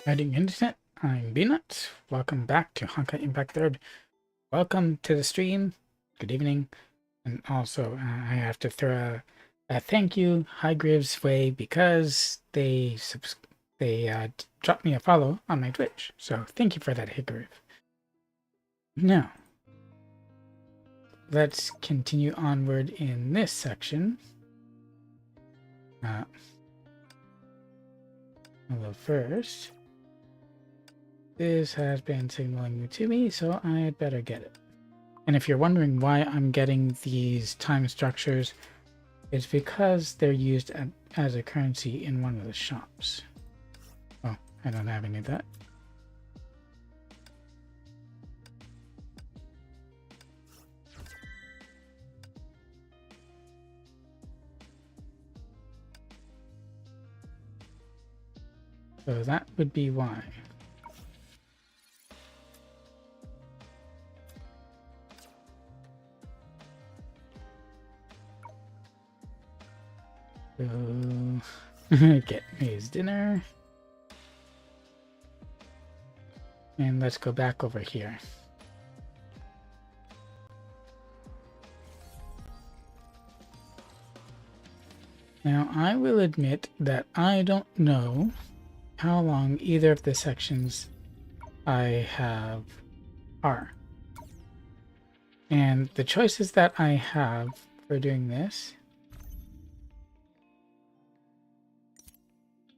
Heading Internet, I'm Beanut. Welcome back to Honkai Impact 3rd. Welcome to the stream. Good evening. And also, I have to throw a thank you Highgrave's way because they dropped me a follow on my Twitch. So thank you for that, Highgrave. Now, let's continue onward in this section. Although first, this has been signaling to me, so I had better get it. And if you're wondering why I'm getting these time structures, it's because they're used as a currency in one of the shops. Oh, I don't have any of that. So that would be why. So, get me his dinner. And let's go back over here. Now, I will admit that I don't know how long either of the sections I have are. And the choices that I have for doing this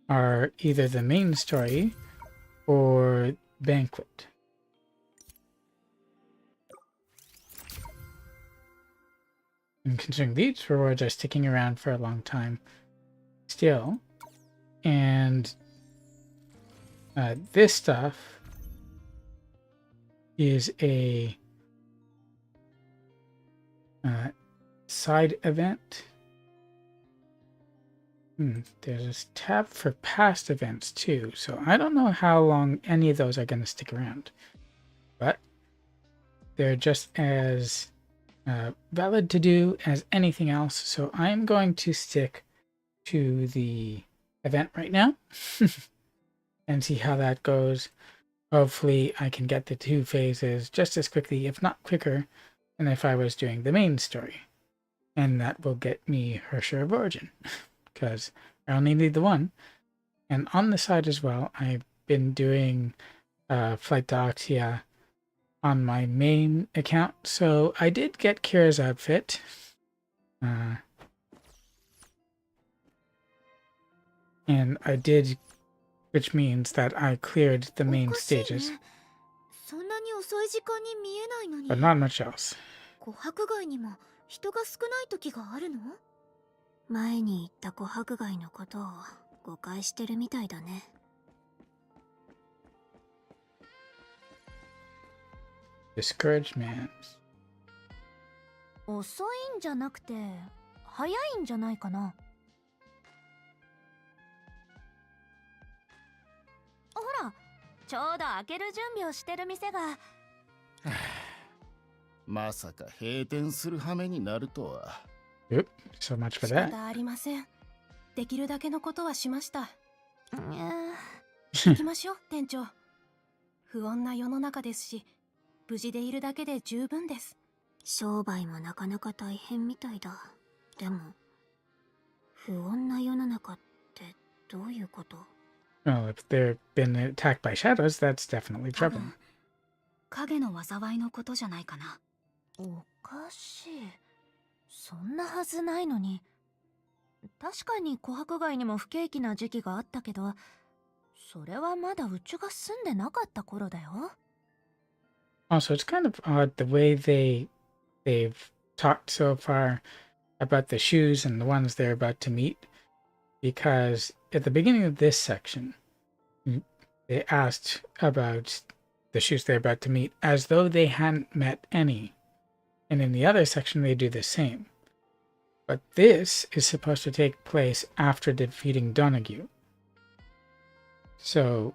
are either the main story or banquet. And considering these rewards are sticking around for a long time still, and this stuff is a side event. There's a tab for past events too, so I don't know how long any of those are going to stick around, but they're just as valid to do as anything else, so I'm going to stick to the event right now and see how that goes. Hopefully I can get the 2 phases just as quickly, if not quicker, than if I was doing the main story, and that will get me Herrscher of Origin. Because I only need the one. And on the side as well, I've been doing Flight to Oxia on my main account. So I did get Kira's outfit. And I did, which means that I cleared the main stages. But not much else. 前に言った琥珀街のことを誤解してるみたいだね。Discouraged man. 遅いんじゃなくて早いんじゃないかな。ほら、ちょうど開ける準備をしてる店が。まさか閉店する羽目になるとは。Yep, so much for that. 仕方ありません。できるだけのことはしました。行きましょう、店長。不穏な世の中ですし、無事でいるだけで十分です。商売もなかなか大変みたいだ。でも、不穏な世の中ってどういうこと？ Well, if they've been attacked by shadows, that's definitely troubling. 影の災いのことじゃないかな。おかしい。そんなはずないのに。確かに琥珀街にも不景気な時期があったけど、それはまだうちが住んでなかった頃だよ。Also, it's kind of odd the way they've talked so far about the shoes and the ones they're about to meet, because at the beginning of this section, they asked about the shoes they're about to meet as though they hadn't met any. And in the other section, they do the same. But this is supposed to take place after defeating Donoghue. So,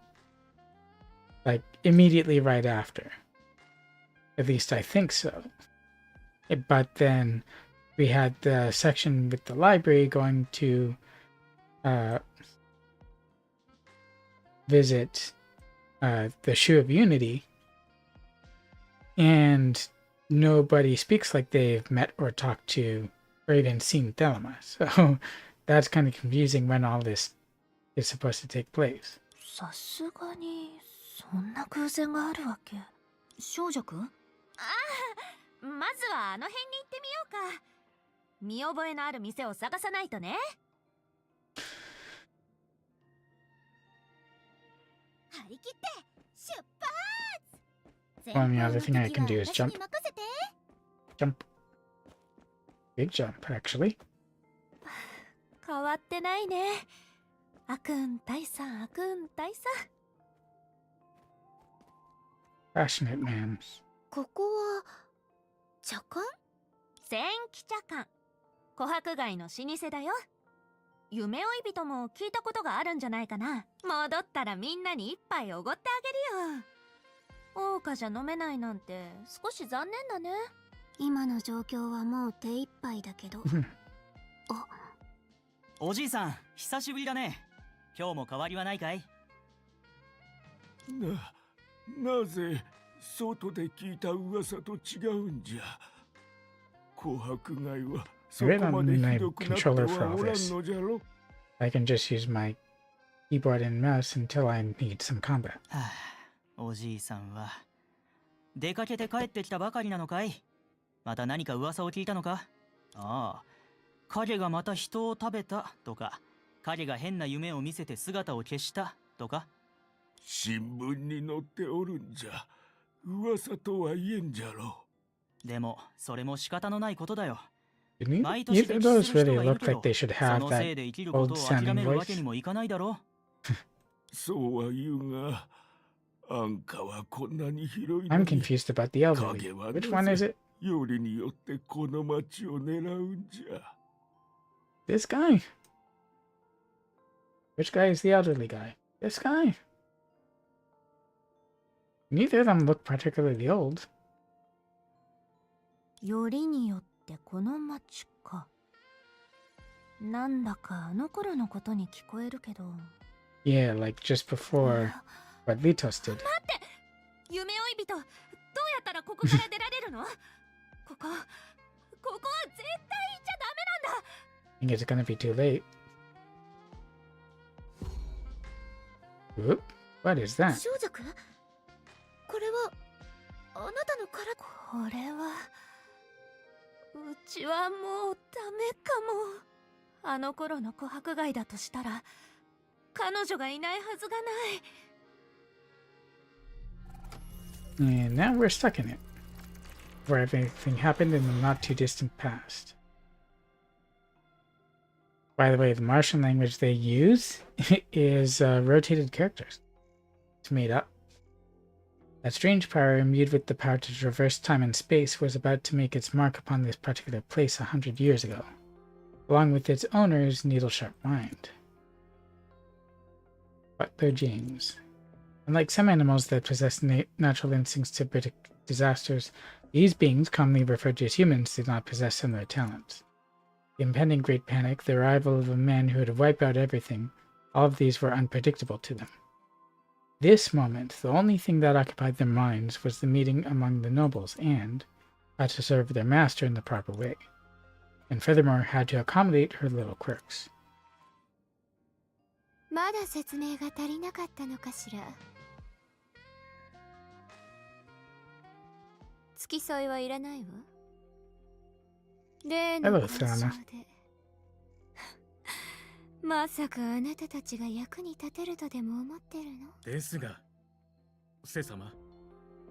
like, immediately right after. At least I think so. But then we had the section with the library going to visit the Shoe of Unity, and nobody speaks like they've met or talked to or even seen Thelma. So that's kind of confusing when all this is supposed to take place. さすがにそんな偶然があるわけ。少女くん？ああ、まずはあの辺に行ってみようか。見覚えのある店を探さないとね。張り切って出発。 Well, the other thing I can do is jump. Jump. Big jump, actually. 変わってないね。あくん大さん、あくん大さん。Passionate man. ここは茶館？千喜茶館。琥珀街の老舗だよ。夢追い人も聞いたことがあるんじゃないかな。戻ったらみんなに一杯おごってあげるよ。桜花じゃ飲めないなんて少し残念だね。今の状況はもう手一杯だけど。あ、おじいさん、久しぶりだね。今日も変わりはないかい？なぜ外で聞いた噂と違うんじゃ。琥珀街はそこまでひどくなってはおらんのじゃろ。I can just use my keyboard and mouse until I need some combat. はあ、おじいさんは出かけて帰ってきたばかりなのかい？また何か噂を聞いたのか？ああ、影がまた人を食べたとか、影が変な夢を見せて姿を消したとか。新聞に載っておるんじゃ。噂とは言えんじゃろ。でもそれも仕方のないことだよ。 Neither of those really look like they should have that old sounding voice. そうは言うが、アンカはこんなに広いの I'm に confused about the elderly. Which one is it? よりによってこの町を狙うんじゃ。This guy. Which guy is the elderly guy? This guy. Neither of them look particularly old. よりによってこの町か。なんだかあの頃のことに聞こえるけど。Yeah, like just before what Litos did. 待って、夢追い人、どうやったらここから出られるの？ここは絶対行っちゃダメなんだ。I think it's gonna be too late. Whoop, what is that? 少女くん？これはあなたのから。これはうちはもうダメかも。あの頃の琥珀街だとしたら彼女がいないはずがない。 And now we're stuck in it, where everything happened in the not too distant past. By the way, the Martian language they use is rotated characters. It's made up. That strange power, imbued with the power to traverse time and space, was about to make its mark upon this particular place 100 years ago, along with its owner's needle-sharp mind. Butler James. Unlike some animals that possess natural instincts to predict disasters, these beings, commonly referred to as humans, did not possess similar talents. The impending Great Panic, the arrival of a man who would wipe out everything, all of these were unpredictable to them. This moment, the only thing that occupied their minds was the meeting among the nobles and how to serve their master in the proper way, and furthermore how to accommodate her little quirks. まだ説明が足りなかったのかしら。付き添いはいらないわ。例の Hello, 交渉 Thelma. で。まさかあなたたちが役に立てるとでも思ってるの？ですが、瀬様、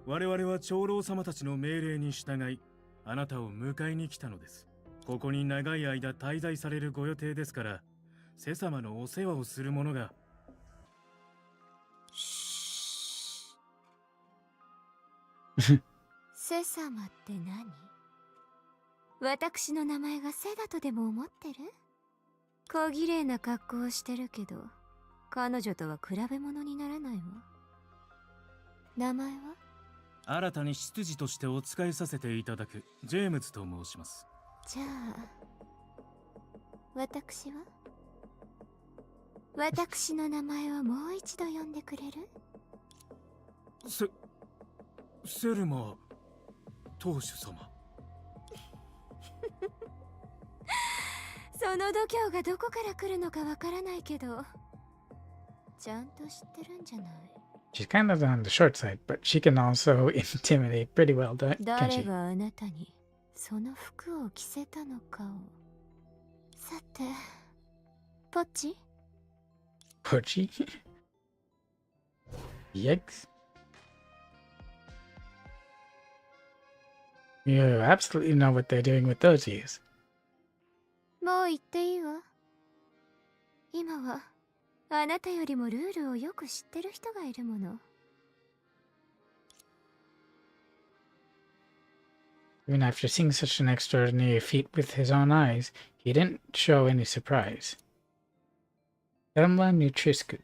我々は長老様たちの命令に従い、あなたを迎えに来たのです。ここに長い間滞在されるご予定ですから、瀬様のお世話をする者が。瀬様って何？私の名前が瀬だとでも思ってる？小綺麗な格好をしてるけど、彼女とは比べ物にならないわ。名前は？新たに執事としてお仕えさせていただくジェームズと申します。じゃあ、私は？私の名前をもう一度呼んでくれる？セルマ当主様。その度胸がどこから来るのかわからないけど、ちゃんと知ってるんじゃない？ She's kind of on the short side, but she can also intimidate pretty well, can't 誰 she? があなたにその服を着せたのかを。さて、ポッチ？ Pochi? Yikes. You absolutely know what they're doing with those ears. もう言っていいわ。今はあなたよりもルールをよく知ってる人がいるもの。Even after seeing such an extraordinary feat with his own eyes, he didn't show any surprise. Elma Nutriscu.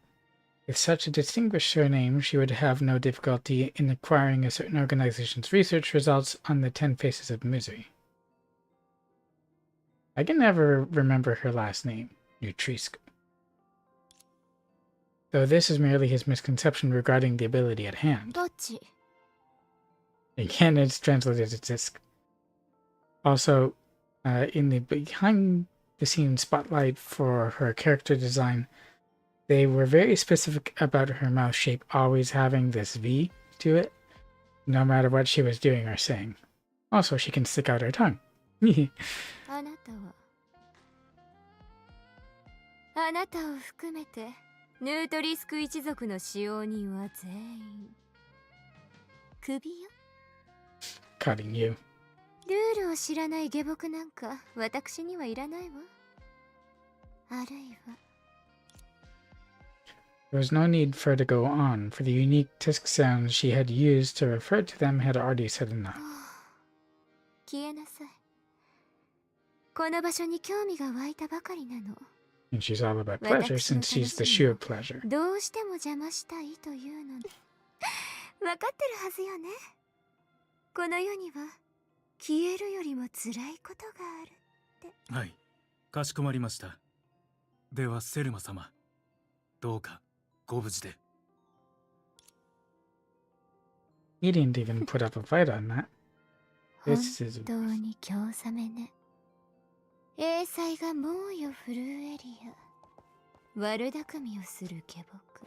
With such a distinguished surname, she would have no difficulty in acquiring a certain organization's research results on the 10 Faces of Misery. I can never remember her last name, Nutriscu. Though this is merely his misconception regarding the ability at hand. ポッチ。 Again, it's translated as disc. Also, in the behind-the-scenes spotlight for her character design, they were very specific about her mouth shape always having this V to it, no matter what she was doing or saying. Also, she can stick out her tongue. あなたはあなたを含めてヌートリスク一族の使用人は全員クビよ。 Cutting you. ルールを知らない下僕なんか私にはいらないわ。あるいは There was no need for her to go on, for the unique tisk sounds she had used to refer to them had already said enough. 消えなさい。この場所に興味が湧いたばかりなの。 And she's all about pleasure since she's the shoe of pleasure. どうしても邪魔したいというので分かってるはずよね。この世には消えるよりも辛いことがあるって。はい、かしこまりました。ではセルマ様、どうかご無事で。He didn't even put up a fight on that. 本 This is 当に興ざめね。英才が猛威を振るうエリア、悪巧みをする下僕、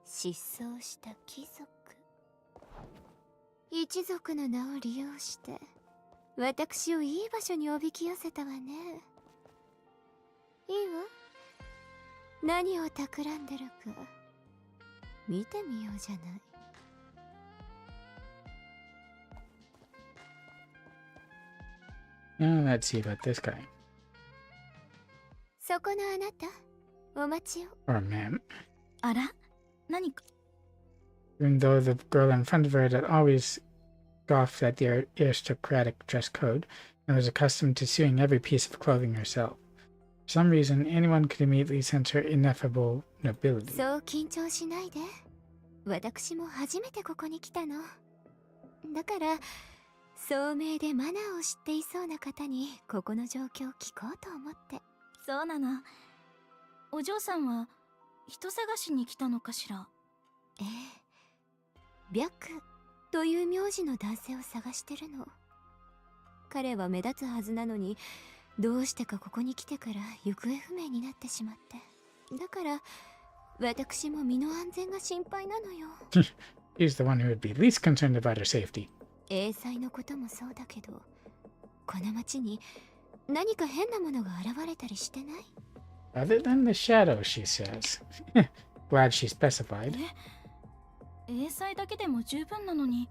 失踪した貴族、一族の名を利用して私をいい場所におびき寄せたわね。いいわ、何を企んでるか見てみようじゃない。 Now let's see about this guy. そこのあなた、お待ちを。 Or ma'am. あら、何か。 Even though the girl in front of her had always scoffed at the aristocratic dress code and was accustomed to sewing every piece of clothing herself, for some reason anyone could immediately sense her ineffable nobility. そう緊張しないで。私も初めてここに来たの。だから聡明でマナーを知っていそうな方にここの状況を聞こうと思って。そうなの。お嬢さんは人探しに来たのかしら。ええ、白という名字の男性を探してるの。彼は目立つはずなのに、どうしてかここに来てから行方不明になってしまって。だから私も身の安全が心配なのよ。He's the one who would be least concerned about her safety. 英才のこともそうだけど、この町に何か変なものが現れたりしてない？ Other than the shadow, she says. Glad she specified. 英才だけでも十分なのに、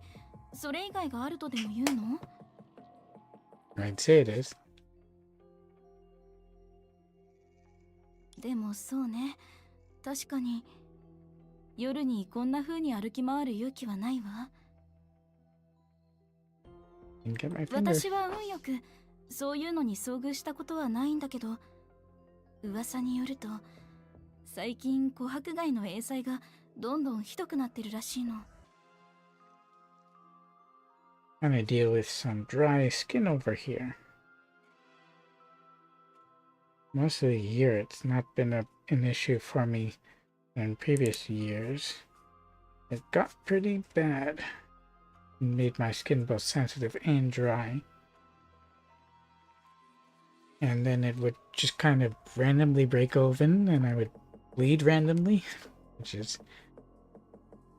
それ以外があるとでも言うの？ I'd say it is. でもそうね。確かに夜にこんな風に歩き回る勇気はないわ。And get my finger. 私は運よくそういうのに遭遇したことはないんだけど、噂によると最近琥珀街の英才がどんどんひどくなってるらしいの。 I'm gonna deal with some dry skin over here. Most of the year, it's not been an issue for me in previous years. It got pretty bad. It made my skin both sensitive and dry. And then it would just kind of randomly break open and I would bleed randomly, which is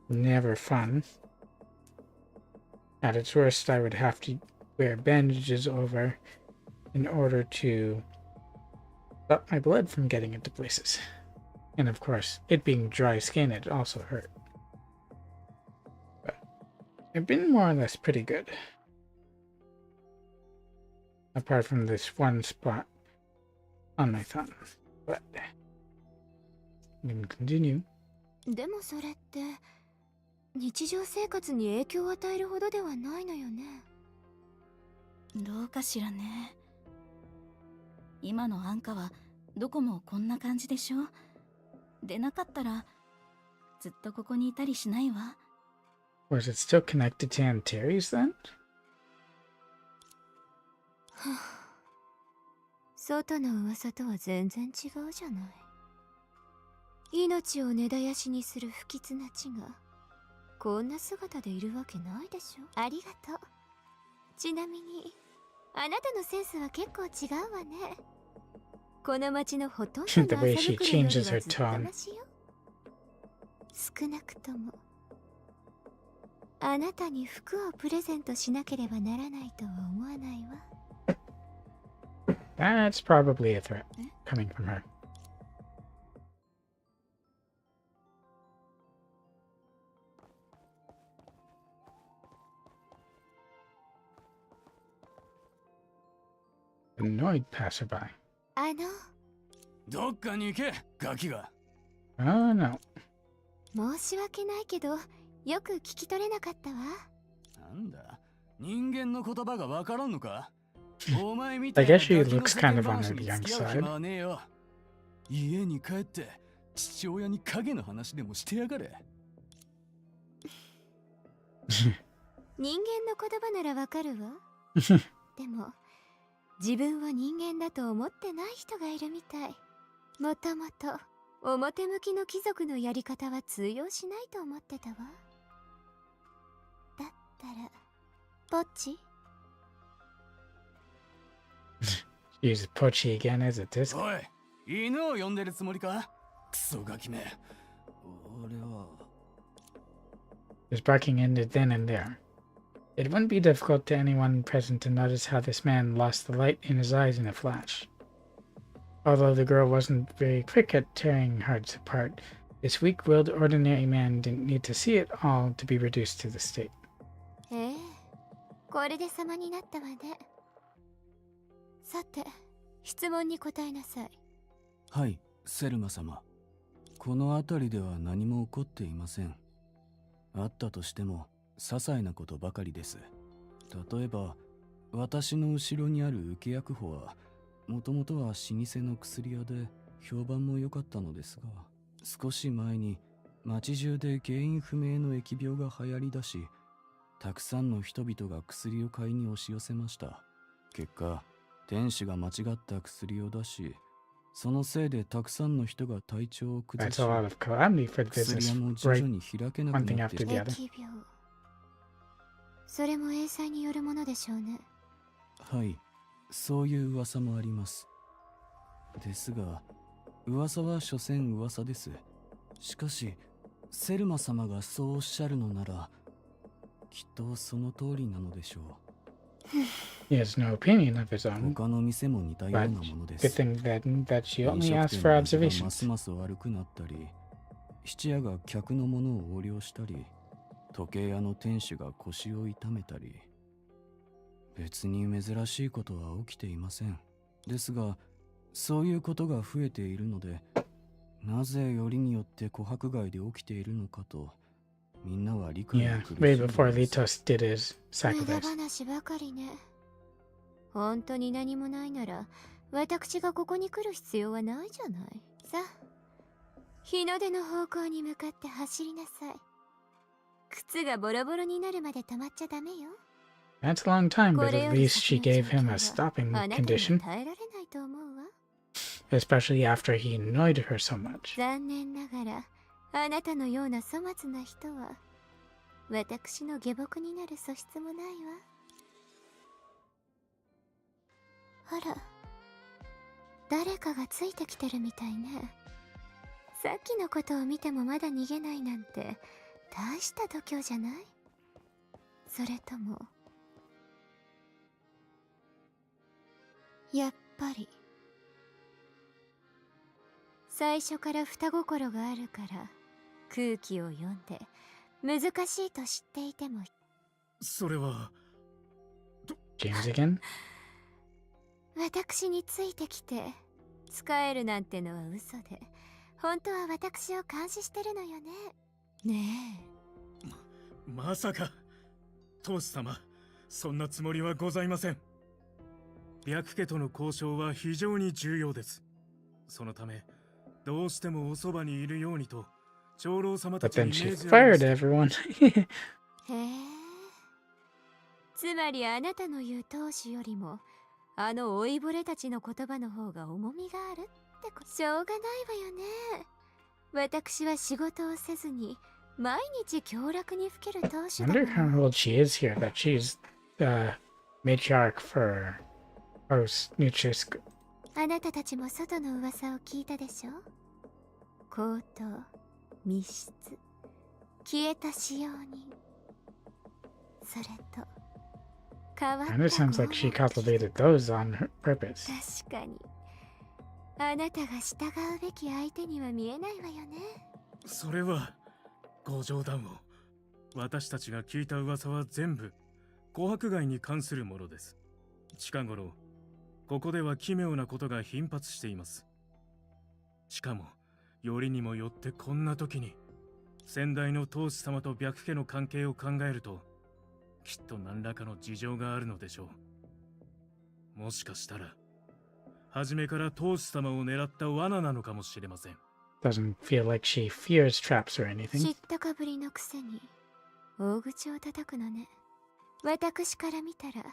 never fun. At its worst, I would have to wear bandages over in order to stop my blood from getting into places. And of course, it being dry skin, it also hurt. But I've been more or less pretty good. Apart from this one spot on my thumb. But we can continue. でもそれって日常生活に影響を与えるほどではないのよね。どうかしらね。今のアンカはどこもこんな感じでしょ。でなかったらずっとここにいたりしないわ。Was it still connected to Antares then? 外の噂とは全然違うじゃない。命を根絶やしにする不吉な血がこんな姿でいるわけないでしょ。ありがとう。ちなみにあなたのセンスは結構違うわね。この町のほとんどの朝袋よりはずっとマシよ。少なくともあなたに服をプレゼントしなければならないとは思わないわ。That's probably a threat coming from her. Annoyed passerby. どっかに行け、ガキが。Oh no. 申し訳ないけどよく聞き取れなかったわ。なんだ、人間の言葉がわからんのか。お前み I たい guess な she ガキの looks 世 kind 間 of on 話 the に young 付き合う side. 暇はねえよ。家に帰って父親に影の話でもしてやがれ。人間の言葉ならわかるわ。でも自分は人間だと思ってない人がいるみたい。もともと表向きの貴族のやり方は通用しないと思ってたわ。だったらポッチ Use Pochi again as it is. おい、犬を呼んでるつもりか。クソガキめ。俺は。His barking ended then and there. It wouldn't be difficult to anyone present to notice how this man lost the light in his eyes in a flash. Although the girl wasn't very quick at tearing hearts apart, this weak-willed ordinary man didn't need to see it all to be reduced to the state. ええ、これで様になったわね。さて、質問に答えなさい。はい、セルマ様。この辺りでは何も起こっていません。あったとしても些細なことばかりです。例えば私の後ろにある受け薬舗はもともとは老舗の薬屋で評判も良かったのですが、少し前に町中で原因不明の疫病が流行りだし、たくさんの人々が薬を買いに押し寄せました。結果店主が間違った薬を出し、そのせいでたくさんの人が体調を崩 That's し、 a lot of calamity for the 薬 business, 屋も徐々 right? に開けなく One thing なって after し the まう。 other. 疫病。それも英才によるものでしょうね。はい、そういう噂もあります。ですが、噂は所詮噂です。しかし、セルマ様がそうおっしゃるのなら、きっとその通りなのでしょう。He has no opinion of his own, 他の店も似たようなもので good す。 thing that she 飲 only 食 asked 店 for の味がま observations. すます悪くなったり、質屋が客のものを横領したり、時計屋の店主が腰を痛めたり、別に珍しいことは起きていません。ですが、そういうことが増えているので、なぜよりによって琥珀街で起きているのかと、みんなは理解が Yeah, 苦しん way でいます。 before Litos did his 無駄 sacrifice. 話ばかりね。本当に何もないなら、私がここに来る必要はないじゃない。さあ、日の出の方向に向かって走りなさい。靴がボロボロになるまで止まっちゃダメよ。 That's a long time, こ but れ at より least she 先の gave 状 him 況 a stopping はあなたには condition, 耐えられないと思うわ。 especially after he annoyed her so much. 残念ながら、あなたのような粗末な人は私の下僕になる素質もないわ。あら、誰かがついてきてるみたいね。さっきのことを見てもまだ逃げないなんて大した度胸じゃない？それともやっぱり最初から双心があるから空気を読んで難しいと知っていても。それは James again? 私についてきて使えるなんてのは嘘で、本当は私を監視してるのよね。ねえ、まさか当主様、そんなつもりはございません。白家との交渉は非常に重要です。そのためどうしてもおそばにいるようにと長老様た But ちに then 命 she じられま fired した。 everyone. へえ、つまりあなたの言う当主よりもあの老いぼれたちの言葉の方が重みがあるってしょうがないわよね。私は仕事をせずに毎日凶楽にふける当 I 主だも wonder how の。 old she is here, that she's the matriarch for House Nutrisk. あなたたちも外の噂を聞いたでしょ。強盗、密室、消えた使用人、それと変わった Kind of sounds like she cultivated those on her purpose. 確かにあなたが従うべき相手には見えないわよね。それはご冗談を。私たちが聞いた噂は全部琥珀街に関するものです。近頃ここでは奇妙なことが頻発しています。しかもよりにもよってこんな時に先代の当主様と白家の関係を考えると、きっと何らかの事情があるのでしょう。もしかしたら初めから当主様を狙った罠なのかもしれません。 Doesn't feel like she fears traps or 知 anything. ったかぶりのくせに大口を叩くのね。私から見たら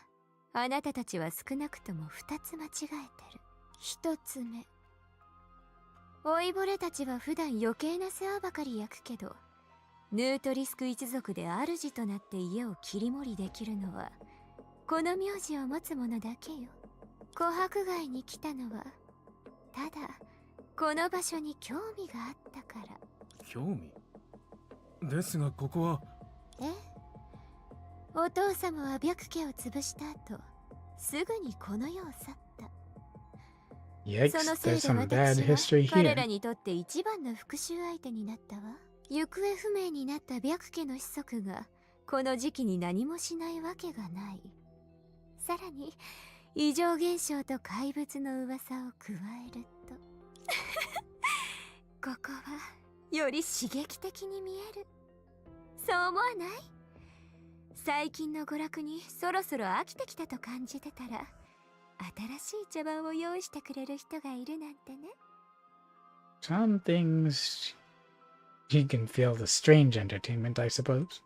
あなたたちは少なくとも2つ間違えてる。1つ目、老いぼれたちは普段余計な世話ばかり焼くけど、ヌートリスク一族で主となって家を切り盛りできるのはこの名字を持つ者だけよ。琥珀街に来たのはただこの場所に興味があったから。興味ですが、ここはええ、お父様は白家を潰した後すぐにこの世を去った。 Yikes, そのせい there's で some bad 私は history 彼ら here. にとって一番の復讐相手になったわ。行方不明になった白家の子息がこの時期に何もしないわけがない。さらに異常現象と怪物の噂を加えるとここはより刺激的に見える。そう思わない？最近の娯楽にそろそろ飽きてきたと感じてたら、新しい茶番を用意してくれる人がいるなんてね。 Some things you can feel the strange entertainment, I suppose.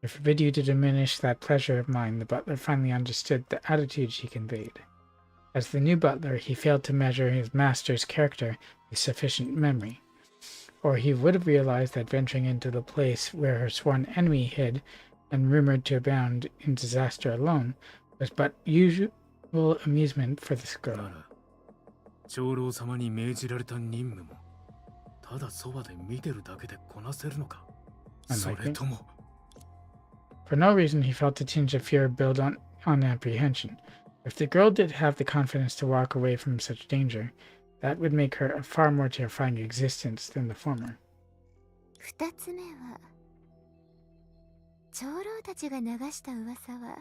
I forbid you to diminish that pleasure of mine. The butler finally understood the attitude she conveyed. As the new butler, he failed to measure his master's character with sufficient memory, or he would have realized that venturing into the place where her sworn enemy hid and rumored to abound in disaster alone was but usual amusement for this な girl. ら長老様に命じられた任務もただそばで見てるだけでこなせるのか。 Unlikely. それとも For no reason, he felt a tinge of fear build on apprehension. If the girl did have the confidence to walk away from such danger, that would make her a far more terrifying existence than the former. 2つ目は、長老たちが流した噂は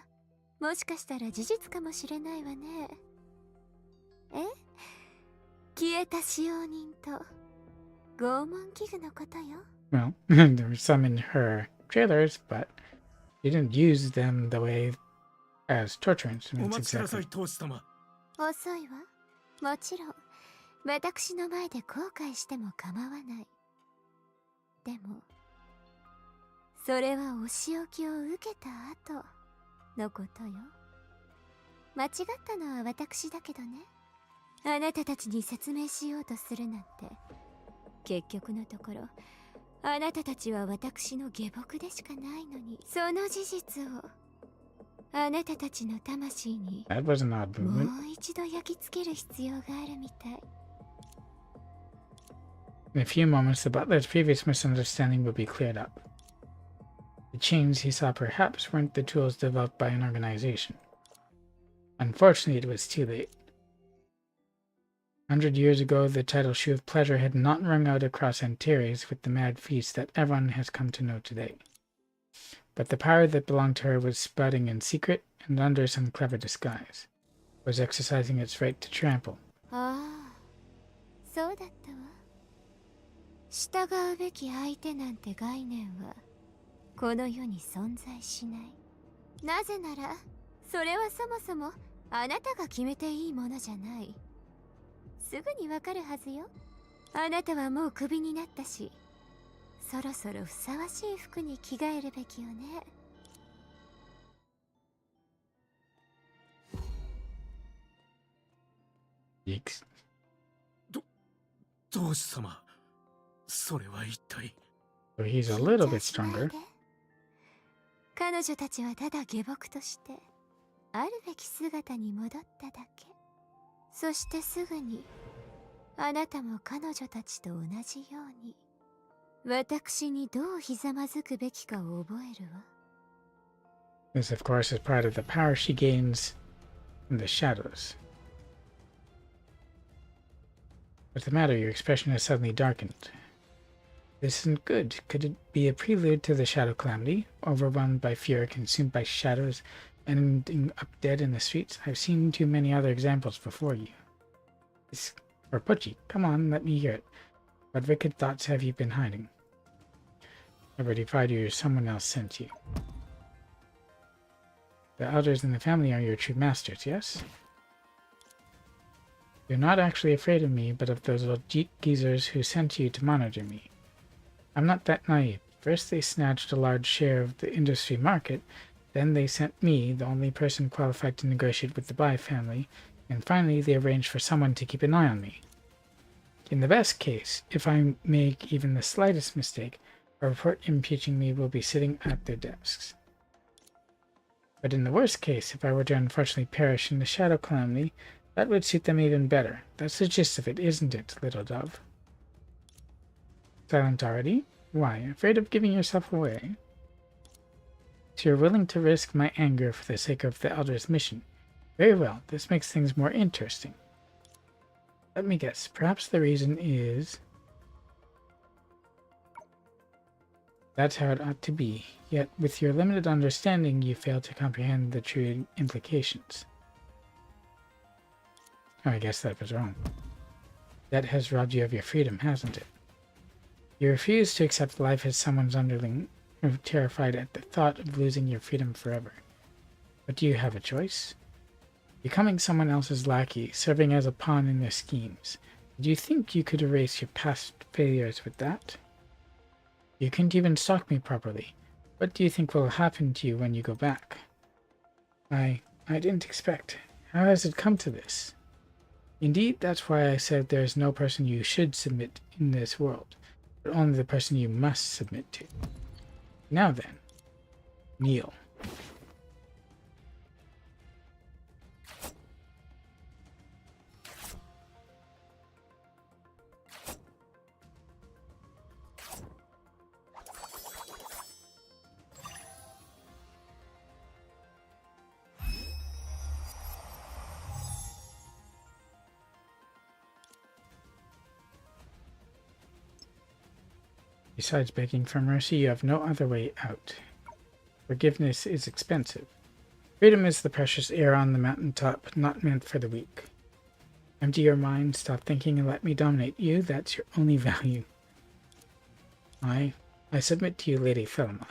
もしかしたら事実かもしれないわね。え？消えた使用人と拷問器具のことよ。 Well, there were some in her trailers, but she didn't use them the way as torture お instruments 待ちくださ exactly. い、当主様。遅いわ。もちろん私の前で後悔しても構わない。でもそれはお仕置きを受けた後のことよ。間違ったのは私だけどね。あなたたちに説明しようとするなんて結局のところあなたたちは私の下僕でしかないのに、その事実をあなたたちの魂に That was an odd も movement. う一度焼き付ける必要があるみたい。 In a few moments, the butler's previous misunderstanding would be cleared up. The chains he saw perhaps weren't the tools developed by an organization. Unfortunately, it was too late. 100 years ago, the tidal shoe of pleasure had not rung out across Antares with the mad feast that everyone has come to know today. But the power that belonged to her was spouting in secret and under some clever disguise, was exercising its right to trample. ああ、そうだったわ。従うべき相手なんて概念はこの世に存在しない。なぜならそれはそもそもあなたが決めていいものじゃない。すぐにわかるはずよ。あなたはもうクビになったし、そろそろふさわしい服に着替えるべきよね。Yikes. 同志様、それは一体。 So he's a little bit stronger. 彼女たちはただ下僕としてあるべき姿に戻っただけ。そしてすぐにあなたも彼女たちと同じように私にどうひざまずくべきかを覚えるわ。 This, of course, is part of the power she gains from the shadows. What's the matter? Your expression has suddenly darkened. This isn't good. Could it be a prelude to the shadow calamity? Overwhelmed by fear, consumed by shadows, and ending up dead in the streets? I've seen too many other examples before you. Or Pucci, come on, let me hear it. What wicked thoughts have you been hiding? I've already fired you, or someone else sent you. The elders in the family are your true masters, yes? You're not actually afraid of me, but of those old geezers who sent you to monitor me. I'm not that naive. First they snatched a large share of the industry market, then they sent me, the only person qualified to negotiate with the Bai family, and finally they arranged for someone to keep an eye on me. In the best case, if I make even the slightest mistake, a report impeaching me will be sitting at their desks. But in the worst case, if I were to unfortunately perish in the shadow calamity, that would suit them even better. That's the gist of it, isn't it, little dove? Silent already? Why, afraid of giving yourself away? So you're willing to risk my anger for the sake of the Elder's mission. Very well, this makes things more interesting. Let me guess, perhaps the reason is... That's how it ought to be, yet with your limited understanding you fail to comprehend the true implications. Oh, I guess that was wrong. That has robbed you of your freedom, hasn't it? You refuse to accept life as someone's underling, terrified at the thought of losing your freedom forever. But do you have a choice? Becoming someone else's lackey, serving as a pawn in their schemes. Do you think you could erase your past failures with that? You couldn't even stalk me properly. What do you think will happen to you when you go back? I didn't expect. How has it come to this? Indeed, that's why I said there is no person you should submit in this world, but only the person you must submit to. Now then, kneel. Besides begging for mercy, you have no other way out. Forgiveness is expensive. Freedom is the precious air on the mountaintop, not meant for the weak. Empty your mind, stop thinking, and let me dominate you. That's your only value. I submit to you, Lady Thelma.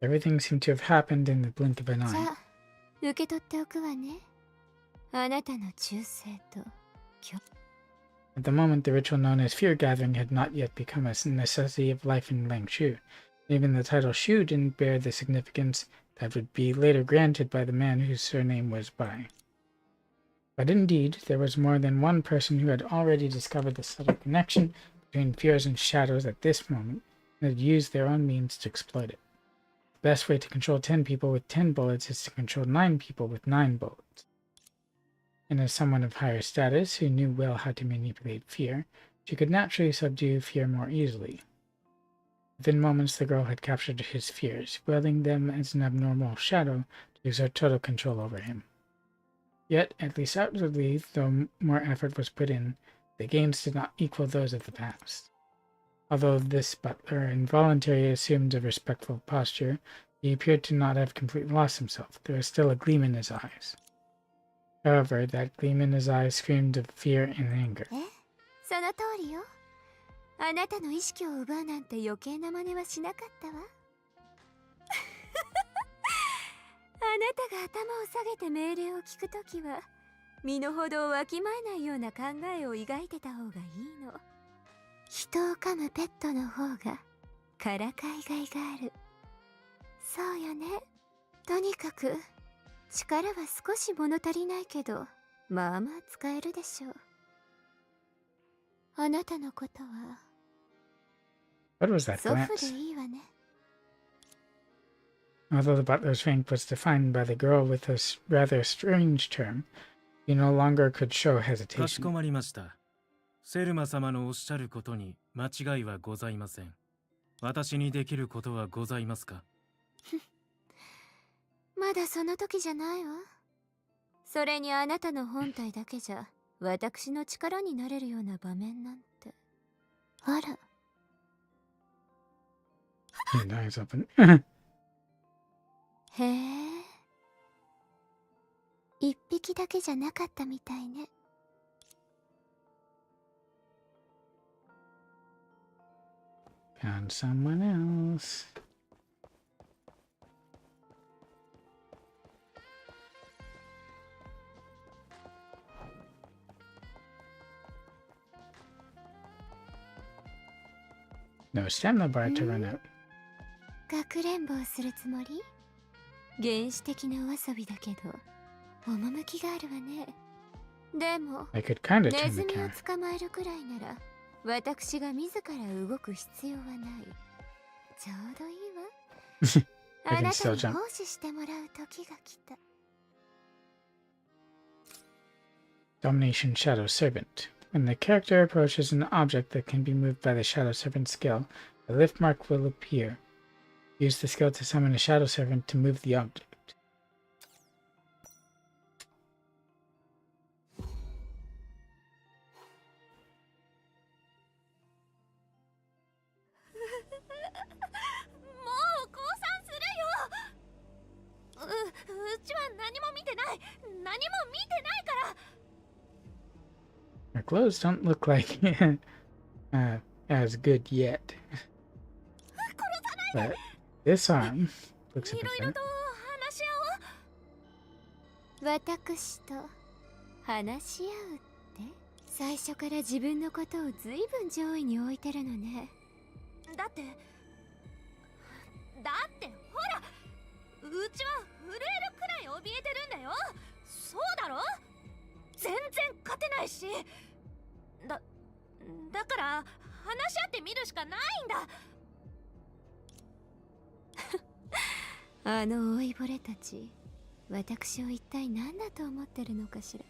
Everything seemed to have happened in the blink of an eye. じゃあ、受け取っておくわね。あなたの忠誠と At the moment, the ritual known as fear gathering had not yet become a necessity of life in Langshu. Even the title Shu didn't bear the significance that would be later granted by the man whose surname was Bai. But indeed, there was more than one person who had already discovered the subtle connection between fears and shadows at this moment, and had used their own means to exploit it. The best way to control 10 people with 10 bullets is to control 9 people with 9 bullets. And as someone of higher status who knew well how to manipulate fear, she could naturally subdue fear more easily. Within moments, the girl had captured his fears, wielding them as an abnormal shadow to exert total control over him. Yet, at least outwardly, though more effort was put in, the gains did not equal those of the past. Although this butler involuntarily assumed a respectful posture, he appeared to not have completely lost himself. There was still a gleam in his eyes. However, that gleam in his eyes screamed of fear and anger. その通りよ。あなたの意識を奪うなんて余計な真似はしなかったわ。あなたが頭を下げて命令を聞くときは、身の程をわきまえないような考えを抱いてた方がいいの。人を噛むペットの方がからかいがいがある。そうよね。とにかく力は少し物足りないけど、まあまあ使えるでしょう。あなたのことは What was that 祖父 glance? でいいわね。 Although the butler's rank was defined by the girl with a rather strange term, he no longer could show かしこ hesitation. まりました。セルマ様のおっしゃることに間違いはございません。私にできることはございますか？まだその時じゃないわ。それにあなたの本体だけじゃ私の力になれるような場面なんて。あら。 His eyes open. へえ。一匹だけじゃなかったみたいね。 Found someone else. No stamina bar to run out. かくれんぼをするつもり？原始的なお遊びだけど、趣があるわね。でも、 I could kinda ネ turn ズ the ミを camera. 捕まえるくらいなら、私が自ら動く必要はない。ちょうどいいわ。 I あ can な still たに jump. 奉仕してもらう時が来た。 Domination Shadow Serpent. When the character approaches an object that can be moved by the Shadow Serpent skill, a lift mark will appear. Use the skill to summon a Shadow Serpent to move the object. Her clothes don't look like as good yet. But this arm looks a bit better. 私と話し合うって？最初から自分のことをずいぶん上位に置いてるのね。だってほら、うちは震えるくらい怯えてるんだよ。そうだろ？全然勝てないし。だから話し合ってみるしかないんだ。あの老いぼれたち、私を一体何だと思ってるのかしら。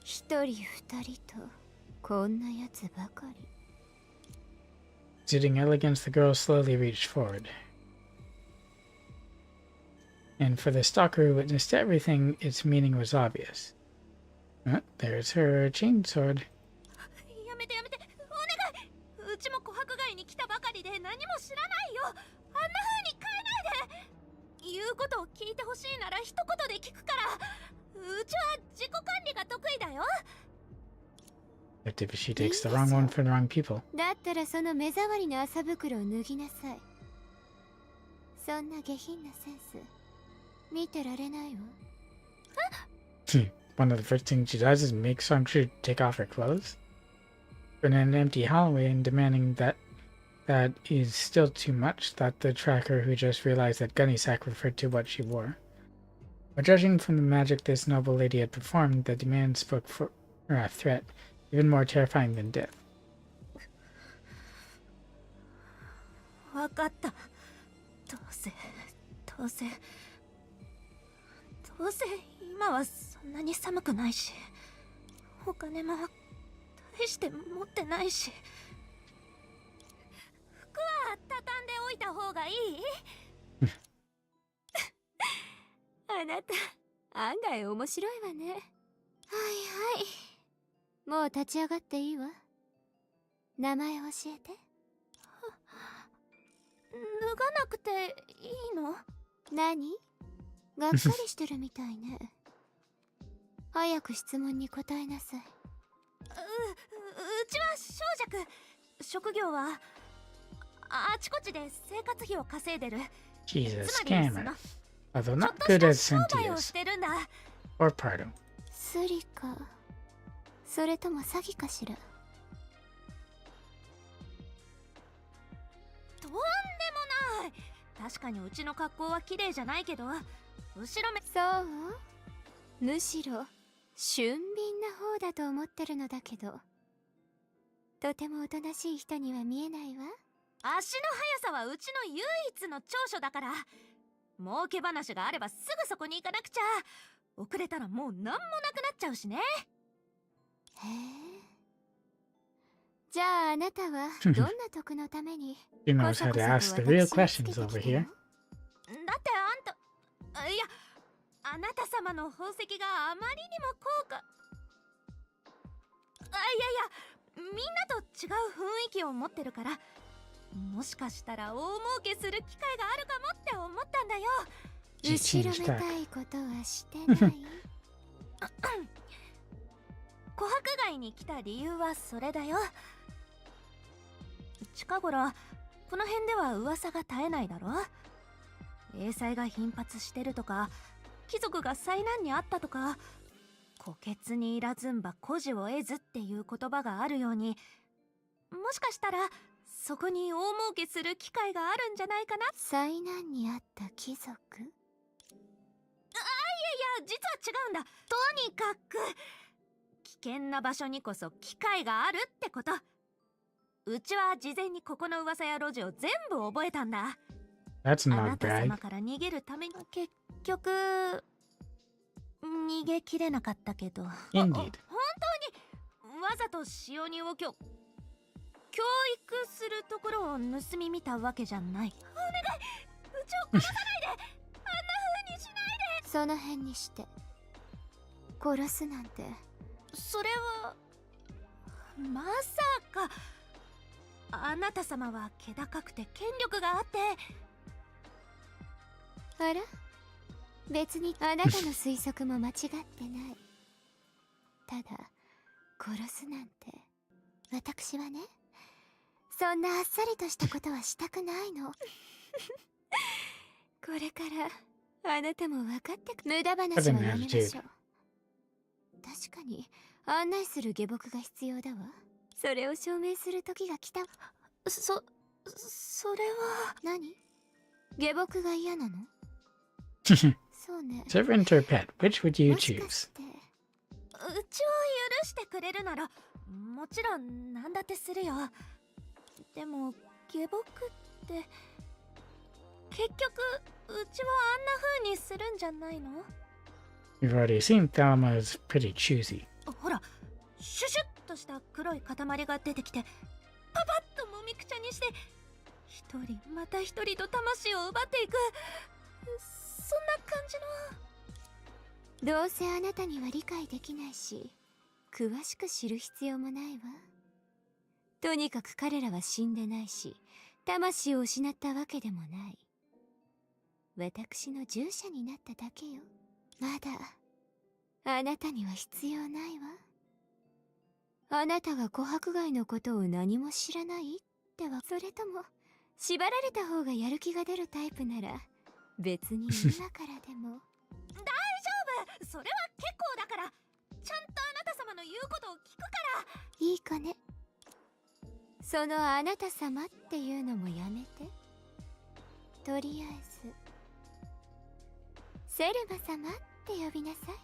一人二人とこんなやつばかり。 Exuding elegance, the girl slowly reached forward. And for the stalker who witnessed everything, its meaning was obvious. There's her chainsword. やめてやめて、お願い。うちも琥珀街に来たばかりで何も知らないよ。あんな風に変えないで。言うことを聞いてほしいなら一言で聞くから。うちは自己管理が得意だよ。 But if she takes the wrong one for the wrong people. だったらその目障りの麻袋を脱ぎなさい。そんな下品なセンス見てられないわ。 One of the first things she does is make Songju take off her clothes. In an empty hallway and demanding that is still too much, thought the tracker who just realized that Gunnysack referred to what she wore. But judging from the magic this noble lady had performed, the demand spoke for a threat even more terrifying than death. わかった。どうせ今はそんなに寒くないし、お金も大して持ってないし、服は畳んでおいた方がいい？あなた案外面白いわね。はいはい、もう立ち上がっていいわ。名前教えて。脱がなくていいの？何？がっかりしてるみたいね。早く質問に答えなさい。うちは小弱。職業はあちこちで生活費を稼いでる。 She's a つまり scammer, although ちょっ not と good し as た商売を Cynthia してるんだ。 or Pardo. スリか、それとも詐欺かしら。とんでもない。確かにうちの格好は綺麗じゃないけど、後ろめ。そう？むしろ俊敏な方だと思ってるのだけど、とてもおとなしい人には見えないわ。足の速さはうちの唯一の長所だから、儲け話があればすぐそこに行かなくちゃ。遅れたらもう何もなくなっちゃうしね。へえ。じゃああなたはどんな得のために She knows how to ask the real questions over here. だっていや、あなた様の宝石があまりにも高価。いやみんなと違う雰囲気を持ってるから、もしかしたら大儲けする機会があるかもって思ったんだよ。後ろめたいことはしてない。琥珀街に来た理由はそれだよ。近頃この辺では噂が絶えないだろ。英才が頻発してるとか、貴族が災難にあったとか、虎穴にいらずんば孤児を得ずっていう言葉があるように、もしかしたらそこに大儲けする機会があるんじゃないかな。災難にあった貴族？いや実は違うんだ。とにかく危険な場所にこそ機会があるってこと。うちは事前にここの噂や路地を全部覚えたんだ。 That's あ not なた bad. 様から逃げるために結局逃げきれなかったけど。 Indeed. 本当にわざと使用人を教育するところを盗み見たわけじゃない。お願い、うちを殺さないで。あんな風にしないで。その辺にして殺すなんて。それはまさか。あなた様は気高くて権力があって。あら、別にあなたの推測も間違ってない。ただ殺すなんて、私はね、そんなあっさりとしたことはしたくないの。これからあなたも分かってく。無駄話はやめましょう。確かに案内する下僕が必要だわ。それを証明する時が来た。それは何？下僕が嫌なの？そうね。Servant or pet, which would you もしか choose? してうちを許してくれるならもちろん何だってするよ。でも下僕って結局うちをあんな風にするんじゃないの？ We've already seen Thelma is pretty choosy. ほら、シュシュッとした黒い塊が出てきて、パパッともみくちゃにして、一人また一人と魂を奪っていく、そんな感じの。どうせあなたには理解できないし、詳しく知る必要もないわ。とにかく彼らは死んでないし、魂を失ったわけでもない。私の従者になっただけよ。まだあなたには必要ないわ。あなたが琥珀街のことを何も知らないっては。それとも縛られた方がやる気が出るタイプなら別に今からでも。大丈夫、それは結構だから。ちゃんとあなた様の言うことを聞くから。いいかね。そのあなた様っていうのもやめて。とりあえずセルマ様って呼びなさい。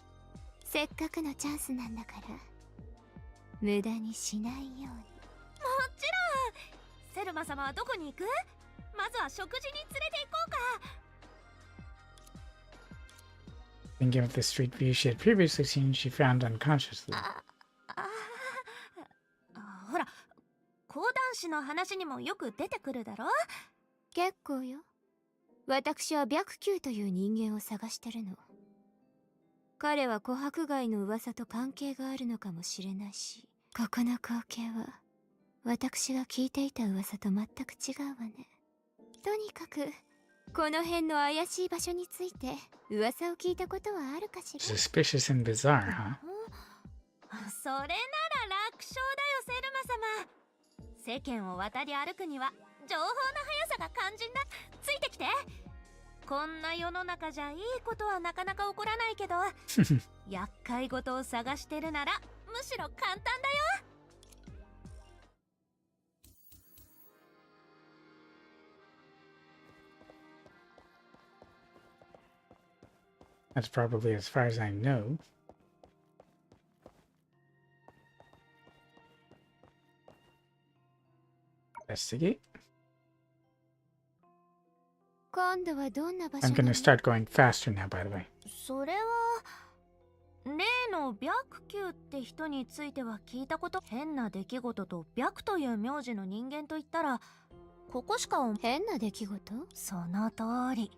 せっかくのチャンスなんだから、無駄にしないように。もちろん。セルマ様はどこに行く？まずは食事に連れて行こうか。Thinking of the street view she had previously seen, she frowned unconsciously. ほら、講談師の話にもよく出てくるだろ。結構よ。私は白球という人間を探してるの。彼は琥珀街の噂と関係があるのかもしれないし、ここの光景は私が聞いていた噂と全く違うわね。とにかくこの辺の怪しい場所について噂を聞いたことはあるかしら。 Suspicious and bizarre, huh? それなら楽勝だよ、セルマ様。世間を渡り歩くには情報の速さが肝心だ。ついてきて。こんな世の中じゃいいことはなかなか起こらないけど厄介事を探してるならむしろ簡単だよ。That's probably as far as I know. Investigate. 今度はどんな場所 I'm なの？ gonna start going faster now, by the way. それは例の白球って人については聞いたこと。変な出来事と白という名字の人間といったらここしか変な出来事？その通り。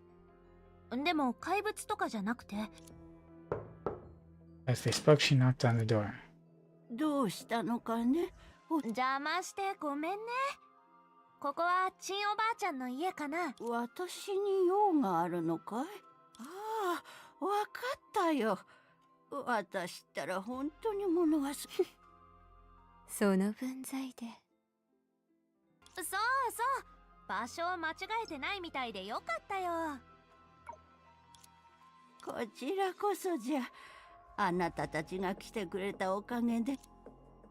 でも怪物とかじゃなくて。 As they spoke, she knocked on the door. どうしたのかね。邪魔してごめんね。ここはチンおばあちゃんの家かな。私に用があるのかい？ああ、わかったよ。私ったら本当に物がその分際で。そうそう、場所を間違えてないみたいでよかったよ。こちらこそじゃ。あなたたちが来てくれたおかげで。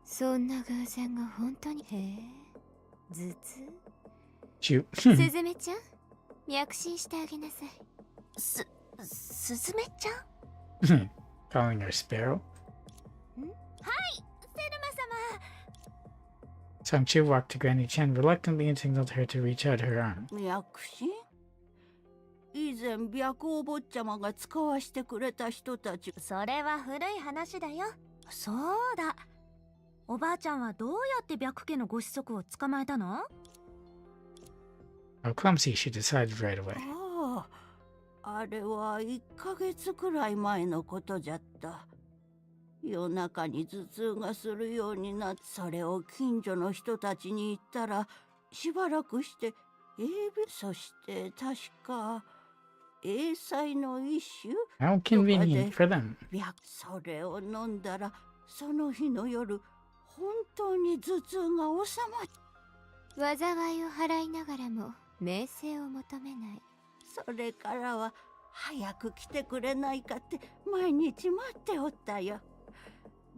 そんな偶然が本当に。へえ、頭痛。 Shoot. すずめちゃん、脈診してあげなさい。すずめちゃん？ Calling her Sparrow. はい、セルマ様。 Sangchu walked to Granny Chen reluctantly and signaled her to reach out her arm. 脈診？以前白お坊ちゃまが使わしてくれた人たち。それは古い話だよ。そうだ。おばあちゃんはどうやって白家のご子息を捕まえたの？ How clumsy, she decided right away. ああ、あれは1ヶ月くらい前のことじゃった。夜中に頭痛がするようになって、それを近所の人たちに言ったら、しばらくしてそして確か英才の一種。 How convenient for them. それを飲んだらその日の夜本当に頭痛が収まっ。災いを払いながらも名声を求めない。それからは早く来てくれないかって毎日待っておったよ。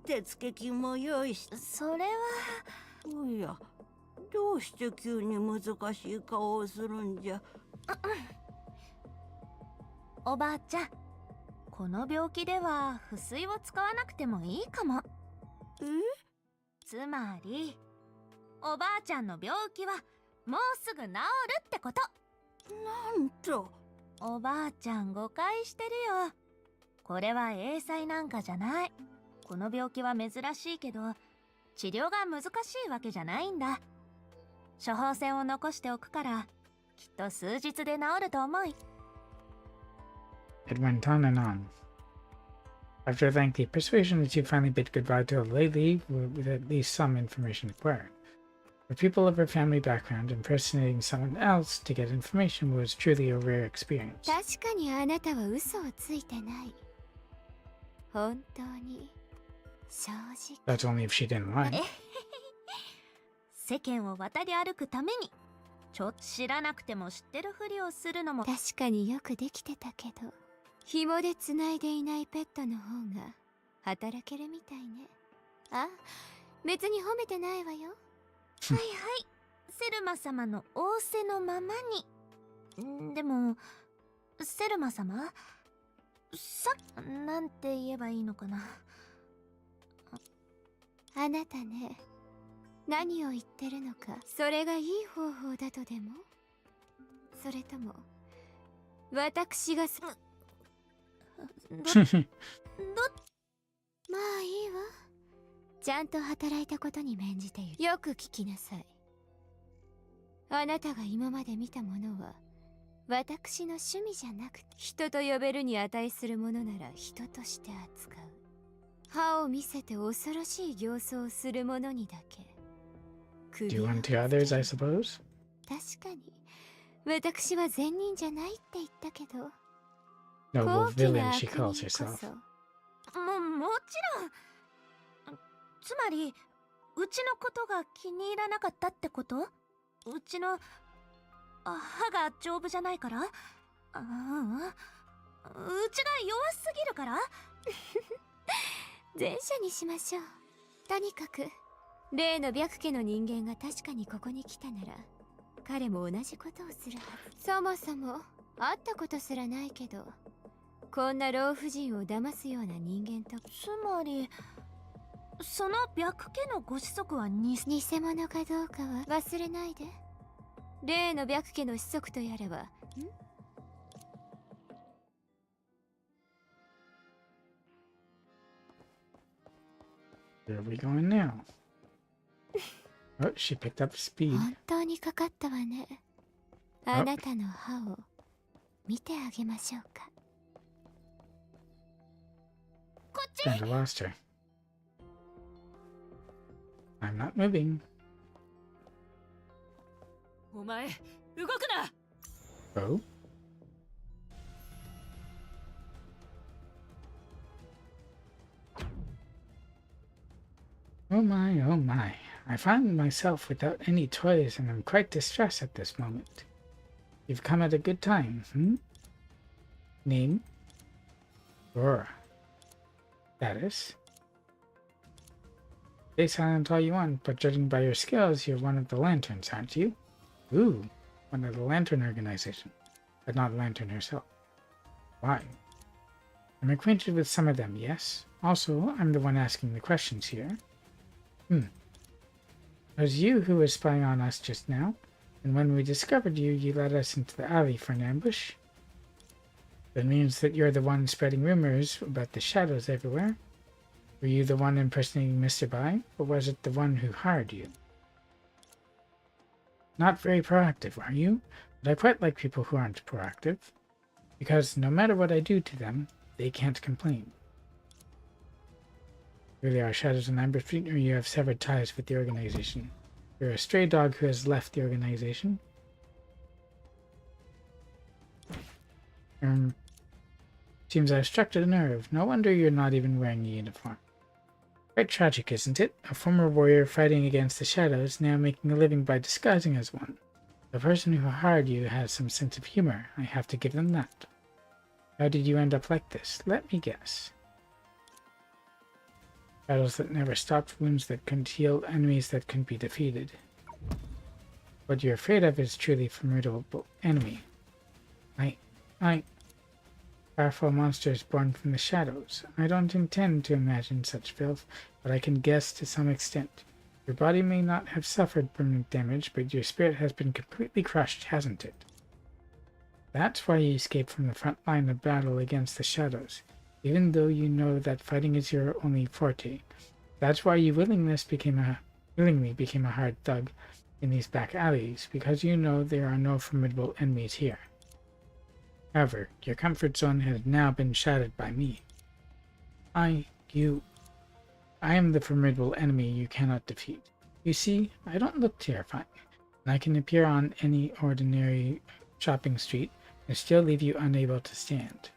手付金も用意し。それは。おや、どうして急に難しい顔をするんじゃ。おばあちゃん、この病気では不水を使わなくてもいいかも。つまりおばあちゃんの病気はもうすぐ治るってこと。なんと。おばあちゃん誤解してるよ。これは英才なんかじゃない。この病気は珍しいけど治療が難しいわけじゃないんだ。処方箋を残しておくからきっと数日で治ると思い。 It went on and on. After a lengthy persuasion, the two finally bid goodbye to a lady with at least some information acquired. For people of her family background, impersonating someone else to get information was truly a rare experience. 確かにあなたは嘘をついてない。本当に正直。 That's only if she didn't lie. 世間を渡り歩くためにちょっと知らなくても知ってるふりをするのも確かによくできてたけど、紐でつないでいないペットの方が働けるみたいね。あ、別に褒めてないわよ。はいはい、セルマ様の仰せのままに。でもセルマ様、なんて言えばいいのかな。あなたね、何を言ってるのか、それがいい方法だとでも、それとも私がまあいいわ。ちゃんと働いたことに免じている。よく聞きなさい。あなたが今まで見たものは私の趣味じゃなくて、人と呼べるに値するものなら人として扱う。歯を見せて恐ろしい形相をするものにだけ Do you want to others, I suppose? 確かに私は善人じゃないって言ったけど、 Noble 高貴 villain, な she 悪 calls 人 herself. こそ。もちろん。つまりうちのことが気に入らなかったってこと？うちの歯が丈夫じゃないから？うちが弱すぎるから？前者にしましょう。とにかく例の白家の人間が確かにここに来たなら、彼も同じことをするはず。そもそも会ったことすらないけど、こんな老婦人を騙すような人間と。つまりその白家のご子息は偽物かどうかは忘れないで。例の白家の子息とやらはWhere are we going now? Oh, she picked up speed. 本当にかかったわね。あなたの歯を見てあげましょうか。こっち。 Kinda lost her. I'm not moving. お前動くな。 Oh? Oh my, oh my. I find myself without any toys and I'm quite distressed at this moment. You've come at a good time, hmm? Name? Aurora. Status? Stay silent all you want, but judging by your skills, you're one of the lanterns, aren't you? Ooh, one of the lantern organization, but not Lantern herself. Why? I'm acquainted with some of them, yes. Also, I'm the one asking the questions here. It was you who was spying on us just now, and when we discovered you, you led us into the alley for an ambush. That means that you're the one spreading rumors about the shadows everywhere. Were you the one impersonating Mr. Bai, or was it the one who hired you? Not very proactive, are you? But I quite like people who aren't proactive, because no matter what I do to them, they can't complain. Really are shadows an ambush fleet, or you have severed ties with the organization? You're a stray dog who has left the organization. Seems I've struck a nerve. No wonder you're not even wearing a uniform. Quite tragic, isn't it? A former warrior fighting against the shadows, now making a living by disguising as one. The person who hired you has some sense of humor. I have to give them that. How did you end up like this? Let me guess. Battles that never stopped, wounds that couldn't heal, enemies that couldn't be defeated. What you're afraid of is truly a formidable enemy. Powerful monsters born from the shadows. I don't intend to imagine such filth, but I can guess to some extent. Your body may not have suffered permanent damage, but your spirit has been completely crushed, hasn't it? That's why you escaped from the front line of battle against the shadows, even though you know that fighting is your only forte. That's why you willingly became a hard thug in these back alleys, because you know there are no formidable enemies here. However, your comfort zone has now been shattered by me. I am the formidable enemy you cannot defeat. You see, I don't look terrifying, and I can appear on any ordinary shopping street and still leave you unable to stand.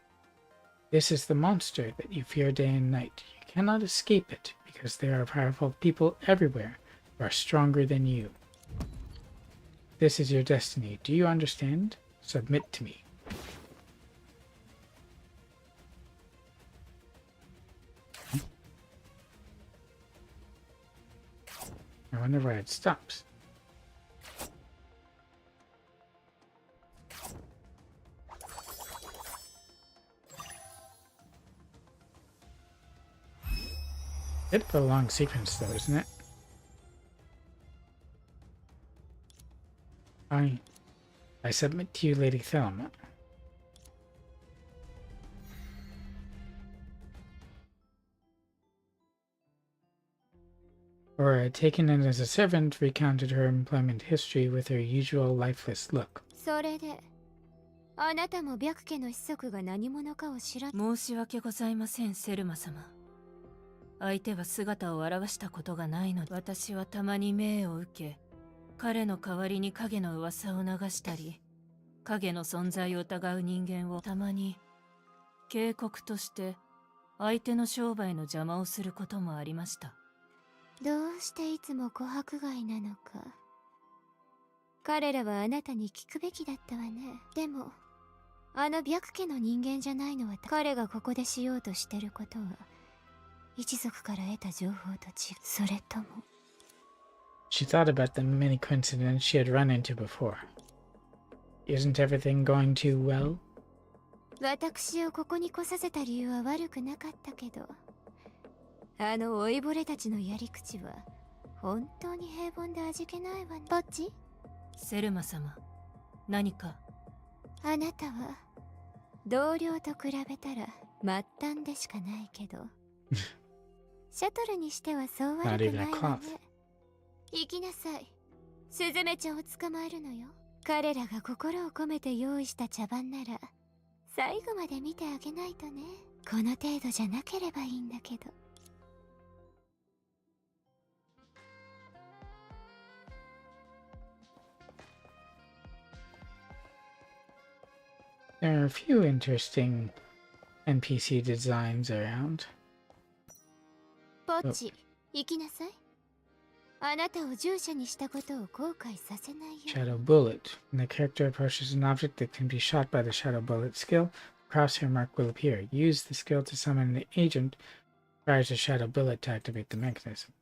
This is the monster that you fear day and night. You cannot escape it, because there are powerful people everywhere who are stronger than you. This is your destiny. Do you understand? Submit to me. I wonder why it stops. Bit of a long sequence though, isn't it? I submit to you, Lady Thelma. Aurora, taken in as a servant, recounted her employment history with her usual lifeless look. それであなたも白家の子息が何者かを知ら申し訳ございません、セルマ様。相手は姿を現したことがないので、私はたまに命を受け、彼の代わりに影の噂を流したり、影の存在を疑う人間をたまに警告として相手の商売の邪魔をすることもありました。どうしていつも琥珀街なのか。彼らはあなたに聞くべきだったわね。でもあの白家の人間じゃないのは、彼がここでしようとしてることは一族から得た情報と違う。それとも She thought about the many coincidences she had run into before. Isn't everything going too well? 私をここに来させた理由は悪くなかったけど、あの老いぼれたちのやり口は本当に平凡で味気ないわね。ポッチ？セルマ様、何か。あなたは同僚と比べたら末端でしかないけどシャトルにしてはそう悪くないわね。行きなさい。スズメちゃんを捕まえるのよ。彼らが心を込めて用意した茶番なら最後まで見てあげないとね。この程度じゃなければいいんだけど。There are a few interesting NPC designs around. ポッチ、行きなさい。あなたを従者にしたことを後悔させないよ。Shadow Bullet. When the character approaches an object that can be shot by the Shadow Bullet skill, a crosshair mark will appear. Use the skill to summon an agent. Fires a Shadow Bullet to activate the mechanism.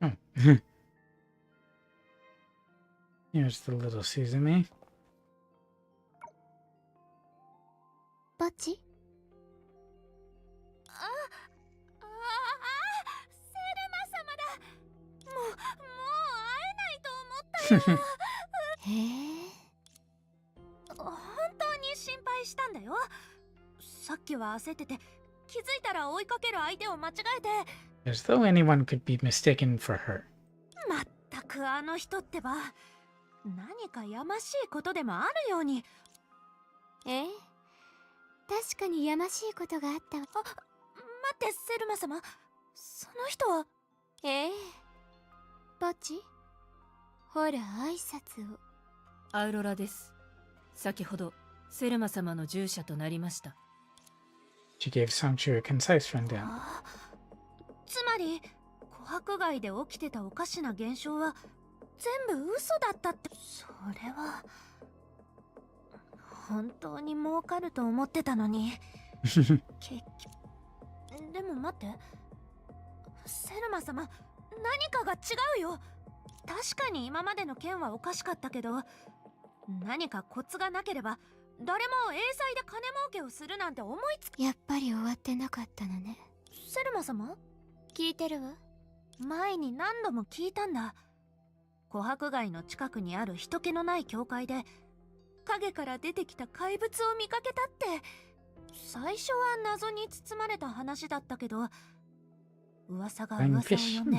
Oh. Here's the little Suzume. ポッチ？セルマ様だ。もう会えないと思ったよ。へえ。本当に心配したんだよ。さっきは焦ってて、気づいたら追いかける相手を間違えて。As though anyone could be mistaken for her. まったくあの人ってば、何かやましいことでもあるように。ええ、確かにやましいことがあったわ。あ、待って、セルマ様。その人は。ええ。ポチ、ほら挨拶を。アウロラです。先ほどセルマ様の従者となりました。She gave Sangchu a concise rundown. つまり琥珀街で起きてたおかしな現象は全部嘘だったって。それは本当に儲かると思ってたのに結局。でも待って、セルマ様、何かが違うよ。確かに今までの件はおかしかったけど、何かコツがなければ誰も英才で金儲けをするなんて思いつく。やっぱり終わってなかったのね。セルマ様、聞いてるわ。前に何度も聞いたんだ。琥珀街の近くにある人気のない教会で影から出てきた怪物を見かけたって。最初は謎に包まれた話だったけど、噂が噂を呼んで。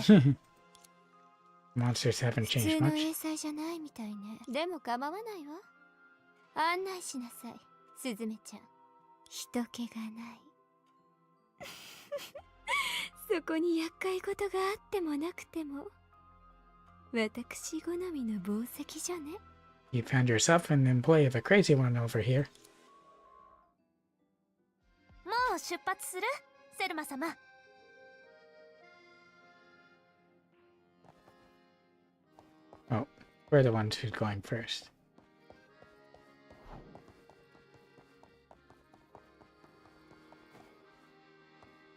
Monsters haven't 普 changed 通の much. 英才じゃないみたいね。でも構わないわ。案内しなさい、スズメちゃん。人気がない。そこに厄介事があってもなくても私好みの宝石じゃね。 You found yourself in the employ of a crazy one over here. もう出発する？セルマ様。Oh, we're the ones who's going first.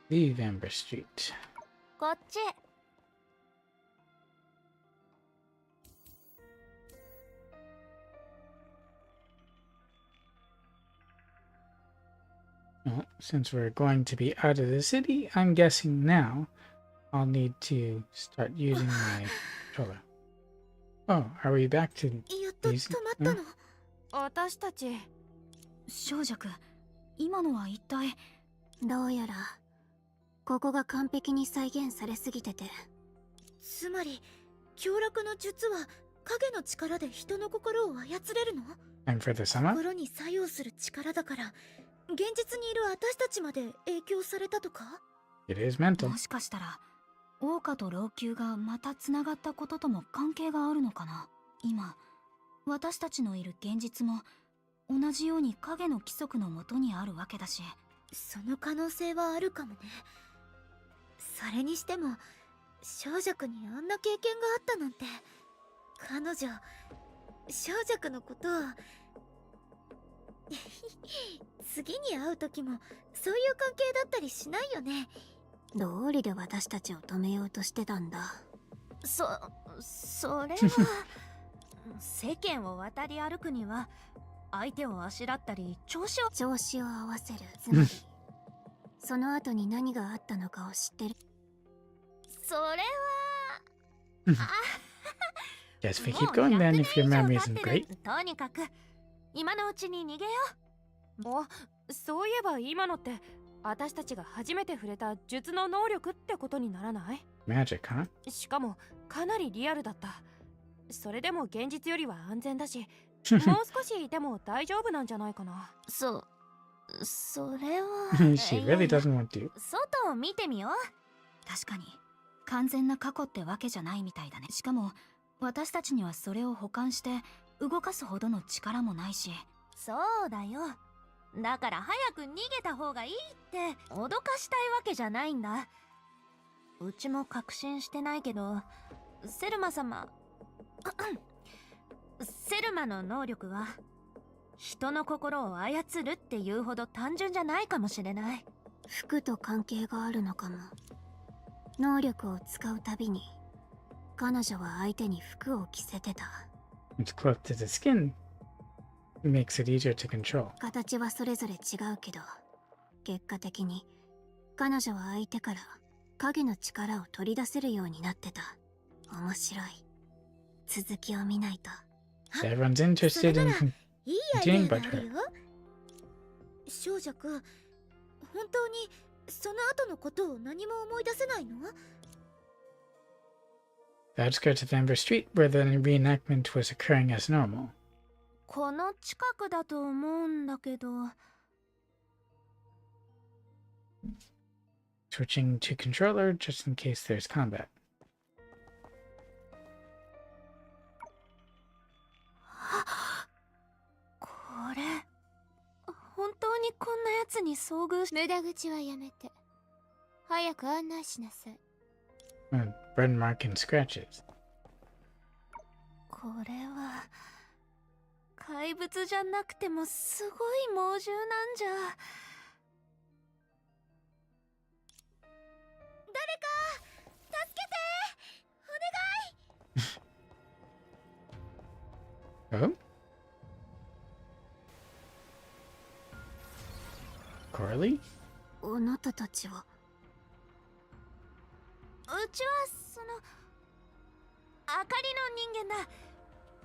Leave Amber Street. こっち。Well, since we're going to be out of the city, I'm guessing now I'll need to start using my controller. Oh, are we back to やっと these? 止まったの。私たち。小弱、今のは一体。どうやらここが完璧に再現されすぎてて。つまり凶楽の術は影の力で人の心を操れるの？ Time for the summer? 心に作用する力だから現実にいる私たちまで影響されたとか？ It is mental. もしかしたら桜花と老朽がまたつながったこととも関係があるのかな。今私たちのいる現実も同じように影の規則のもとにあるわけだし。その可能性はあるかもね。それにしても小弱にあんな経験があったなんて。彼女小弱のことを次に会う時もそういう関係だったりしないよね。道理で私たちを止めようとしてたんだ。それは世間を渡り歩くには相手をあしらったり調子を合わせる。つまりその後に何があったのかを知ってる。それはYes, if we keep going then, if your memory isn't great. とにかく今のうちに逃げよう。そういえば今のって私たちが初めて触れた術の能力ってことにならない？ Magic, huh? しかもかなりリアルだった。それでも現実よりは安全だしもう少しいても大丈夫なんじゃないかな。それはShe really doesn't want to. 外を見てみよう。確かに完全な過去ってわけじゃないみたいだね。しかも私たちにはそれを補完して動かすほどの力もないし。そうだよ。だから早く逃げた方がいいって脅かしたいわけじゃないんだ。うちも確信してないけどセルマ様セルマの能力は人の心を操るっていうほど単純じゃないかもしれない。服と関係があるのかも。能力を使うたびに彼女は相手に服を着せてた。It's close to the skin. It makes it easier to control. 形はそれぞれ違うけど結果的に彼女は相手から影の力を取り出せるようになってた。面白い。続きを見ないと。 Everyone's interested in いいアイデ continuing アが but ある her. よ。少女くん、本当にその後のことを何も思い出せないの？ The outskirts of Amber Street, where the reenactment was occurring as normal. この近くだと思うんだけど。 Switching to controller just in case there's combat. これ本当にこんなやつに遭遇し。無駄口はやめて早く案内しなさい。Burn mark and scratches. これは怪物じゃなくてもすごい猛獣なんじゃ。誰か助けて、お願い。 Oh? Coralie? あなたたちは。うちはその明かりの人間だ。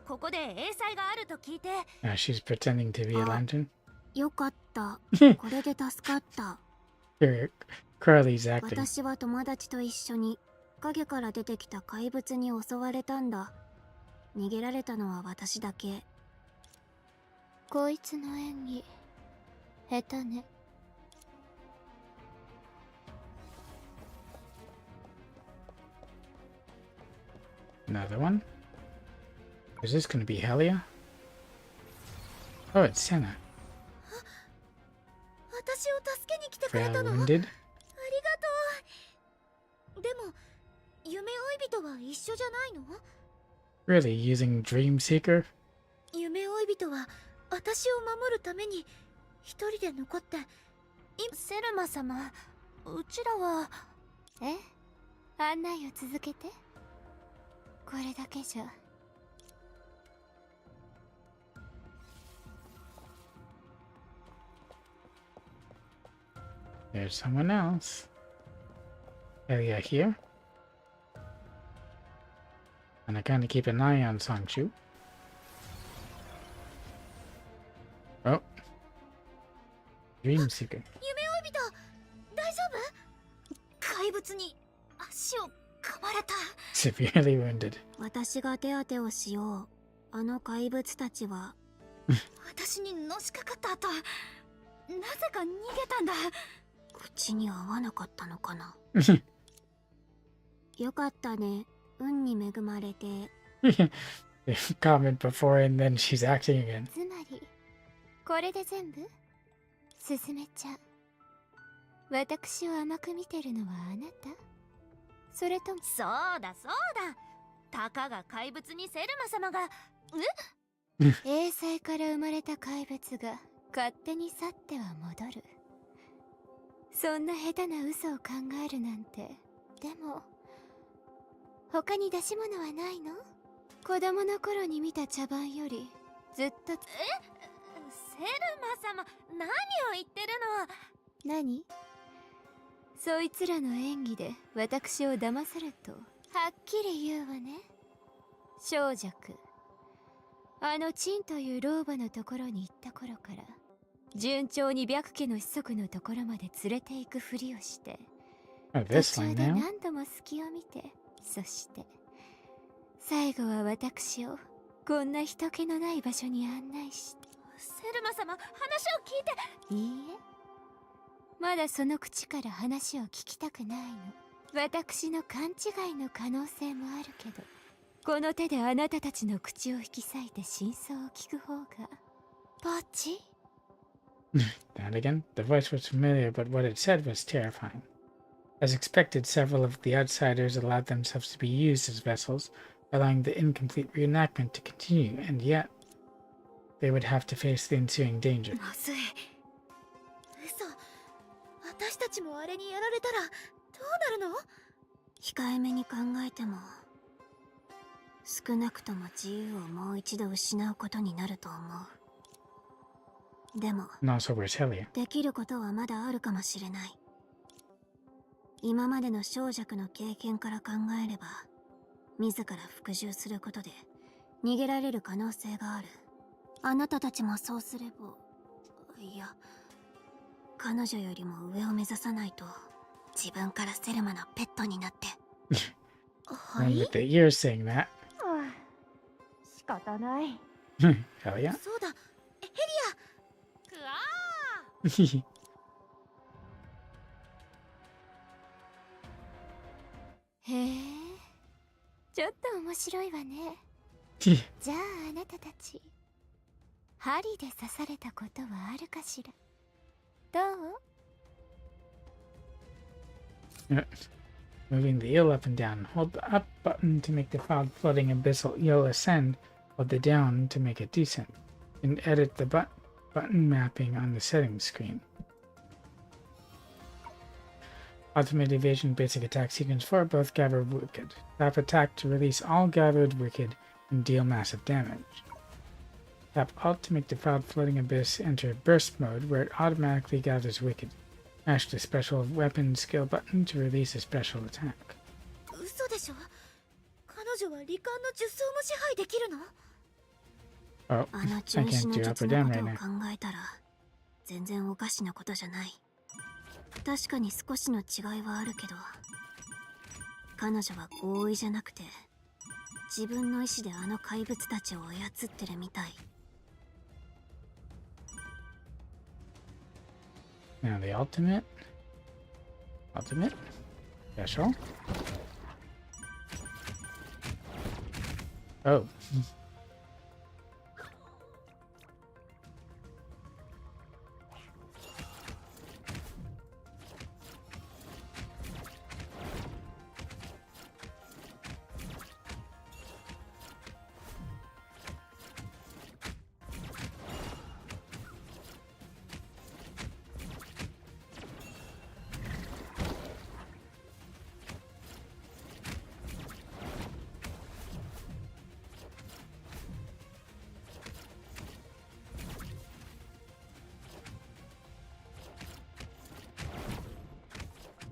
ここで英才があると聞いて。She's pretending to be a lantern. よかった。これで助かった。Here, Coralie's acting. 私は友達と一緒に影から出てきた怪物に襲われたんだ。逃げられたのは私だけ。こいつの演技下手ね。Another one? Is this going to be Helia? Oh, it's Senna. 私を助けに来てくれ Frail たの？ wounded. ありがとう。でも夢追い人は一緒じゃないの？ Really, using Dream Seeker? 夢追い人は私を守るために一人で残って。セルマ様、うちらは。案内を続けて。これだけじゃ。There's someone else. Elia here. And I kind of keep an eye on Sangchu. Oh. Dream Seeker. 夢追い人大丈夫？怪物に足を噛まれた。 Severely wounded. 私が手当てをしよう。あの怪物たちは私にのしかかった後、なぜか逃げたんだ。口に合わなかったのかな。よかったね。運に恵まれて。Comment before and then she's acting again. つまりこれで全部？すずめちゃん、私を甘く見てるのはあなた？それとも。そうだそうだ。たかが怪物にセルマ様が。英才から生まれた怪物が勝手に去っては戻る。そんな下手な嘘を考えるなんて。でも他に出し物はないの？子供の頃に見た茶番よりずっと。セルマ様、何を言ってるの？何？そいつらの演技で私を騙されとはっきり言うわね。小弱、あのチンという老婆のところに行った頃から順調に白家の子息のところまで連れて行くふりをして、Oh, 途 this 中 one で now. 何度も隙を見て、そして最後は私をこんな人気のない場所に案内して。セルマ様、話を聞いて。いいえ、まだその口から話を聞きたくないの。私の勘違いの可能性もあるけど、この手であなたたちの口を引き裂いて真相を聞く方がポチ。 And again, the voice was familiar, but what it said was terrifying. As expected, several of the outsiders allowed themselves to be used as vessels, allowing the incomplete reenactment to continue, and yet they would have to face the ensuing danger. まずい。嘘。私たちもあれにやられたらどうなるの？控えめに考えても、少なくとも自由をもう一度失うことになると思う。でも、 And also, where's Helia? できることはまだあるかもしれない。今までの小弱の経験から考えれば、自ら服従することで逃げられる可能性がある。あなたたちもそうすれば、いや、彼女よりも上を目指さないと自分からセルマのペットになって。は And い with the ears saying that. 仕方ない。 Helia? そうだ、ヘリア。くわへえ、ちょっと面白いわね。じゃああなたたち、針で刺されたことはあるかしら。どう？ Moving the eel up and down. Hold the up button to make the cloud floating abyssal eel ascend. Hold the down to make it descend. And edit the button mapping on the settings screen. Ultimate Evasion Basic Attack Sequence 4, both gather Wicked. Tap attack to release all gathered Wicked and deal massive damage. Tap Alt to make the cloud floating abyss enter burst mode, where it automatically gathers Wicked. Mash the special weapon skill button to release a special attack. 嘘でしょ。彼女は罹患の術草も支配できるの？ Oh, あの I 中止 can't の do 術 up or の down こと right を now. 考えたら全然おかしなことじゃない。確かに少しの違いはあるけど、彼女は合意じゃなくて自分の意志であの怪物たちを操ってるみたい。 Now the ultimate. Ultimate. Special. Oh.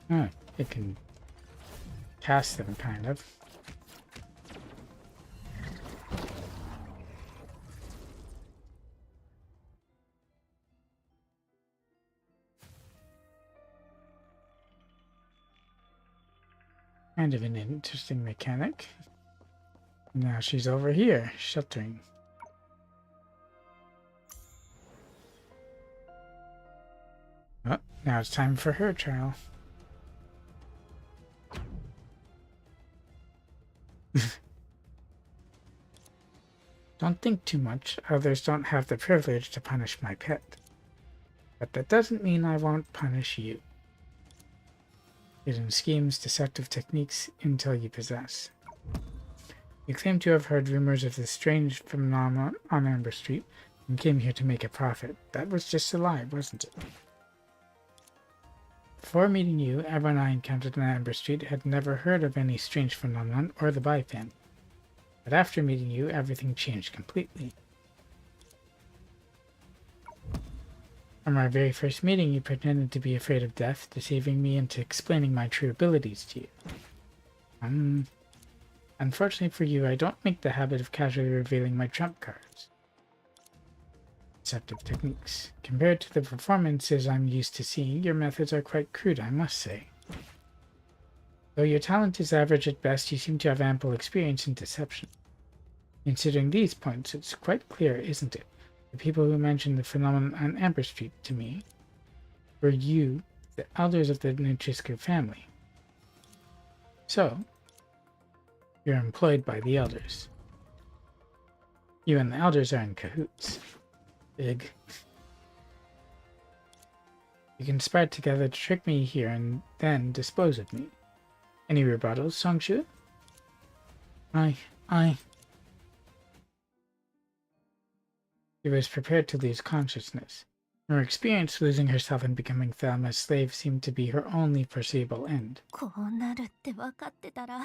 Oh, it can cast them, kind of. Kind of an interesting mechanic. Now she's over here, sheltering. Oh, now it's time for her trial. Don't think too much. Others don't have the privilege to punish my pet. But that doesn't mean I won't punish you. Hidden schemes, deceptive techniques, intel you possess. You claim to have heard rumors of this strange phenomenon on Amber Street and came here to make a profit. That was just a lie, wasn't it? Before meeting you, everyone I encountered on Amber Street had never heard of any strange phenomenon or the Bai family. But after meeting you, everything changed completely. From our very first meeting, you pretended to be afraid of death, deceiving me into explaining my true abilities to you. Unfortunately for you, I don't make the habit of casually revealing my trump cards. Deceptive techniques. Compared to the performances I'm used to seeing, your methods are quite crude, I must say. Though your talent is average at best, you seem to have ample experience in deception. Considering these points, it's quite clear, isn't it? The people who mentioned the phenomenon on Amber Street to me were you, the elders of the Nutrisco family. So, you're employed by the elders. You and the elders are in cahoots. Big. You conspired together to trick me here and then dispose of me. Any rebuttals, Songshu? She was prepared to lose consciousness. Her experience losing herself and becoming Thelma's slave seemed to be her only foreseeable end. こうなるって分かってたら、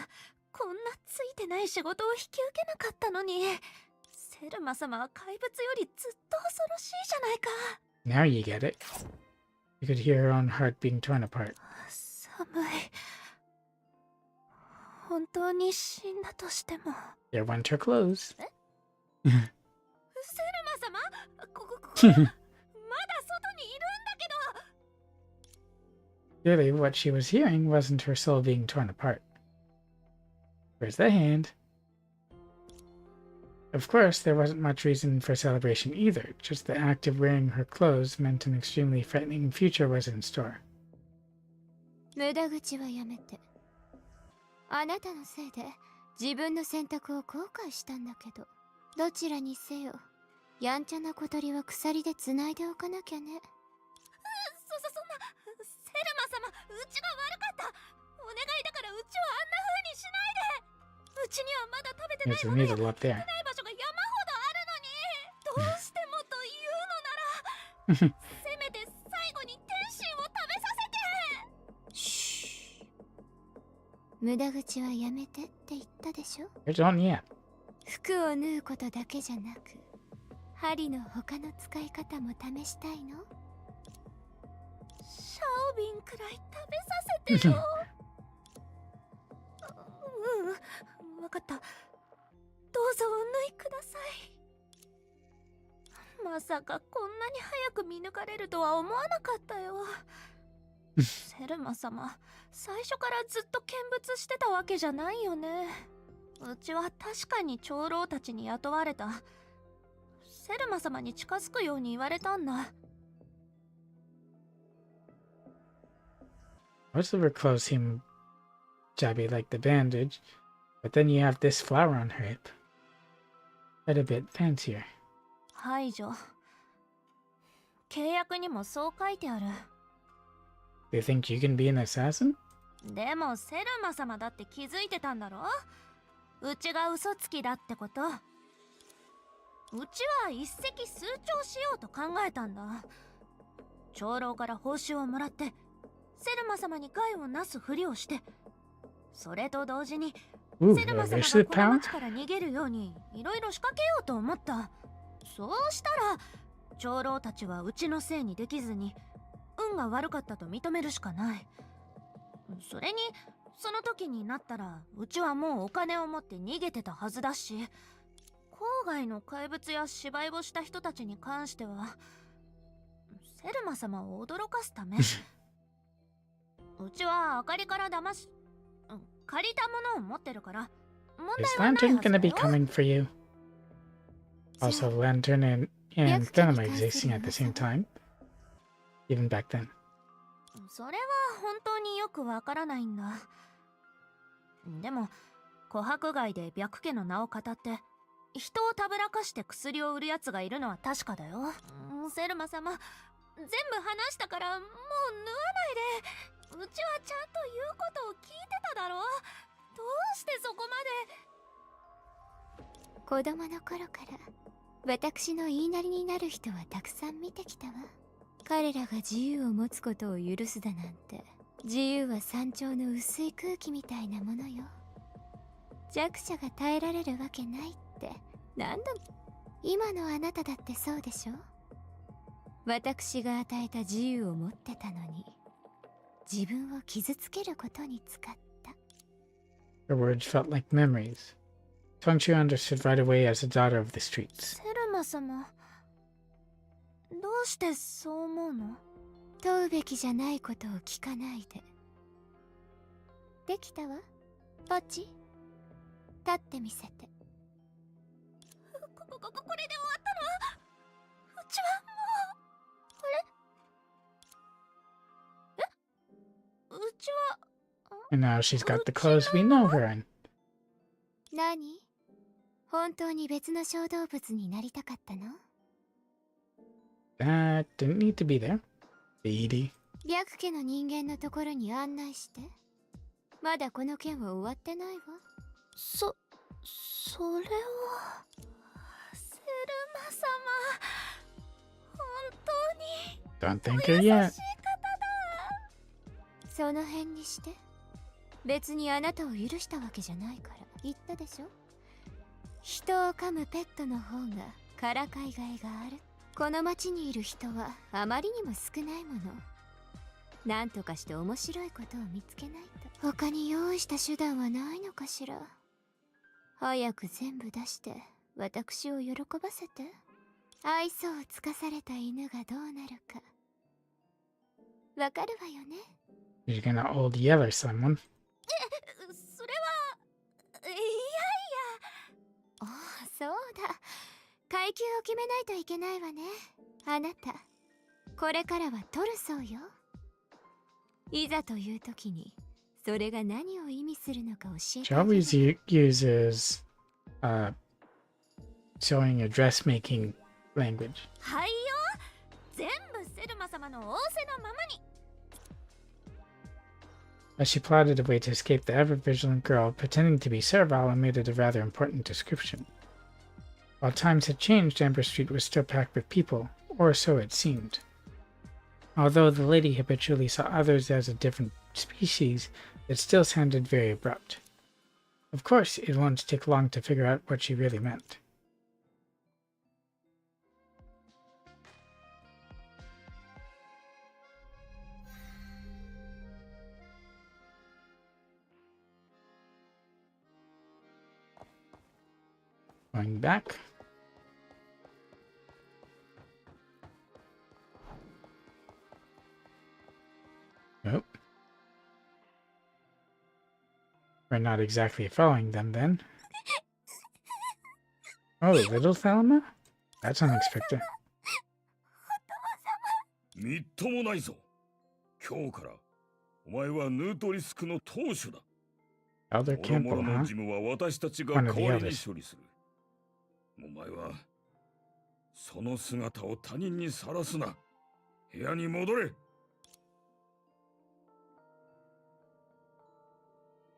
こんなついてない仕事を引き受けなかったのに。セルマ様は怪物よりずっと恐ろしいじゃないか。Now you get it. You could hear her own heart being torn apart. 寒い。本当に死んだとしても。Their winter clothes. セルマ様、こまだ外にいるんだけど。Clearly, what she was hearing wasn't her soul being torn apart. Where's the hand? Of course, there wasn't much reason for celebration either. Just the act of wearing her clothes meant an extremely frightening future was in store. 無駄口はやめて。あなたのせいで自分の選択を後悔したんだけど、どちらにせよ、やんちゃな小鳥は鎖でつないでおかなきゃね。そんな、セルマ様、うちが悪かった。お願いだからうちをあんな風にしないで。うちにはまだ食べてない There's a のに、 needle up 食べ there. ない場所が山ほどあるのに。どうしてもというのなら、せめて最後に天津を食べさせて。シュー。無駄口はやめてって言ったでしょ。 There's on yet. 服を縫うことだけじゃなく、針の他の使い方も試したいの？シャオビンくらい食べさせてよ。わかった。どうぞお縫いください。まさかこんなに早く見抜かれるとは思わなかったよ。セルマ様、最初からずっと見物してたわけじゃないよね。うちは確かに長老たちに雇われた。セルマ様に近づくように言われたんだ。Most of her clothes seem shabby like the bandage, but then you have this flower on her hip. Quite a bit fancier. 排除。契約にもそう書いてある。Do you think you can be an assassin? でもセルマ様だって気づいてたんだろ？うちが嘘つきだってこと。うちは一石数鳥しようと考えたんだ。長老から報酬をもらってセルマ様に害をなすふりをして、それと同時に Ooh, セルマ様 there's が the この power. 町から逃げるようにいろいろ仕掛けようと思った。そうしたら長老たちはうちのせいにできずに運が悪かったと認めるしかない。それにその時になったらうちはもうお金を持って逃げてたはずだし、郊外の怪物や芝居をした人たちに関してはセルマ様を驚かすためうちはあかりから借りたものを持ってるから問 Is 題はない Lantern はず gonna だ be よ。 coming for you? Also, Lantern and Thelema existing at the same time, even back then. それは本当によくわからないんだ。でも琥珀街で白家の名を語って人をたぶらかして薬を売るやつがいるのは確かだよ。セルマ様、全部話したからもう縫わないで。うちはちゃんと言うことを聞いてただろ。どうしてそこまで。子供の頃から私の言いなりになる人はたくさん見てきたわ。彼らが自由を持つことを許すだなんて、自由は山頂の薄い空気みたいなものよ。弱者が耐えられるわけないって何度も。今のあなただってそうでしょ。私が与えた自由を持ってたのに自分を傷つけることに使った。 Her words felt like memories. Songchu understood right away as a daughter of the streets. セルマ様、どうしてそう思うの？問うべきじゃないことを聞かないで。できたわ、ポチ。立ってみせて。これで終わったの？うちはもう。あれ？うちは。 And now she's got the clothes we know her in. 何？本当に別の小動物になりたかったの？ That didn't need to be there. Baby. 白家の人間のところに案内して。まだこの件は終わってないわ。それは。セルマ様、本当に Don't thank her yet. その辺にして。別にあなたを許したわけじゃないから言ったでしょ。人を噛むペットの方がからかいがいがある。この町にいる人はあまりにも少ないもの。なんとかして面白いことを見つけないと。他に用意した手段はないのかしら。早く全部出して私を喜ばせて。愛想をつかされた犬がどうなるかわかるわよね。 You're gonna old yeller someone. それは。いやいや。ああ、そうだ。階級を決めないといけないわね。あなたこれからはトルソーよ。いざという時にそれが何を意味するのか教え She てあげる。 always uses showing a dressmaking language. はいよ。全部セルマ様の仰せのままに。 As she plotted a way to escape the ever-vigilant girl, pretending to be servile omitted a rather important description. While times had changed, Amber Street was still packed with people, or so it seemed. Although the lady habitually saw others as a different species, it still sounded very abrupt. Of course, it won't take long to figure out what she really meant. Going back. Nope. We're not exactly following them then. Oh, little Thelma? That's unexpected. みっともないぞ。今日からお前はヌートリスクの当主だ。 Elder 諸 Campbell, 々の huh? 事務は私たちが One of the 代わりに elders. 処理する。お前はその姿を他人にさらすな。部屋に戻れ。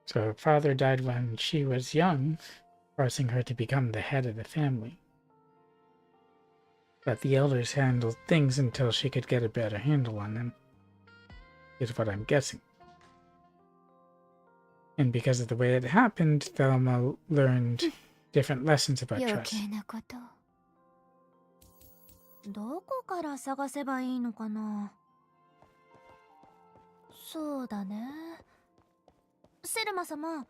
So her father died when she was young, forcing her to become the head of the family. But the elders handled things until she could get a better handle on them, is what I'm guessing. And because of the way it happened, Thelma learned different lessons about 余 trust. 計なこと。どこから探せばいいのかな。そうだね。セルマ様、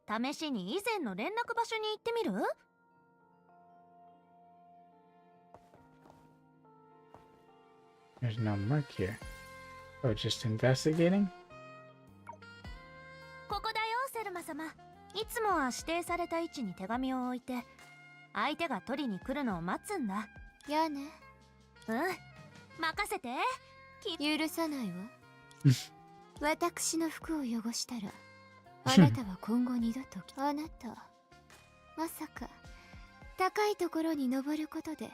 試しに以前の連絡場所に行ってみる？ There's no mark here. Oh, just investigating? ここだよ、セルマ様。いつもは指定された位置に手紙を置いて、相手が取りに来るのを待つんだ。やね。うん、任せて。許さないわ。私の服を汚したら、あなたは今後二度とあなた、まさか高いところに登ることで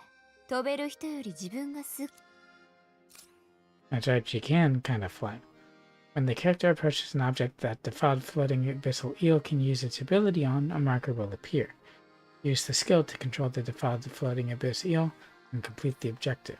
飛べる人より自分がThat's right, she can kind of fly. When the character approaches an object that defiled floating abyssal eel can use its ability on, a marker will appear. Use the skill to control the defiled floating abyss eel and complete the objective.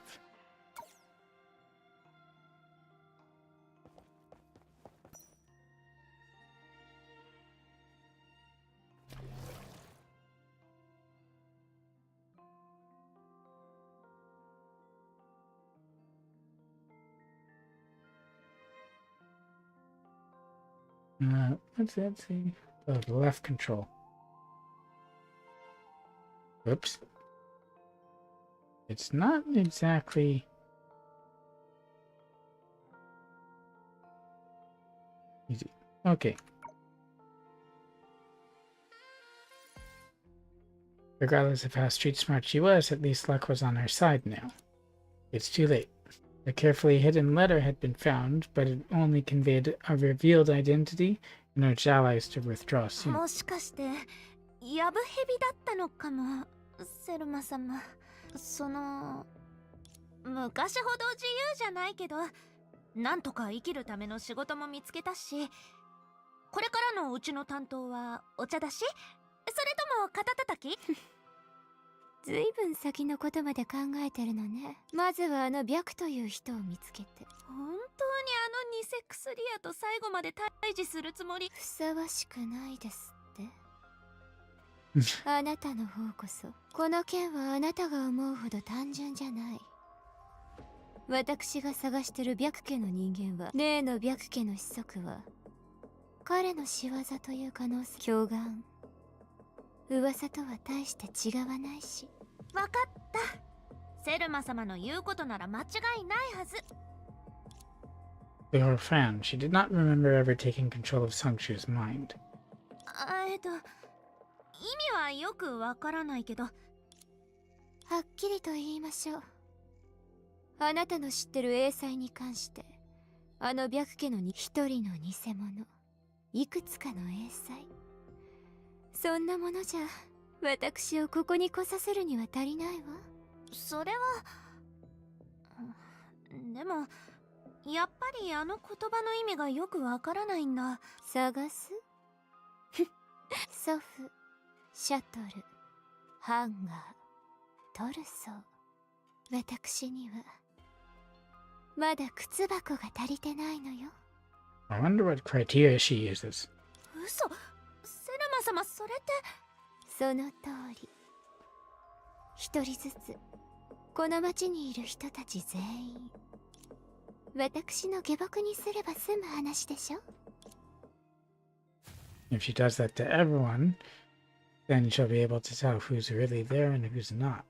Let's see. Oh, the left control. Oops. It's not exactly easy. Okay. Regardless of how street smart she was, at least luck was on her side now. It's too late. The carefully hidden letter had been found, but it only conveyed a revealed identity and urged allies to withdraw soon. もしかして、ヤブヘビだったのかも、セルマ様。昔ほど自由じゃないけど、なんとか生きるための仕事も見つけたし、これからのうちの担当はお茶だし、それとも肩たたき？ずいぶん先のことまで考えてるのね。まずは白という人を見つけて。本当に偽薬屋と最後まで対峙するつもり？ふさわしくないですって。あなたの方こそ、この件はあなたが思うほど単純じゃない。私が探してる白家の人間は、例の白家の子息は彼の仕業という可能性。狂眼、噂とは大して違わないし。わかった。セルマ様の言うことなら間違いないはず。Lior frowned. She did not remember ever taking control of Sungshu's mind. 意味はよくわからないけど。はっきりと言いましょう。あなたの知ってる英才に関して、白家の一人の偽物、いくつかの英才。そんなものじゃ、私をここに来させるには足りないわ。それは。でも、やっぱりあの言葉の意味がよくわからないんだ。探す？祖父、シャトル、ハンガー、トルソー。私には、まだ靴箱が足りてないのよ。I wonder what criteria she uses. 嘘。セルマ様、それって。その通り。一人ずつ、この町にいる人たち全員、私の下僕にすれば済む話でしょ。If she does that to everyone, then she'll be able to tell who's really there and who's not.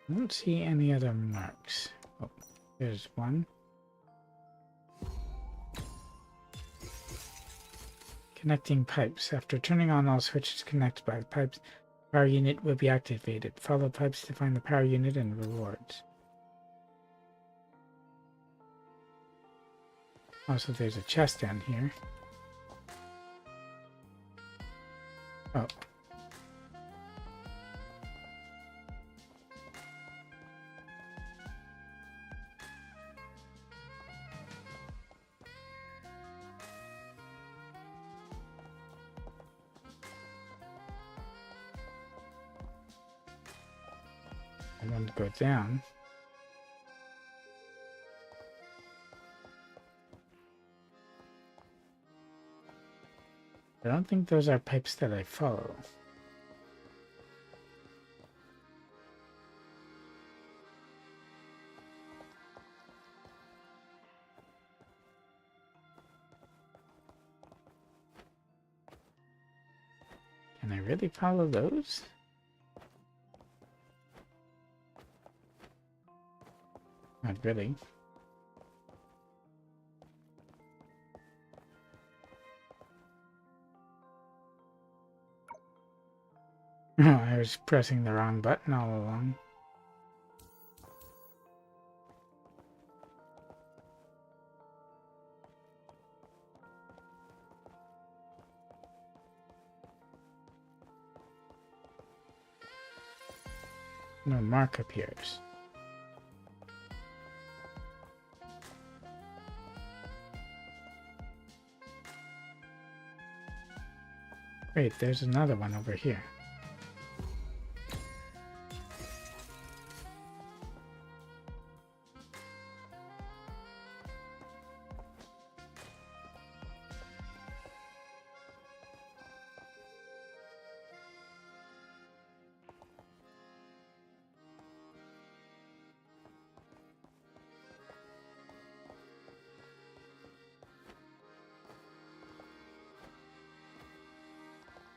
I don't see any other marks. Oh, there's one. Connecting pipes. After turning on all switches connected by the pipes, the power unit will be activated. Follow pipes to find the power unit and rewards. Also, there's a chest down here. Oh. I want to go down. I don't think those are pipes that I follow. Can I really follow those? Not really. Oh, I was pressing the wrong button all along. No mark appears. Wait, there's another one over here.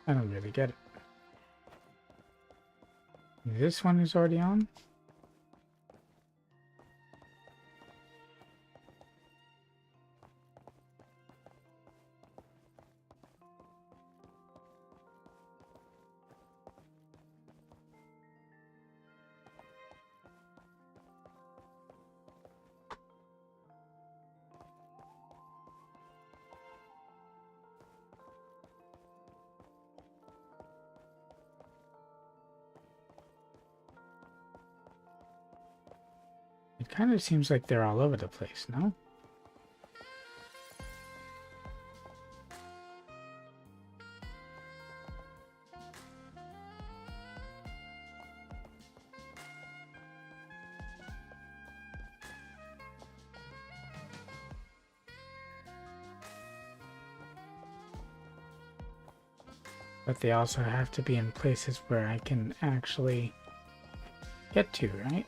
I don't really get it. This one is already on? It kind of seems like they're all over the place, no? But they also have to be in places where I can actually get to, right?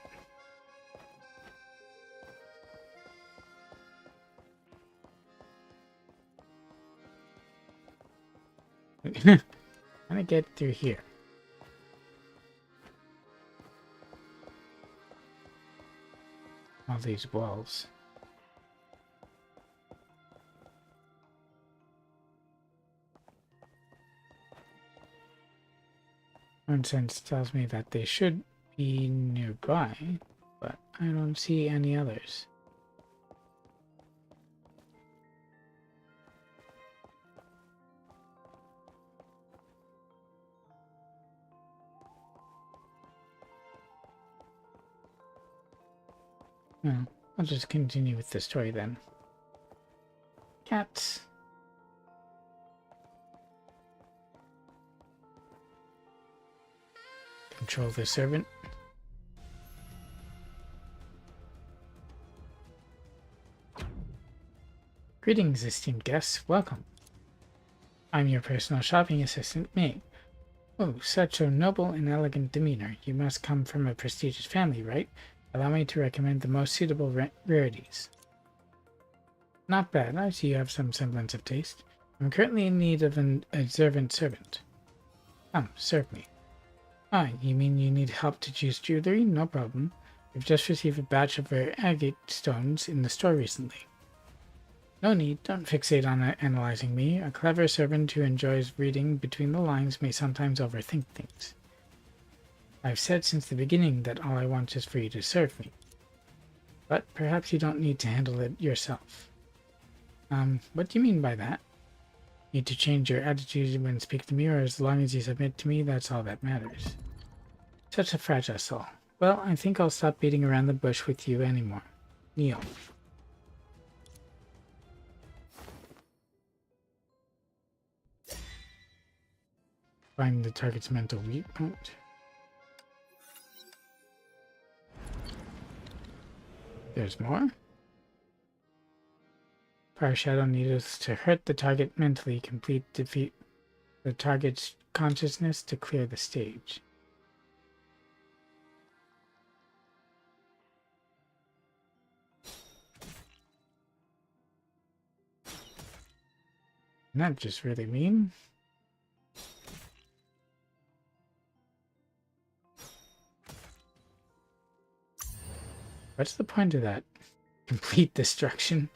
I'm gonna get through here. All these walls. One sense tells me that they should be nearby, but I don't see any others. Well, I'll just continue with the story then. Cats. Control the servant. Greetings, esteemed guests. Welcome. I'm your personal shopping assistant, May. Oh, such a noble and elegant demeanor. You must come from a prestigious family, right? Allow me to recommend the most suitable rarities. Not bad. I see you have some semblance of taste. I'm currently in need of an observant servant. Come, serve me. Ah, you mean you need help to choose jewelry? No problem. We've just received a batch of rare agate stones in the store recently. No need, don't fixate on analyzing me. A clever servant who enjoys reading between the lines may sometimes overthink things. I've said since the beginning that all I want is for you to serve me. But perhaps you don't need to handle it yourself. What do you mean by that? Need to change your attitude when speaking to me, or as long as you submit to me, that's all that matters. Such a fragile soul. Well, I think I'll stop beating around the bush with you anymore. Kneel. Find the target's mental weak point. There's more. Fire shadow needles to hurt the target mentally. Complete defeat the target's consciousness to clear the stage. And that just really mean. What's the point of that? Complete destruction?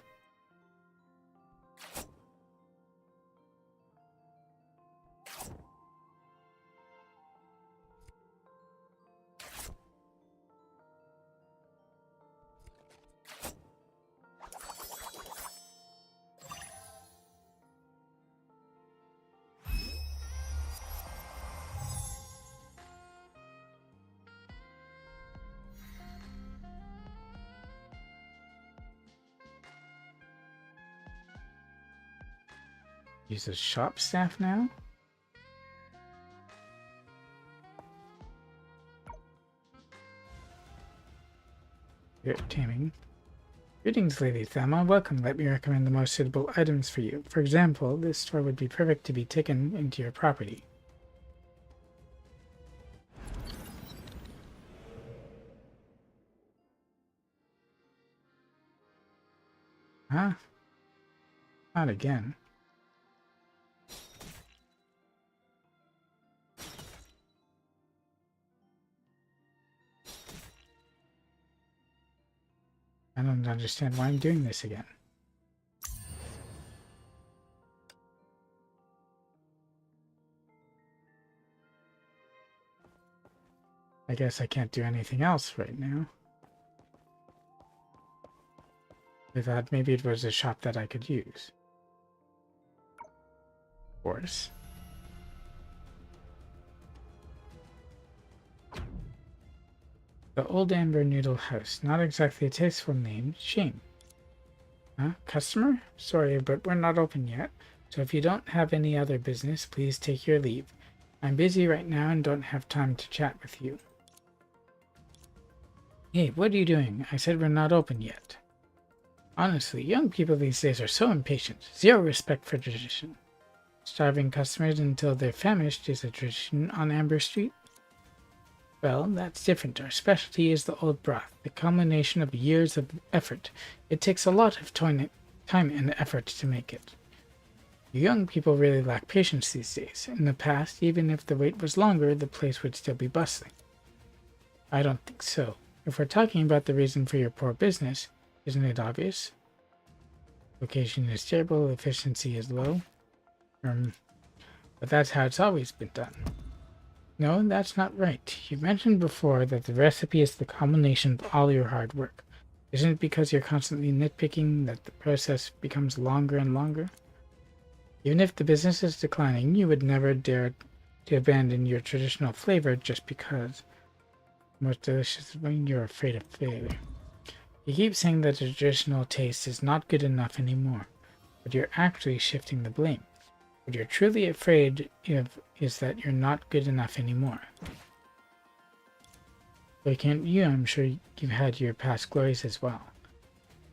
Use the shop staff now? Spirit taming. Greetings, Lady Thelma. Welcome. Let me recommend the most suitable items for you. For example, this store would be perfect to be taken into your property. Huh? Not again. I don't understand why I'm doing this again. I guess I can't do anything else right now. I thought maybe it was a shop that I could use. Of course. The Old Amber Noodle House. Not exactly a tasteful name. Shame. Huh? Customer? Sorry, but we're not open yet. So if you don't have any other business, please take your leave. I'm busy right now and don't have time to chat with you. Hey, what are you doing? I said we're not open yet. Honestly, young people these days are so impatient. Zero respect for tradition. Starving customers until they're famished is a tradition on Amber Street. Well, that's different. Our specialty is the old broth, the culmination of years of effort. It takes a lot of time and effort to make it. Young people really lack patience these days. In the past, even if the wait was longer, the place would still be bustling. I don't think so. If we're talking about the reason for your poor business, isn't it obvious? Location is terrible, efficiency is low. But that's how it's always been done. No, that's not right. You mentioned before that the recipe is the culmination of all your hard work. Isn't it because you're constantly nitpicking that the process becomes longer and longer? Even if the business is declining, you would never dare to abandon your traditional flavor just because. Most delicious when you're afraid of failure. You keep saying that the traditional taste is not good enough anymore, but you're actually shifting the blame. What you're truly afraid of is that you're not good enough anymore. Like you, I'm sure you've had your past glories as well.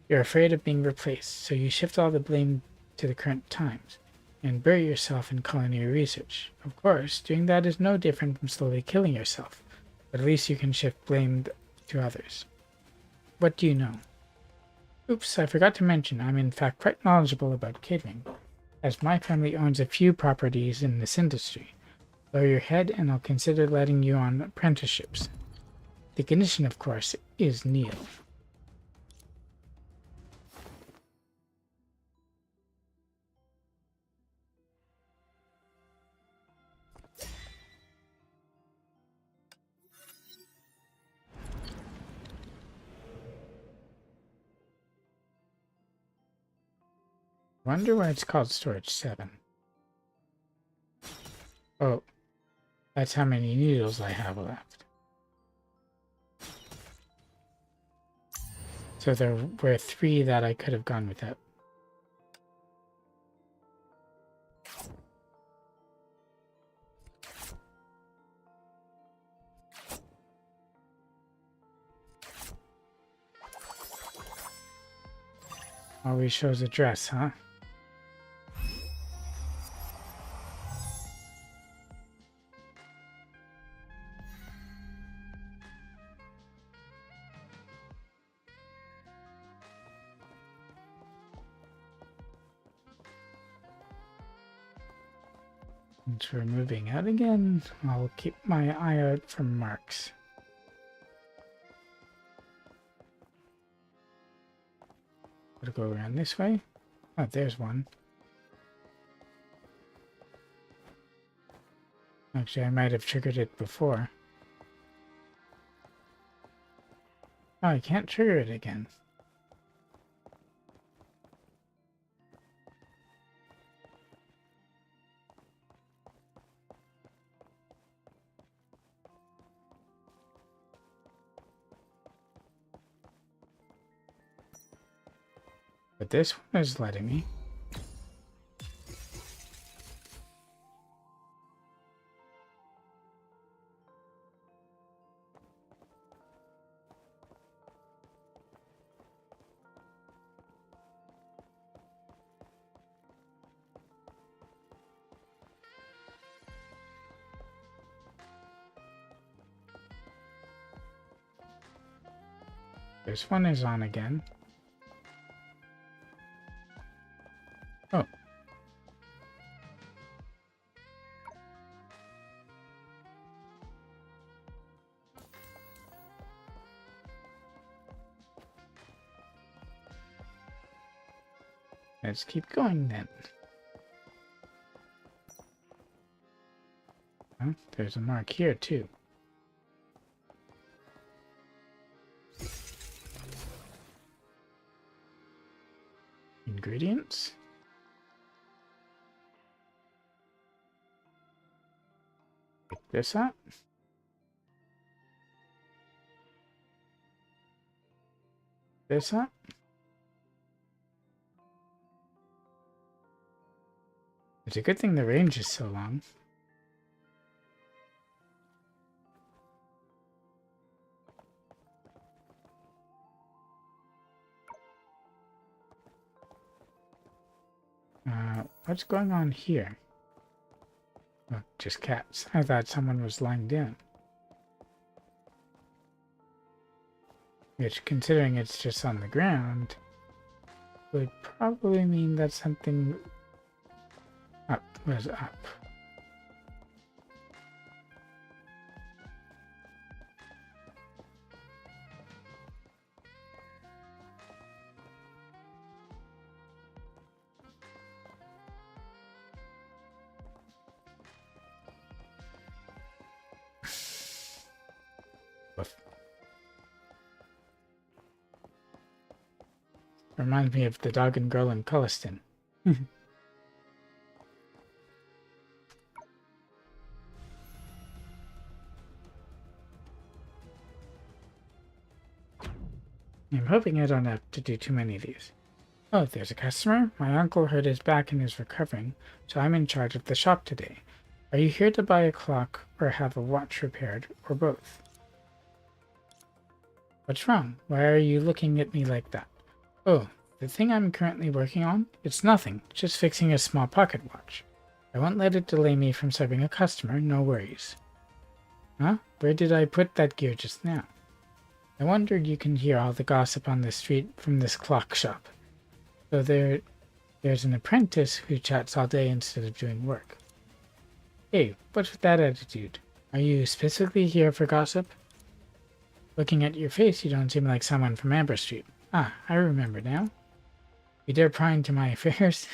You're afraid of being replaced, so you shift all the blame to the current times, and bury yourself in culinary research. Of course, doing that is no different from slowly killing yourself, but at least you can shift blame to others. What do you know? Oops, I forgot to mention I'm in fact quite knowledgeable about catering, as my family owns a few properties in this industry. Lower your head and I'll consider letting you on apprenticeships. The condition, of course, is Neil. Wonder why it's called Storage 7. Oh, that's how many needles I have left. So there were 3 that I could have gone without. Always shows address, huh? Since we're moving out again, I'll keep my eye out for marks. Gotta go around this way. Oh, there's one. Actually, I might have triggered it before. Oh, I can't trigger it again. But this one is letting me. This one is on again. Oh. Let's keep going then. Oh, there's a mark here too. Ingredients. Pick this up. This up. It's a good thing the range is so long. What's going on here? Oh, just cats. I thought someone was lying down. Which, considering it's just on the ground, would probably mean that something up was up. Reminds me of the dog and girl in Culliston. I'm hoping I don't have to do too many of these. Oh, there's a customer. My uncle hurt his back and is recovering, so I'm in charge of the shop today. Are you here to buy a clock or have a watch repaired, or both? What's wrong? Why are you looking at me like that? Oh, the thing I'm currently working on? It's nothing, just fixing a small pocket watch. I won't let it delay me from serving a customer, no worries. Huh? Where did I put that gear just now? I wondered you can hear all the gossip on the street from this clock shop. So there's an apprentice who chats all day instead of doing work. Hey, what's with that attitude? Are you specifically here for gossip? Looking at your face, you don't seem like someone from Amber Street. Ah, I remember now. You dare pry into my affairs?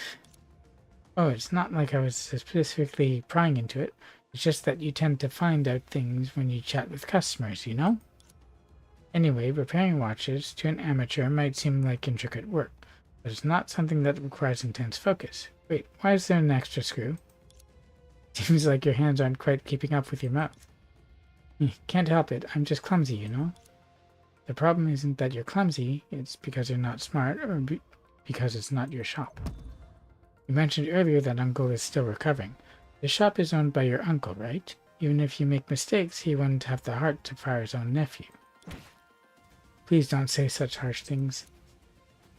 Oh, it's not like I was specifically prying into it. It's just that you tend to find out things when you chat with customers, you know? Anyway, repairing watches to an amateur might seem like intricate work, but it's not something that requires intense focus. Wait, why is there an extra screw? Seems like your hands aren't quite keeping up with your mouth. Can't help it, I'm just clumsy, you know? The problem isn't that you're clumsy, it's because you're not smart, or because it's not your shop. You mentioned earlier that Uncle is still recovering. The shop is owned by your uncle, right? Even if you make mistakes, he wouldn't have the heart to fire his own nephew. Please don't say such harsh things.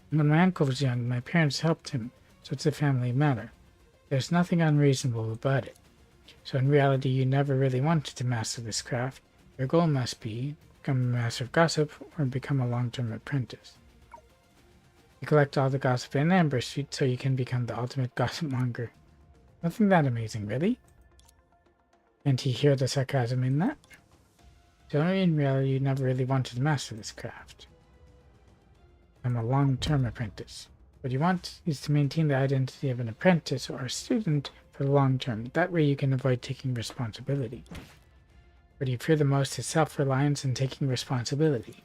When my uncle was young, my parents helped him, so it's a family matter. There's nothing unreasonable about it. So in reality, you never really wanted to master this craft. Your goal must be become a master of gossip or become a long-term apprentice. You collect all the gossip in Amber Street so you can become the ultimate gossip monger. Nothing that amazing, really? Can't he hear the sarcasm in that? So in reality, you never really wanted to master this craft. I'm a long-term apprentice. What you want is to maintain the identity of an apprentice or a student for the long term. That way you can avoid taking responsibility. What you fear the most is self-reliance and taking responsibility.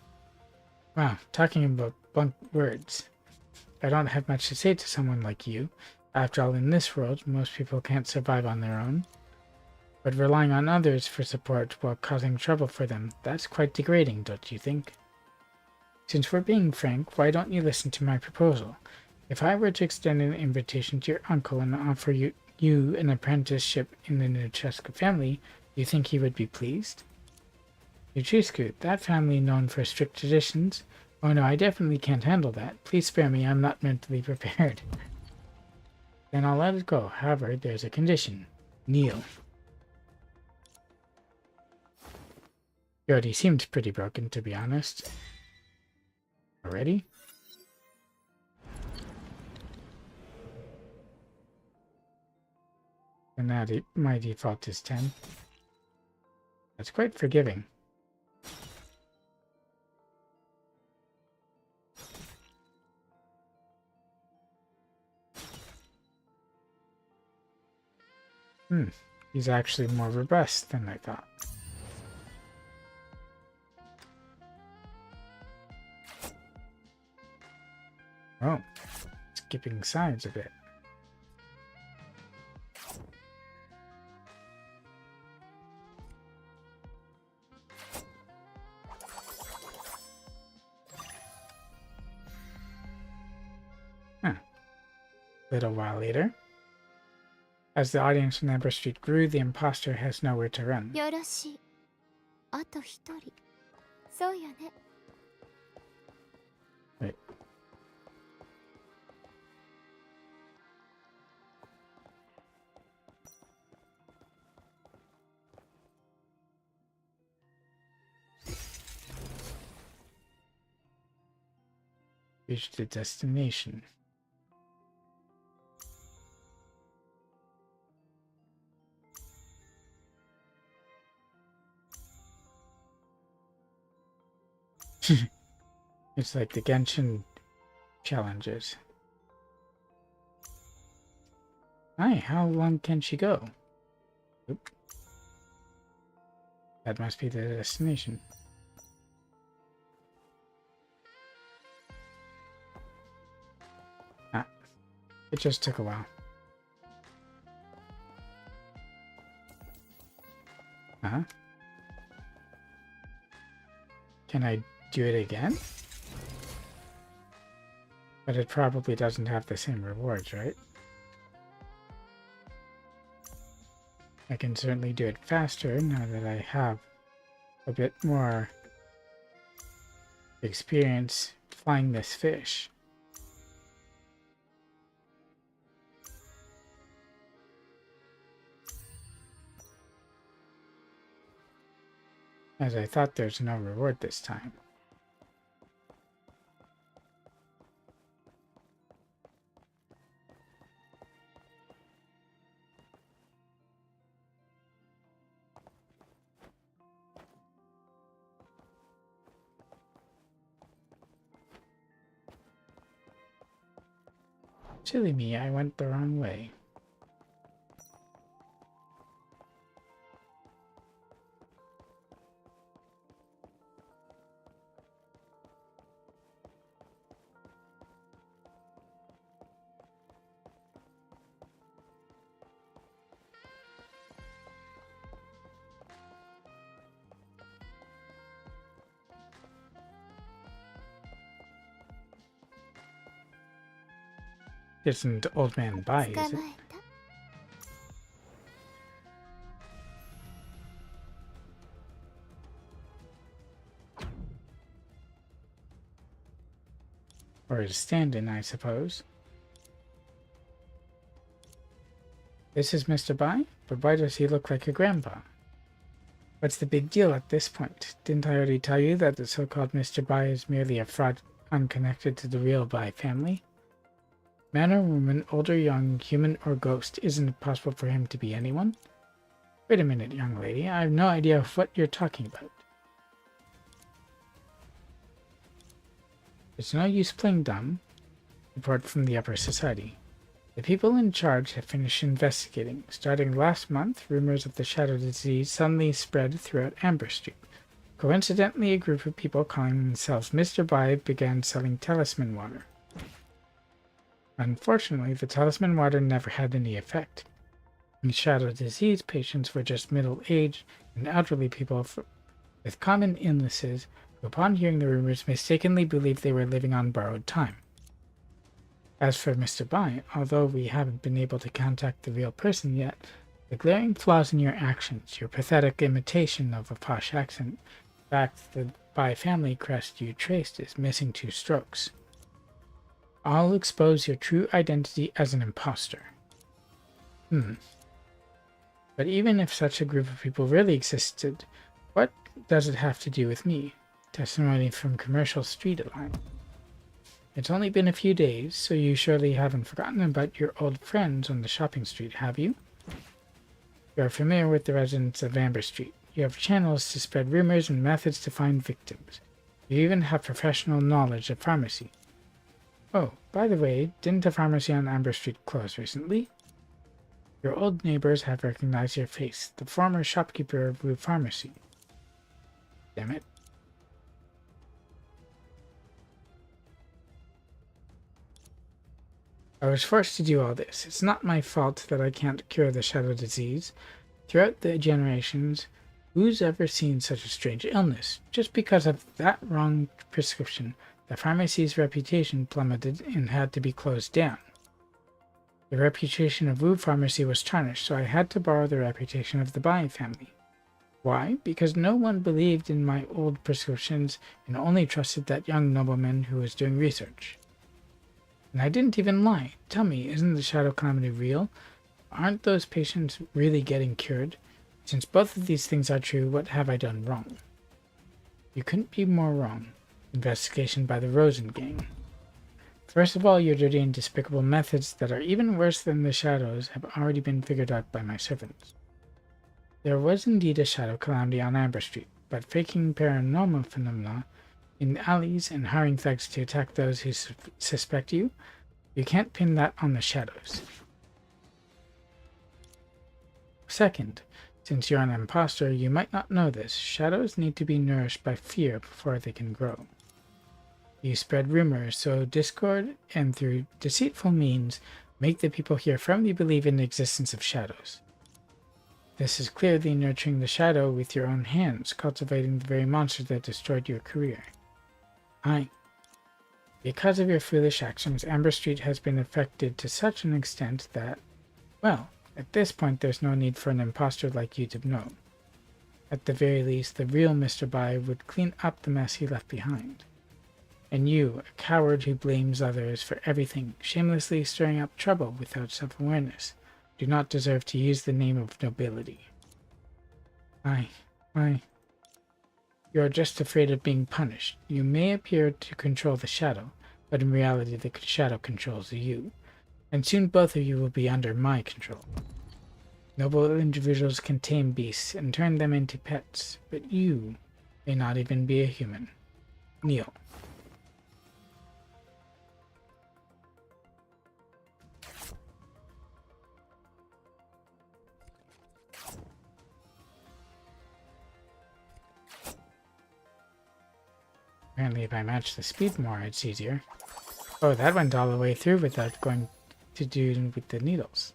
Wow, talking about blunt words. I don't have much to say to someone like you. After all, in this world, most people can't survive on their own. But relying on others for support while causing trouble for them, that's quite degrading, don't you think? Since we're being frank, why don't you listen to my proposal? If I were to extend an invitation to your uncle and offer you an apprenticeship in the Nutreska family, do you think he would be pleased? Nutresku, that family known for strict traditions? Oh no, I definitely can't handle that. Please spare me, I'm not mentally prepared. Then I'll let it go. However, there's a condition. Kneel. He already seemed pretty broken, to be honest. Already? And now my default is 10. That's quite forgiving. He's actually more robust than I thought. Oh, skipping sides a bit. Little while later, as the audience in Amber Street grew, the imposter has nowhere to run. よろしい。あと一人。そうよね。Wait. Reach the destination. It's like the Genshin challenges. Hi, how long can she go? Oop. That must be the destination. Ah, it just took a while. Uh-huh. Can I do it again? But it probably doesn't have the same rewards, right? I can certainly do it faster now that I have a bit more experience flying this fish. As I thought there's no reward this time. Silly me, I went the wrong way. Isn't Old Man Bai, is it? Or a stand-in, I suppose. This is Mr. Bai? But why does he look like a grandpa? What's the big deal at this point? Didn't I already tell you that the so-called Mr. Bai is merely a fraud unconnected to the real Bai family? Man or woman, old or young, human or ghost, isn't it possible for him to be anyone? Wait a minute, young lady. I have no idea what you're talking about. It's no use playing dumb. Report from the upper society. The people in charge have finished investigating. Starting last month, rumors of the shadow disease suddenly spread throughout Amber Street. Coincidentally, a group of people calling themselves Mr. Bai began selling talisman water. Unfortunately, the talisman water never had any effect. The shadow disease patients were just middle-aged and elderly people with common illnesses who, upon hearing the rumors, mistakenly believed they were living on borrowed time. As for Mr. Bai, although we haven't been able to contact the real person yet, the glaring flaws in your actions, your pathetic imitation of a posh accent, the fact the Bai family crest you traced is missing 2 strokes, all expose your true identity as an imposter. But even if such a group of people really existed, what does it have to do with me? Testimony from Commercial Street Line. It's only been a few days, so you surely haven't forgotten about your old friends on the shopping street, have you? You are familiar with the residents of Amber Street. You have channels to spread rumors and methods to find victims. You even have professional knowledge of pharmacy. Oh, by the way, didn't the pharmacy on Amber Street close recently? Your old neighbors have recognized your face, the former shopkeeper of WuWa Pharmacy. Damn it. I was forced to do all this. It's not my fault that I can't cure the shadow disease. Throughout the generations, who's ever seen such a strange illness? Just because of that wrong prescription, the pharmacy's reputation plummeted and had to be closed down. The reputation of WuWa Pharmacy was tarnished, so I had to borrow the reputation of the Bai family. Why? Because no one believed in my old prescriptions and only trusted that young nobleman who was doing research. And I didn't even lie. Tell me, isn't the shadow calamity real? Aren't those patients really getting cured? Since both of these things are true, what have I done wrong? You couldn't be more wrong. Investigation by the Rosen gang. First of all, your dirty and despicable methods that are even worse than the shadows have already been figured out by my servants. There was indeed a shadow calamity on Amber Street, but faking paranormal phenomena in the alleys and hiring thugs to attack those who suspect you, you can't pin that on the shadows. Second, since you're an imposter, you might not know this. Shadows need to be nourished by fear before they can grow. You spread rumors, sow discord, and through deceitful means, make the people here firmly believe in the existence of shadows. This is clearly nurturing the shadow with your own hands, cultivating the very monster that destroyed your career. Because of your foolish actions, Amber Street has been affected to such an extent that, well, at this point there's no need for an imposter like you to know. At the very least, the real Mr. Bai would clean up the mess he left behind. And you, a coward who blames others for everything, shamelessly stirring up trouble without self-awareness, do not deserve to use the name of nobility. You are just afraid of being punished. You may appear to control the shadow, but in reality the shadow controls you, and soon both of you will be under my control. Noble individuals can tame beasts and turn them into pets, but you may not even be a human. Kneel. Apparently if I match the speed more, it's easier. Oh, that went all the way through without going to do with the needles.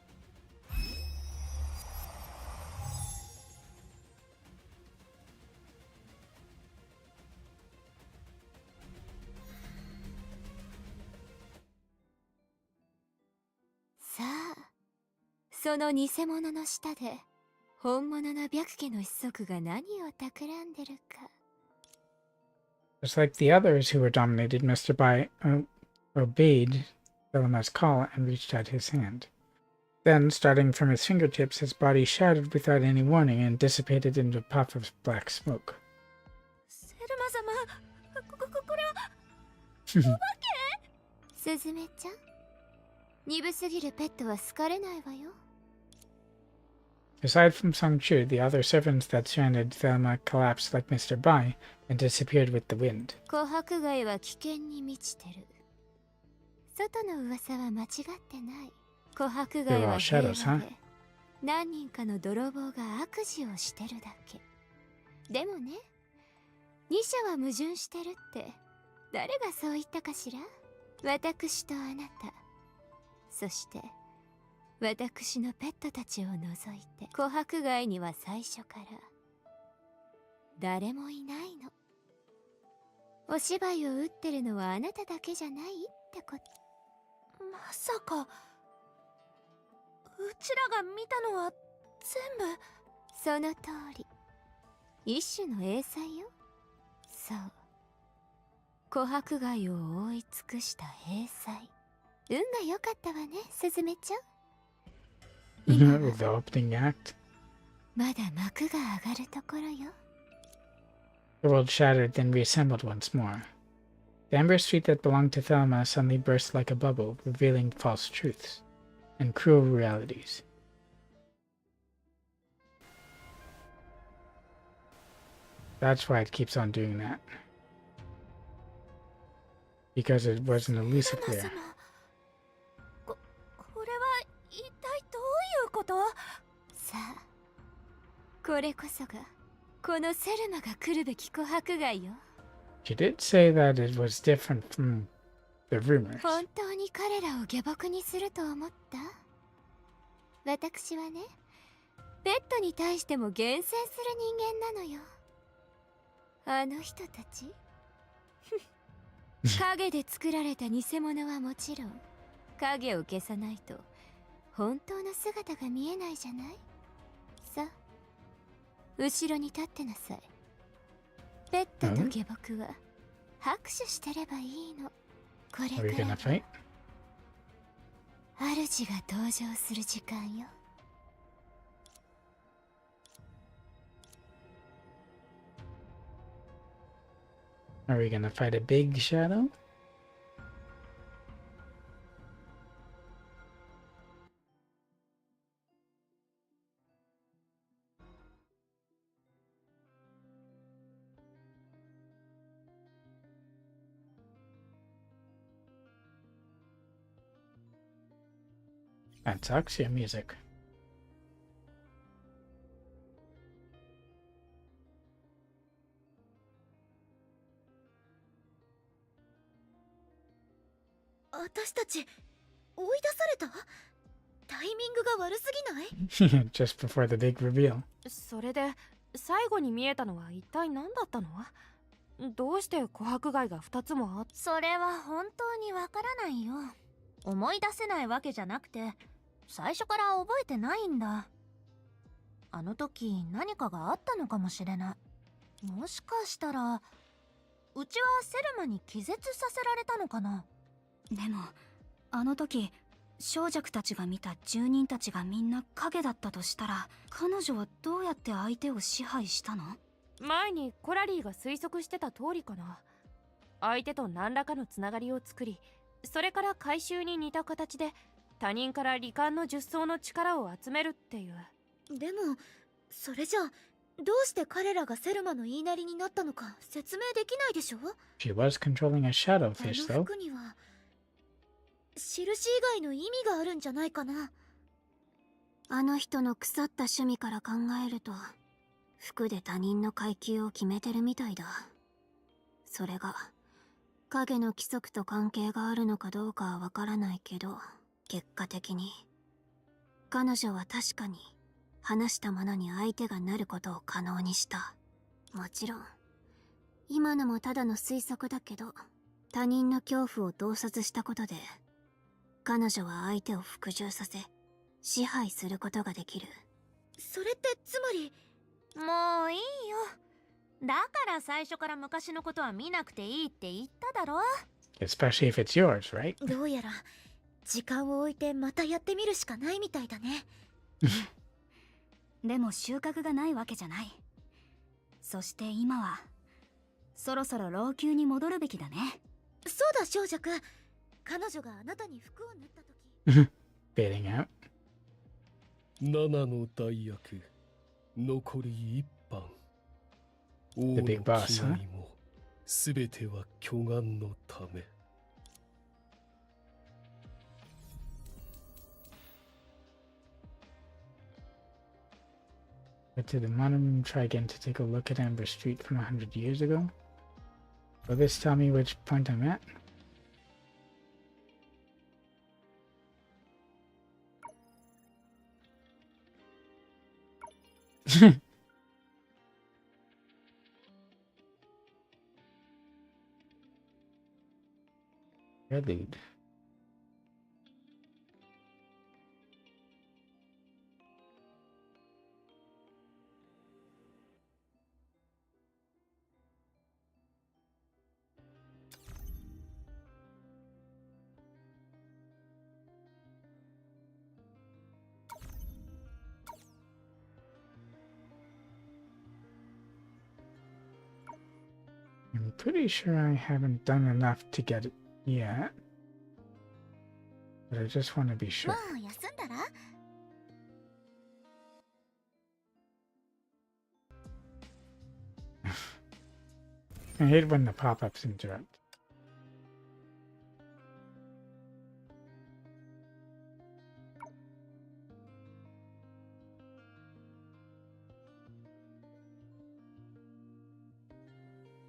Sa, その偽物の下で本物の白家の子息が何を企んでるか。Just like the others who were dominated, Mr. Bai obeyed Velama's call and reached out his hand. Then, starting from his fingertips, his body shattered without any warning and dissipated into a puff of black smoke. セルマ様、これはスズメちゃん、鈍すぎるペットは好かれないわよ。Aside from Song Chu, the other servants that surrounded Thelma collapsed like Mr. Bai and disappeared with the wind. 琥珀街は危険に満ちてる。外の噂は間違ってない。琥珀街は平和で、何人かの泥棒が悪事をしてるだけ。でもね、二者は矛盾してるって誰がそう言ったかしら？私とあなた、そして私のペットたちを除いて、琥珀街には最初から誰もいないの。お芝居を打ってるのはあなただけじゃないってこと。まさかうちらが見たのは全部。その通り、一種の英才よ。そう、琥珀街を覆い尽くした英才。運が良かったわね、スズメちゃん。With the opening act. まだ幕が上がるところよ。The world shattered, then reassembled once more. The amber street that belonged to Thelma suddenly burst like a bubble, revealing false truths and cruel realities. That's why it keeps on doing that. Because it was an elusive layer. これは一体どういうこと？さあ、これこそがこのセルマが来るべき琥珀街よ。She did say that it was different from the rumors. 本当に彼らを下僕にすると思った？私はね、ペットに対しても厳選する人間なのよ。あの人たち影で作られた偽物はもちろん、影を消さないと本当の姿が見えないじゃない。さあ、後ろに立ってなさい。ペットと下僕は拍手してればいいの。これからは主が登場する時間よ。Are we gonna fight a big shadow? That sucks, your music. 私たち追い出された？タイミングが悪すぎない？ Just before the big reveal. それで最後に見えたのは一体何だったの？どうして琥珀街が2つもあっ…それは本当にわからないよ。思い出せないわけじゃなくて、最初から覚えてないんだ。あの時何かがあったのかもしれない。もしかしたらうちはセルマに気絶させられたのかな。でもあの時小弱たちが見た住人たちがみんな影だったとしたら、彼女はどうやって相手を支配したの？前にコラリーが推測してた通りかな。相手と何らかのつながりを作り、それから回収に似た形で他人から罹患の術草の力を集めるっていう。でもそれじゃどうして彼らがセルマの言いなりになったのか説明できないでしょ。 She was controlling a shadowfish, あの though. 服には印以外の意味があるんじゃないかな。あの人の腐った趣味から考えると、服で他人の階級を決めてるみたいだ。それが影の規則と関係があるのかどうかはわからないけど、結果的に彼女は確かに話したものに相手がなることを可能にした。もちろん今のもただの推測だけど、他人の恐怖を洞察したことで彼女は相手を服従させ支配することができる。それってつまり…もういいよ。だから最初から昔のことは見なくていいって言っただろ。 Especially if it's yours, right? どうやら時間を置いてまたやってみるしかないみたいだね。でも収穫がないわけじゃない。そして今はそろそろ老朽に戻るべきだね。そうだ少女くん、彼女があなたに服を縫った時Fading out. 7の代役、残り1班。王 The の big boss, 気概も全ては巨岩のため。But to the modern try again to take a look at Amber Street from 100 years ago. Will this tell me which point I'm at? Prelude. I'm pretty sure I haven't done enough to get it yet. But I just want to be sure. もう休んだら？ I hate when the pop-ups interrupt.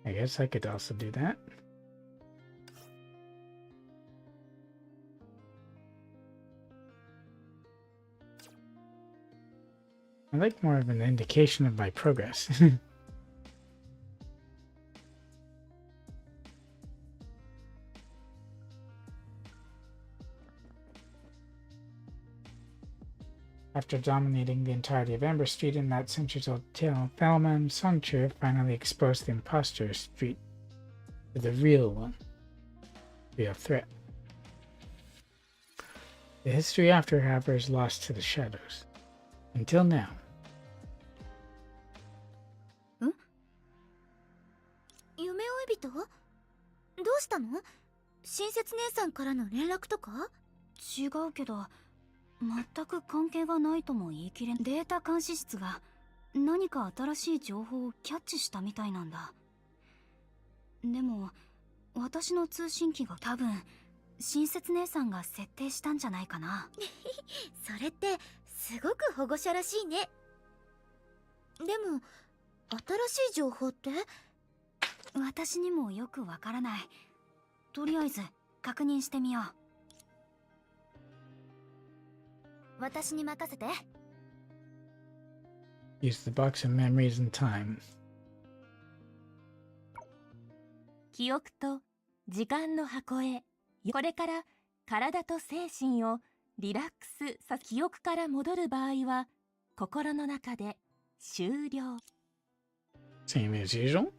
I guess I could also do that. I like more of an indication of my progress. After dominating the entirety of Amber Street in that centuries-old tale, Thelma and Songcheer finally exposed the imposter street to the real one, real threat. The history after, however, is lost to the shadows. Until now. 夢追い人？どうしたの？親切姉さんからの連絡とか？違うけど、全く関係がないとも言い切れん。データ監視室が何か新しい情報をキャッチしたみたいなんだ。でも私の通信機が多分親切姉さんが設定したんじゃないかな。それってすごく保護者らしいね。でも新しい情報って私にもよくわからない。とりあえず確認してみよう。私に任せて。 Use the box of memories and time. 記憶と時間の箱へ。これから体と精神をリラックスさ、記憶から戻る場合は心の中で終了。 Same as usual.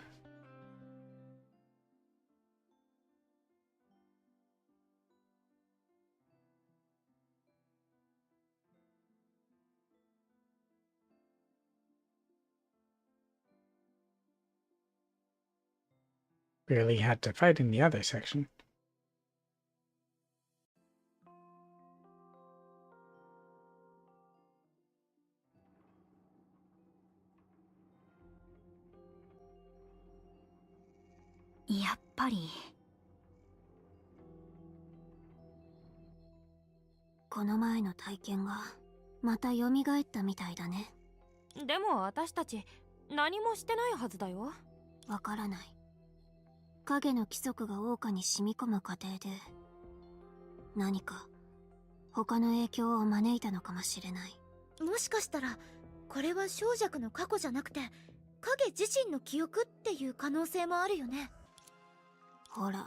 Barely had to fight in the other section.「やっぱりこの前の体験がまた蘇ったみたいだね。でも私たち何もしてないはずだよ。わからない。影の規則が桜花に染み込む過程で何か他の影響を招いたのかもしれない。もしかしたらこれは小弱の過去じゃなくて影自身の記憶っていう可能性もあるよね。ほら、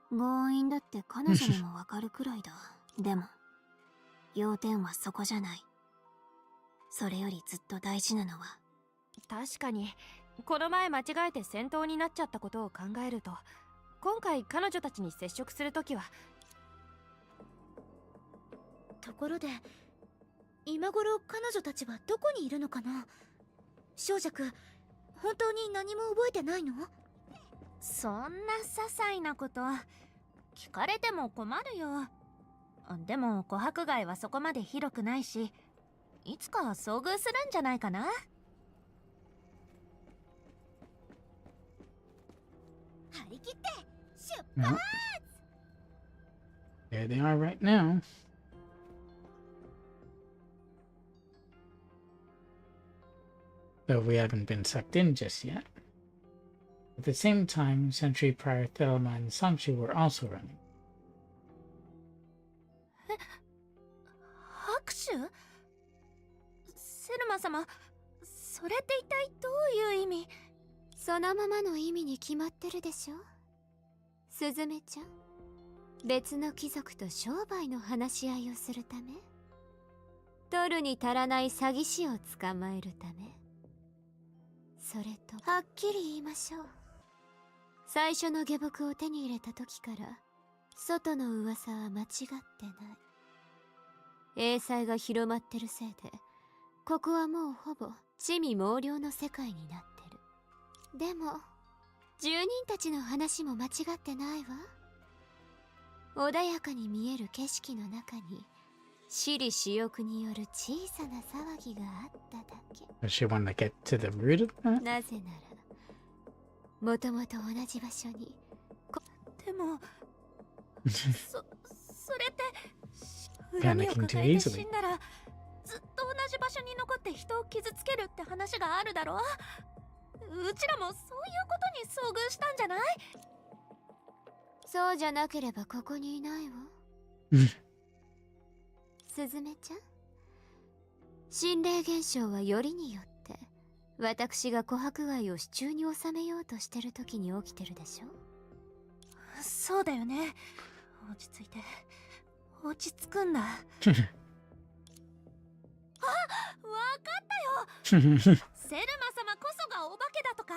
強引だって彼女にもわかるくらいだ。でも要点はそこじゃない。それよりずっと大事なのは、確かにこの前間違えて戦闘になっちゃったことを考えると、今回彼女たちに接触するときは。ところで今頃彼女たちはどこにいるのかな。小弱、本当に何も覚えてないの？そんな些細なこと聞かれても困るよ。でも琥珀街はそこまで広くないし、いつか遭遇するんじゃないかな。張り切って出発。 There they are right now. Though we haven't been sucked in just yet. At the same time, Century Prior Thelma and Sanchi were also running. 拍手？セルマ様、それって一体どういう意味？そのままの意味に決まってるでしょ。スズメちゃん、別の貴族と商売の話し合いをするため、取るに足らない詐欺師を捕まえるため。それとはっきり言いましょう。最初の下僕を手に入れた時から外の噂は間違ってない。英才が広まってるせいで、ここはもうほぼ魑魅魍魎の世界になってる。でも住人たちの話も間違ってないわ。穏やかに見える景色の中に私利私欲による小さな騒ぎがあっただけ。 Does she want to get to the root of that? なぜならもともと同じ場所に。でもそれって恨みを Panicking 抱 too えて easily. 死んだらずっと同じ場所に残って人を傷つけるって話があるだろう。うちらもそういうことに遭遇したんじゃない？そうじゃなければここにいないわ。スズメちゃん、心霊現象はよりによって私が琥珀貝を手中に収めようとしてる時に起きてるでしょ。そうだよね。落ち着いて、落ち着くんだ。あ、わかったよ。セルマ様こそがお化けだとか？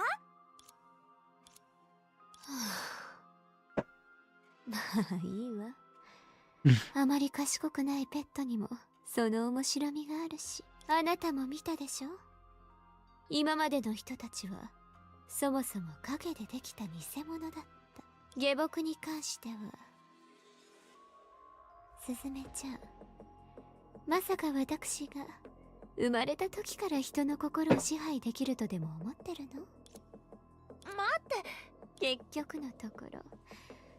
まあいいわ。あまり賢くないペットにもその面白みがあるし、あなたも見たでしょ。今までの人たちはそもそも影でできた偽物だった。下僕に関しては。スズメちゃん、まさか私が生まれた時から人の心を支配できるとでも思ってるの？待って、結局のところ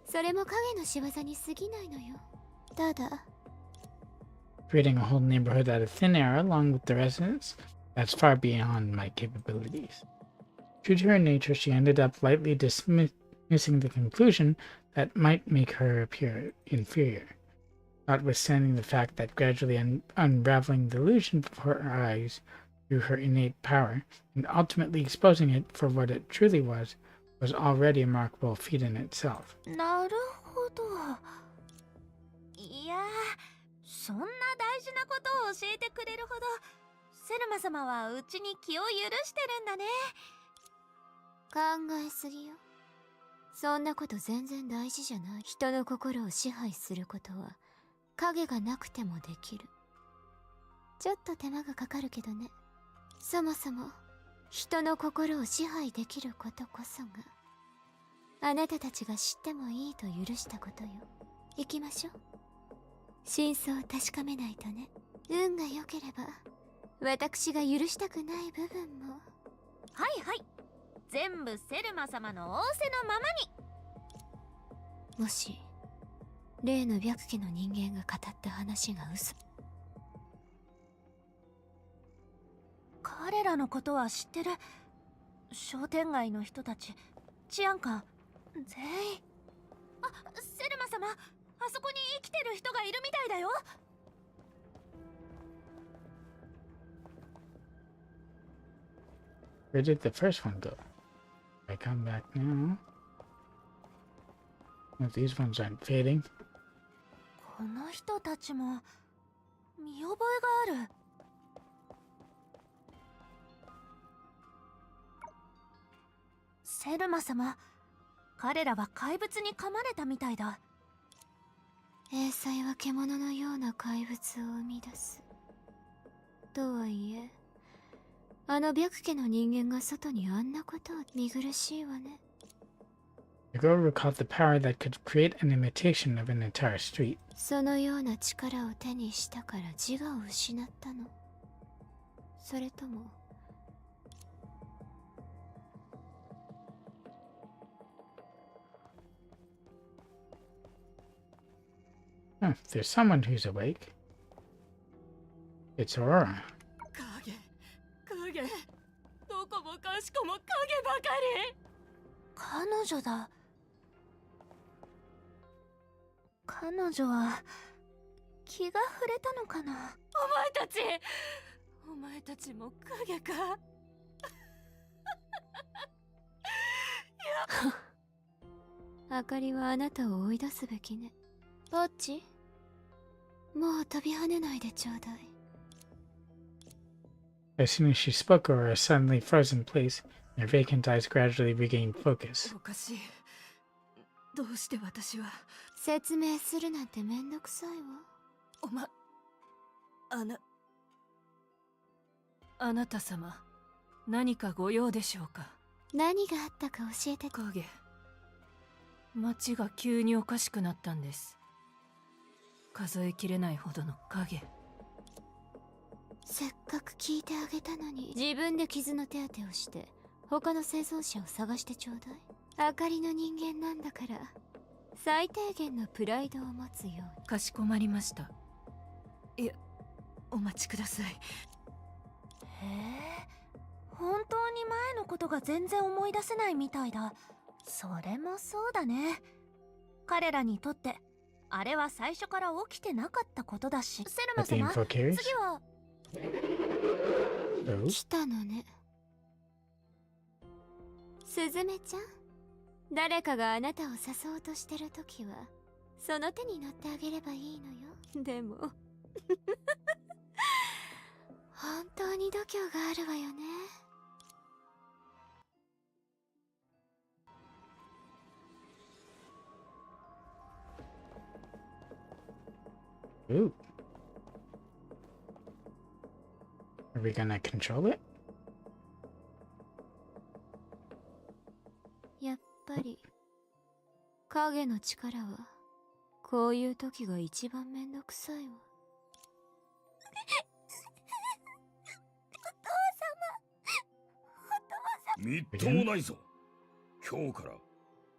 それも影の仕業に過ぎないのよ。ただ Creating a whole neighborhood out of thin air along with the residents, that's far beyond my capabilities. True to her nature, she ended up lightly dismissing the conclusion that might make her appear inferior, notwithstanding the fact that gradually unraveling the illusion before her eyes through her innate power, and ultimately exposing it for what it truly was already a remarkable feat in itself. なるほど。いや、そんな大事なことを教えてくれるほどセルマ様はうちに気を許してるんだね。考えすぎよ。そんなこと全然大事じゃない。人の心を支配することは影がなくてもできる。ちょっと手間がかかるけどね。そもそも人の心を支配できることこそがあなたたちが知ってもいいと許したことよ。行きましょう。真相を確かめないとね。運が良ければ私が許したくない部分も。はいはい、全部セルマ様の仰せのままに。もし例の白家の人間が語った話が嘘。彼らのことは知ってる。商店街の人たち、治安官全員。あ、セルマ様、あそこに生きてる人がいるみたいだよ。Where did the first one go? I come back now. Well, these ones aren't fading. この人たちも見覚えがある。セルマ様、彼らは怪物に噛まれたみたいだ。英才は獣のような怪物を生み出す。とはいえ、あの白家の人間が外にあんなことを。見苦しいわね。The girl recalled the power that could create an imitation of an entire street. そのような力を手にしたから自我を失ったの。それとも。 Oh, there's someone who's awake. It's Aurora. 影どこもかしこも影ばかり。彼女だ。彼女は気が触れたのかな。お前たちも影か。あかりはあなたを追い出すべきね。ポッチ、もう飛び跳ねないでちょうだい。 As soon as she spoke, Aurora suddenly froze in place, and her vacant eyes gradually regained focus. おかしい。どうして私は。説明するなんてめんどくさいわ。あなた様、何かご用でしょうか。何があったか教えて。影、街が急におかしくなったんです。数えきれないほどの影。せっかく聞いてあげたのに、自分で傷の手当てをして他の生存者を探してちょうだい。あかりの人間なんだから最低限のプライドを持つように。かしこまりました。いや、お待ちください。へえ、本当に前のことが全然思い出せないみたいだ。それもそうだね。彼らにとってあれは最初から起きてなかったことだし。セルマ But the 様、 info carries? 次は。 Oh? 来たのね。すずめちゃん、誰かがあなたを誘おうとしてるときはその手に乗ってあげればいいのよ。でも本当に度胸があるわよね。 Ooh. Are we gonna control it? やっぱり影の力はこういう時が一番めんどくさいわ。みっともないぞ。今日から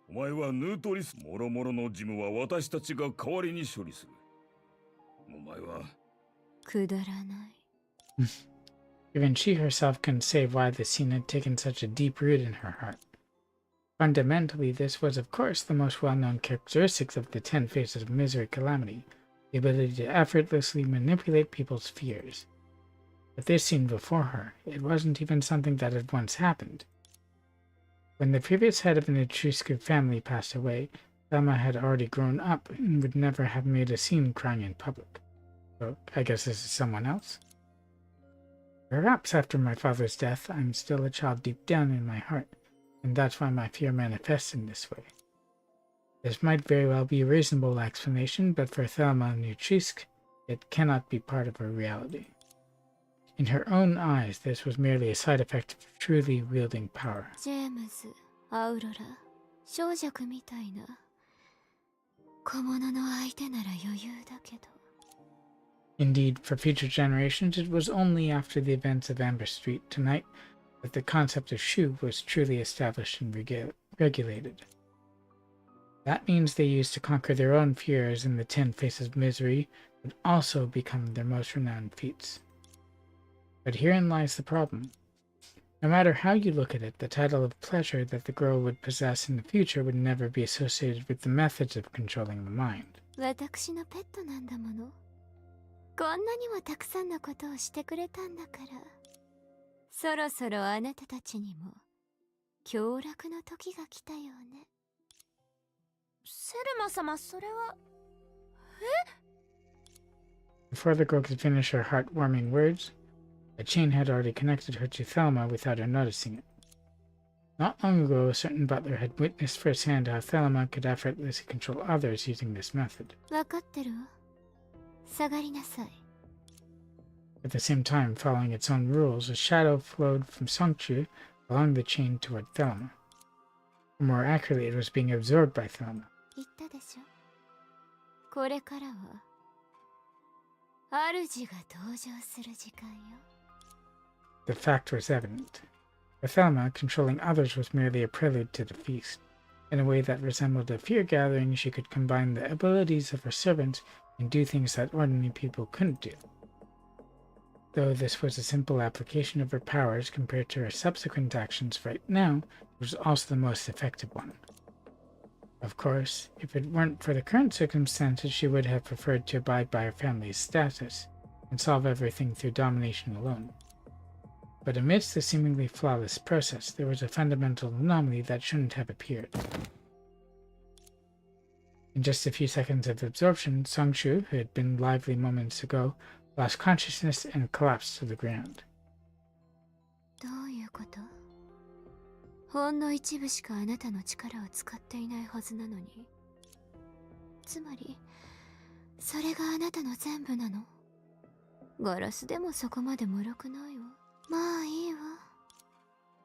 お前はヌートリスもろもろの事務は私たちが代わりに処理する。お前はくだらない。 Even she herself couldn't say why the scene had taken such a deep root in her heart. Fundamentally, this was of course the most well-known characteristics of the 10 Faces of Misery Calamity, the ability to effortlessly manipulate people's fears. But this scene before her, it wasn't even something that had once happened. When the previous head of an Etruscan family passed away, Thelma had already grown up and would never have made a scene crying in public. So, I guess this is someone else? Perhaps after my father's death, I'm still a child deep down in my heart, and that's why my fear manifests in this way. This might very well be a reasonable explanation, but for Thelma and Utrisk, it cannot be part of her reality. In her own eyes, this was merely a side effect of truly wielding power. ジェームズ、アウロラ、小弱みたいな小物の相手なら余裕だけど。 Indeed, for future generations, it was only after the events of Amber Street tonight that the concept of Shu was truly established and regulated. That means they used to conquer their own fears, and the 10 Faces of Misery would also become their most renowned feats. But herein lies the problem. No matter how you look at it, the title of pleasure that the girl would possess in the future would never be associated with the methods of controlling the mind. 私のペットなんだもの。こんなにもたくさんのことをしてくれたんだから、そろそろあなたたちにも享楽の時が来たよね。セルマ様、それは。 Before the girl could finish her heartwarming words, a chain had already connected her to Thelma without her noticing it. Not long ago, a certain butler had witnessed firsthand how Thelma could effortlessly control others using this method. わかってるわ。下がりなさい。 At the same time, following its own rules, a shadow flowed from Songchu along the chain toward Thelma. Or more accurately, it was being absorbed by Thelma. 言ったでしょ。これからは主が登場する時間よ。The fact was evident. For Thelma, controlling others was merely a prelude to the feast. In a way that resembled a fear-gathering, she could combine the abilities of her servants and do things that ordinary people couldn't do. Though this was a simple application of her powers compared to her subsequent actions right now, it was also the most effective one. Of course, if it weren't for the current circumstances, she would have preferred to abide by her family's status and solve everything through domination alone. But amidst the seemingly flawless process, there was a fundamental anomaly that shouldn't have appeared. In just a few seconds of absorption, Songshu, who had been lively moments ago, lost consciousness and collapsed to the ground. どういうこと？ほんの一部しかあなたの力を使っていないはずなのに。つまり、それがあなたの全部なの？ガラスでもそこまで脆くないわ。まあいいわ。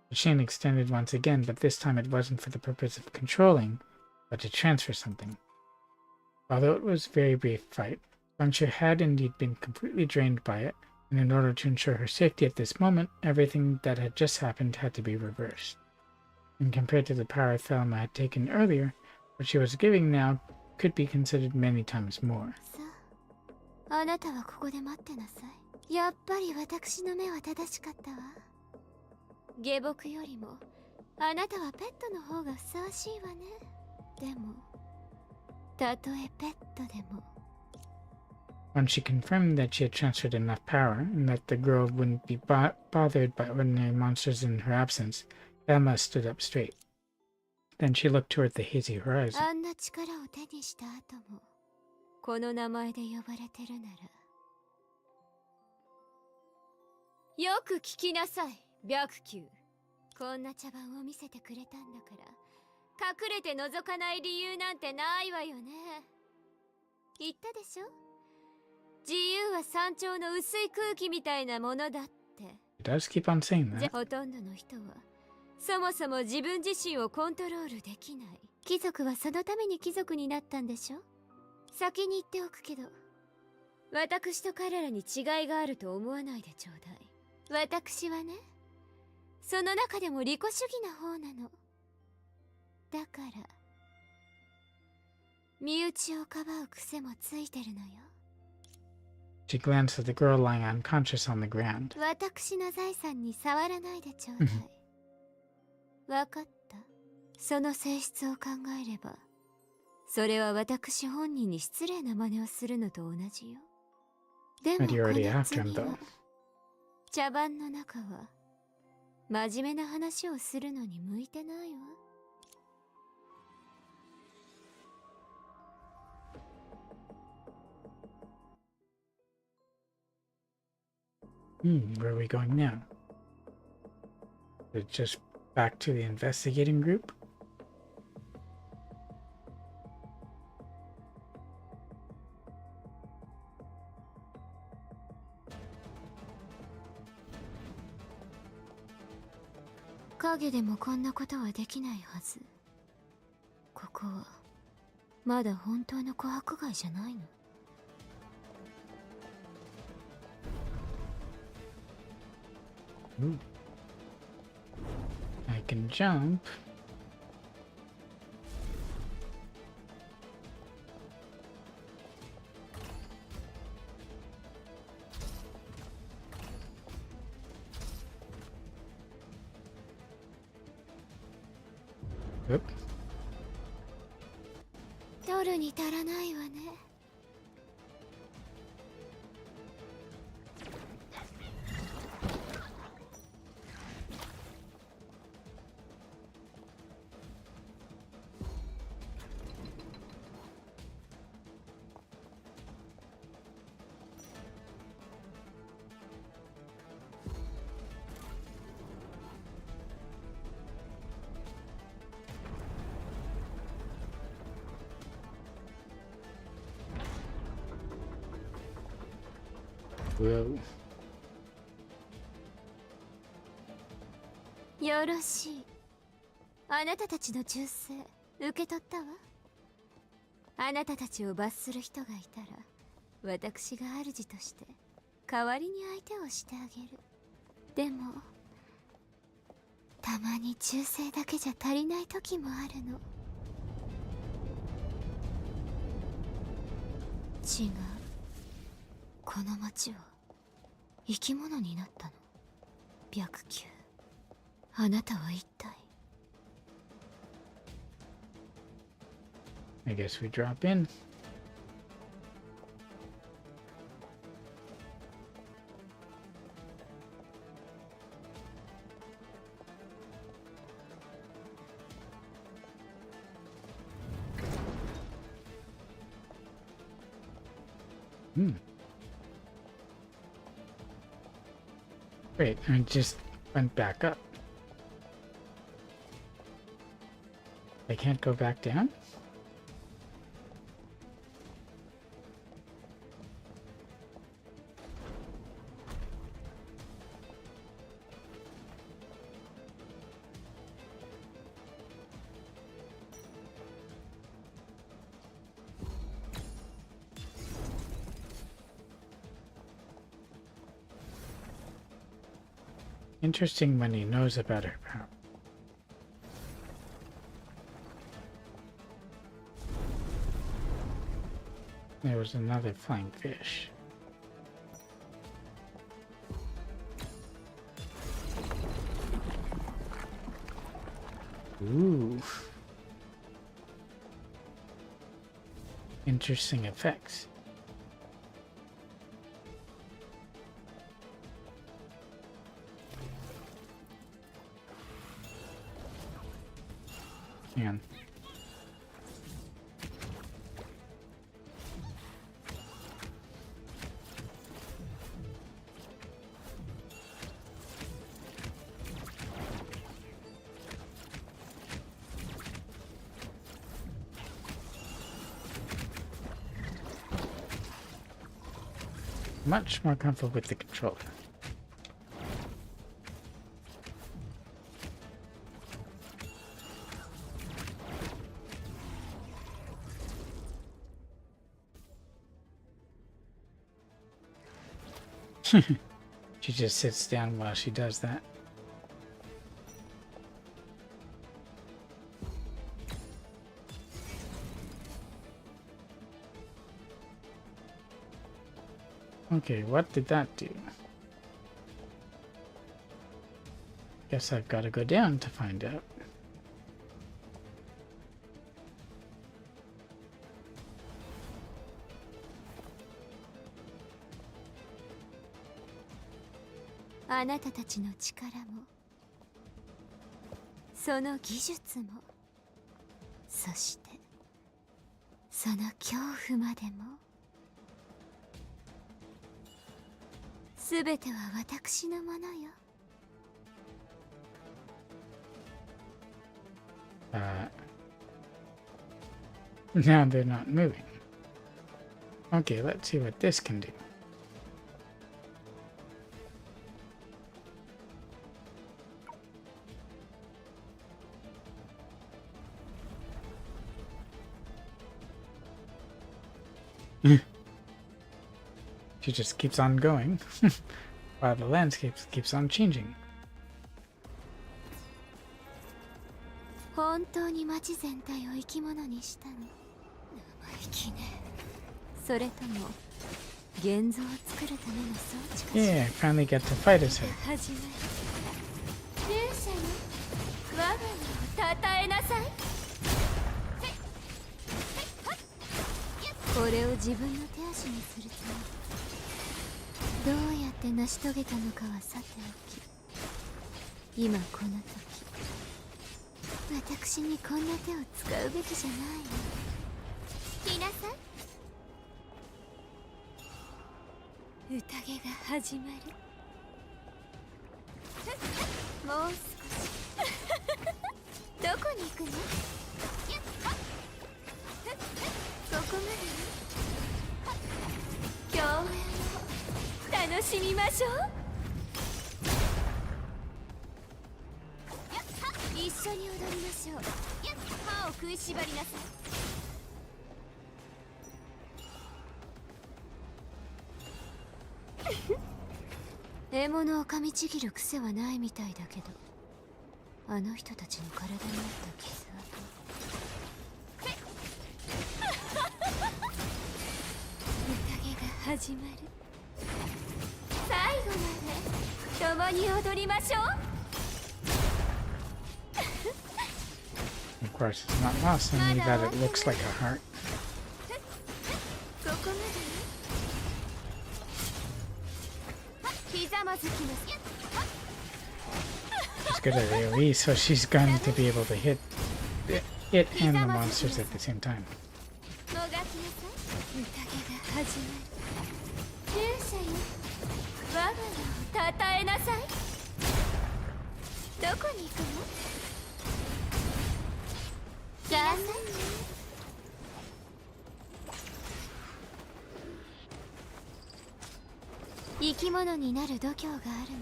The chain extended once again, but this time it wasn't for the purpose of controlling, but to transfer something. Although it was a very brief fight, Songshu had indeed been completely drained by it, and in order to ensure her safety at this moment, everything that had just happened had to be reversed. And compared to the power Thelma had taken earlier, what she was giving now could be considered many times more. さあ、あなたはここで待ってなさい。やっぱり私の目は正しかったわ。下僕よりも、あなたはペットの方がふさわしいわね。でも、たとえペットでも。Once she confirmed that she had transferred enough power, and that the girl wouldn't be bothered by ordinary monsters in her absence, Thelma stood up straight. Then she looked toward the hazy horizon. あんな力を手にした後も、この名前で呼ばれてるなら。よく聞きなさい、白球。こんな茶番を見せてくれたんだから、隠れて覗かない理由なんてないわよね。言ったでしょ？自由は山頂の薄い空気みたいなものだって。It does keep on saying that. ほとんどの人はそもそも自分自身をコントロールできない。貴族はそのために貴族になったんでしょ？先に言っておくけど、私と彼らに違いがあると思わないでちょうだい。私はね、その中でも利己主義な方なの。だから、身内をかばう癖もついてるのよ。She glanced at the girl lying unconscious on the ground. 私の財産に触らないでちょうだい。わかった。その性質を考えれば、それは私本人に失礼な真似をするのと同じよ。でも But you こ already の after him, 次は though. 茶番の中は真面目な話をするのに向いてないわ。Where are we going now? Is it just back to the investigating group?「影でもこんなことはできないはず。ここはまだ本当の琥珀街じゃないの。Ooh. I can jump. Oop. 取るに足らないわね。Whoa. よろしい。あなたたちの忠誠受け取ったわ。あなたたちを罰する人がいたら、私が主として代わりに相手をしてあげる。でもたまに忠誠だけじゃ足りない時もあるの。違う、この町は生き物になったの。白球、あなたは一体。 I guess we drop in. Wait, I just went back up. I can't go back down? Interesting when he knows about her power. There was another flying fish. Ooh. Interesting effects. Man. Much more comfortable with the controller. She just sits down while she does that. Okay, what did that do? Guess I've got to go down to find out. A あなたたちの力もその技術もそしてその恐怖までもすべては私のものよ。Now they're not moving. Okay, let's see what this can do. She just keeps on going while the landscape keeps on changing. 本当に町全体を生き物にしたの。生意気ね。それとも現像を作るための装置かしら。 Yeah, I finally get to fight as her. 始める。勇者よ、我が名をたたえなさい。これを自分の手足にするとどうやって成し遂げたのかはさておき、今この時私にこんな手を使うべきじゃないの。来なさい。宴が始まる。もう少し。どこに行くの？ここまで。共演を楽しみましょう。一緒に踊りましょう。歯を食いしばりなさい。え獲物を噛みちぎる癖はないみたいだけど、あの人たちの体にあった傷宴が始まる。最後まで共に踊りましょう。 Of course, it's not lost on me that it looks like a heart. そこまでひざまずきます。 She's good at AoE, so she's going to be able to hit it and the monsters at the same time. もがきなさい。宴が始まる。勇者よ、我が名をたたえなさい。どこに行くの？来なさい。生き物になる度胸がある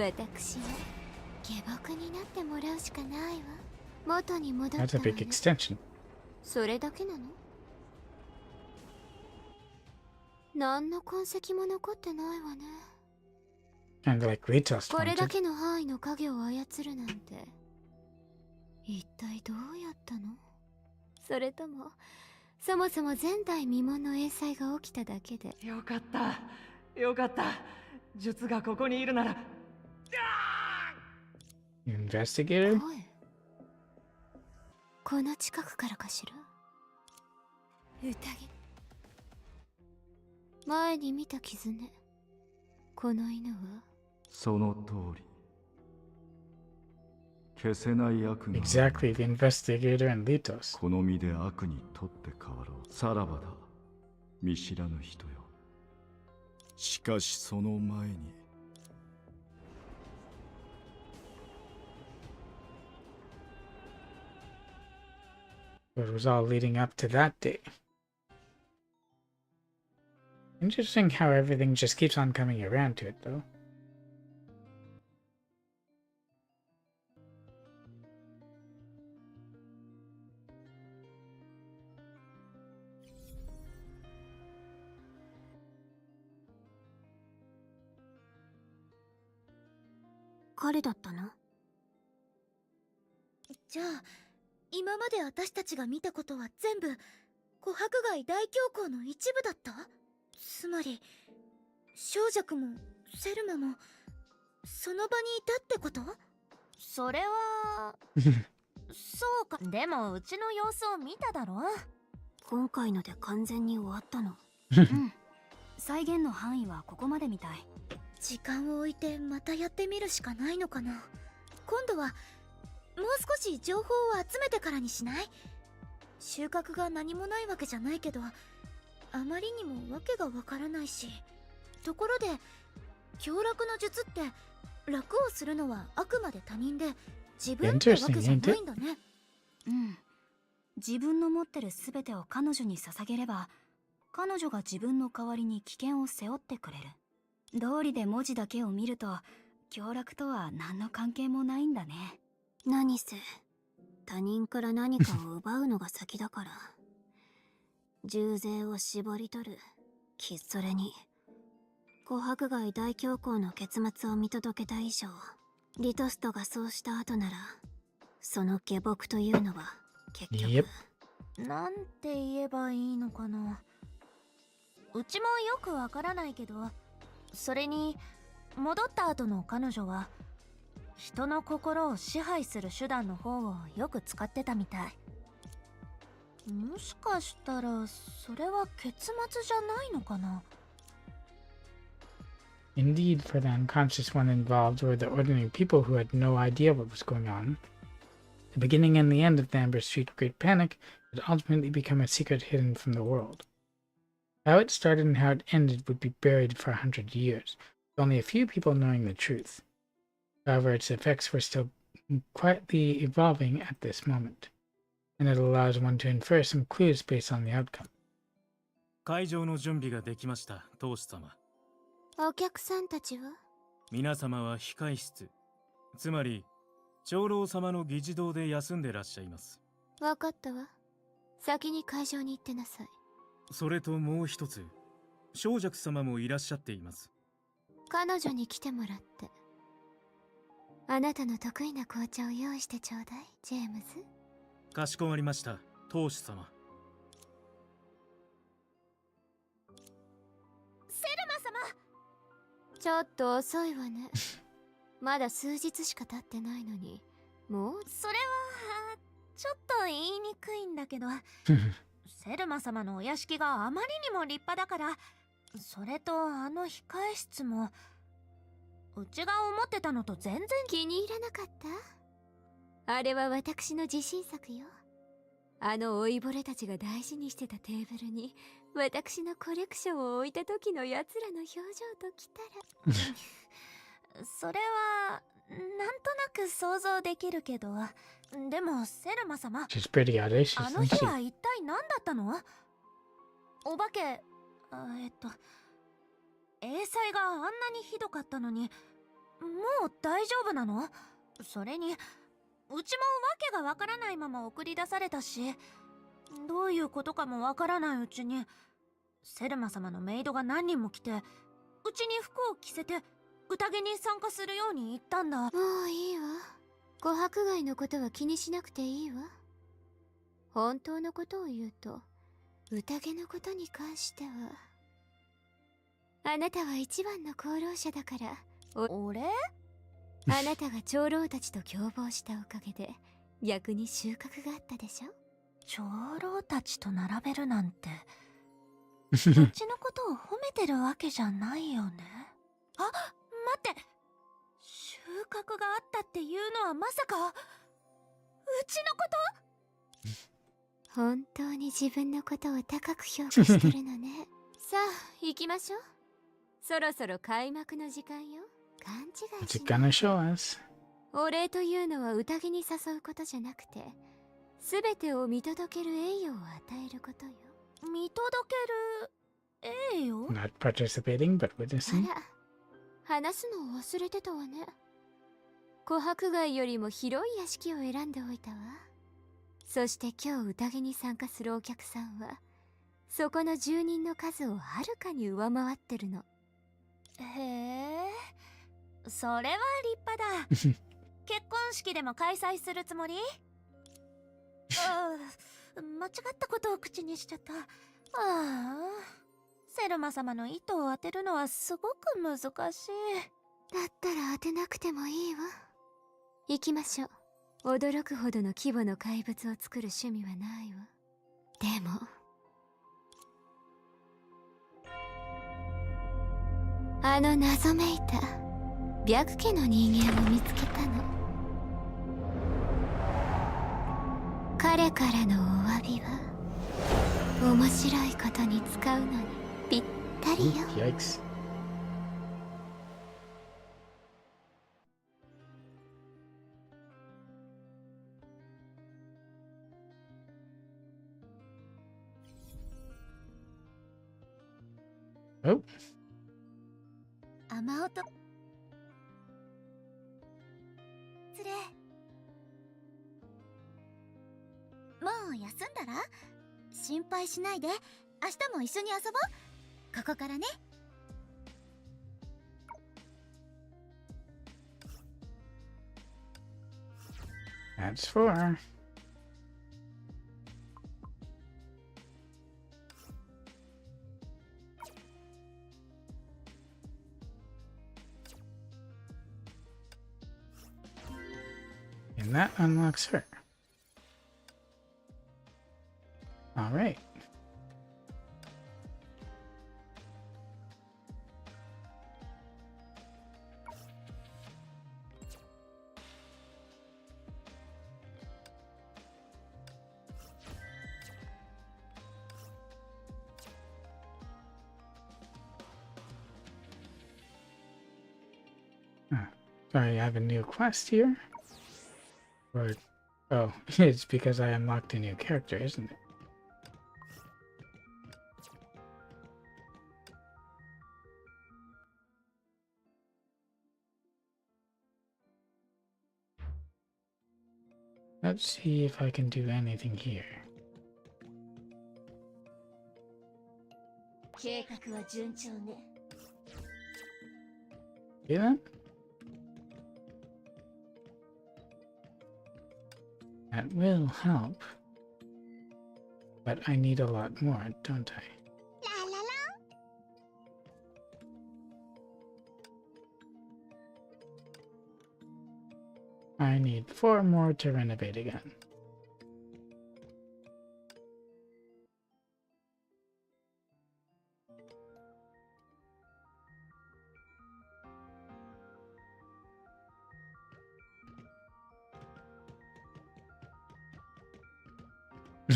なら、私は下僕になってもらうしかないわ。元に戻った That's a わ big ね。 extension. それだけなの？何の痕跡も残ってないわね。 Kind of like Ritos これだ wanted. けの範囲の影を操るなんて、一体どうやったの？それともそもそも前代未聞の英才が起きただけで。よかったよかった、術がここにいるなら。 Investigator? 声、この近くからかしら。宴、前に見た傷ね。この犬はその通り。消せない悪が Exactly, the investigator and Litos. 好みで悪に取って代わろう。さらばだ、見知らぬ人よ。しかしその前に It was all leading up to that day. Interesting how everything just keeps on coming around to it, though.「彼だったな。じゃあ今まで私たちが見たことは全部琥珀街大凶行の一部だった？つまり小弱もセルマもその場にいたってこと？それはそうか。でもうちの様子を見ただろ。今回ので完全に終わったの。うん。再現の範囲はここまでみたい。時間を置いてまたやってみるしかないのかな。今度はもう少し情報を集めてからにしない？収穫が何もないわけじゃないけど、あまりにもわけがわからないし。ところで凶楽の術って楽をするのはあくまで他人で自分ってわけじゃないんだね。うん。自分の持ってる全てを彼女に捧げれば、彼女が自分の代わりに危険を背負ってくれる。道理で文字だけを見ると凶楽とは何の関係もないんだね。何せ他人から何かを奪うのが先だから。重税を絞り取る。それに琥珀街大凶行の結末を見届けた以上、リトストがそうした後なら、その下僕というのは結局、なんて言えばいいのかな。うちもよくわからないけど、それに戻った後の彼女は人の心を支配する手段の方をよく使ってたみたい。もしかしたらそれは結末じゃないのかな。 Indeed, for the unconscious one involved were the ordinary people who had no idea what was going on. The beginning and the end of the Amber Street Great Panic would ultimately become a secret hidden from the world. How it started and how it ended would be buried for 100 years, with only a few people knowing the truth. However, its effects were still quietly evolving at this moment, and it allows one to infer some clues based on the outcome. 会場の準備ができました、当主様。お客さんたちは？皆様は控室、つまり長老様の議事堂で休んでらっしゃいます。わかったわ。先に会場に行ってなさい。それともう一つ、小弱様もいらっしゃっています。彼女に来てもらって。あなたの得意な紅茶を用意してちょうだい、ジェームズ。かしこまりました、当主様。セルマ様。ちょっと遅いわね。まだ数日しか経ってないのに、もう。それはちょっと言いにくいんだけどセルマ様のお屋敷があまりにも立派だから、それとあの控え室もうちが思ってたのと全然気に入らなかった。あれは私の自信作よ。あの老いぼれたちが大事にしてたテーブルに私のコレクションを置いた時のやつらの表情ときたらそれはなんとなく想像できるけど、でもセルマ様、She's pretty audacious, あの isn't 日 she? は一体何だったの？お化け、英才があんなにひどかったのに、もう大丈夫なの？それに、うちもわけがわからないまま送り出されたし、どういうことかもわからないうちに、セルマ様のメイドが何人も来て、うちに服を着せて、宴に参加するように言ったんだ。もういいわ。琥珀貝のことは気にしなくていいわ。本当のことを言うと、宴のことに関しては、あなたは一番の功労者だから。俺？あなたが長老たちと共謀したおかげで逆に収穫があったでしょ。長老たちと並べるなんてうちのことを褒めてるわけじゃないよね。あ、待って、収穫があったっていうのはまさかうちのこと？本当に自分のことを高く評価してるのね。さあ行きましょう。そろそろ開幕の時間よ。勘違い What's し it ない。 gonna show us? お礼というのは宴に誘うことじゃなくて、全てを見届ける栄誉を与えることよ。見届ける栄誉？ Not participating, but あ witnessing. ら、話すのを忘れてたわね。琥珀街よりも広い屋敷を選んでおいたわ。そして今日宴に参加するお客さんはそこの住人の数をはるかに上回ってるの。へえ、それは立派だ。結婚式でも開催するつもり？間違ったことを口にしちゃった。セルマ様の意図を当てるのはすごく難しい。だったら当てなくてもいいわ。行きましょう。驚くほどの規模の怪物を作る趣味はないわ。でもあの謎めいた白家の人間を見つけたの。彼からのお詫びは面白いことに使うのにぴったりよ。 Yikes. Oh, 雨音つれ、もう休んだら？心配しないで、明日も一緒に遊ぼう。ここからね。that's four. And that unlocks her. All right. Sorry, I have a new quest here. Or, oh, it's because I unlocked a new character, isn't it? Let's see if I can do anything here. 計画は順調ね。See that? That will help. But I need a lot more, don't I? I need 4 more to renovate again.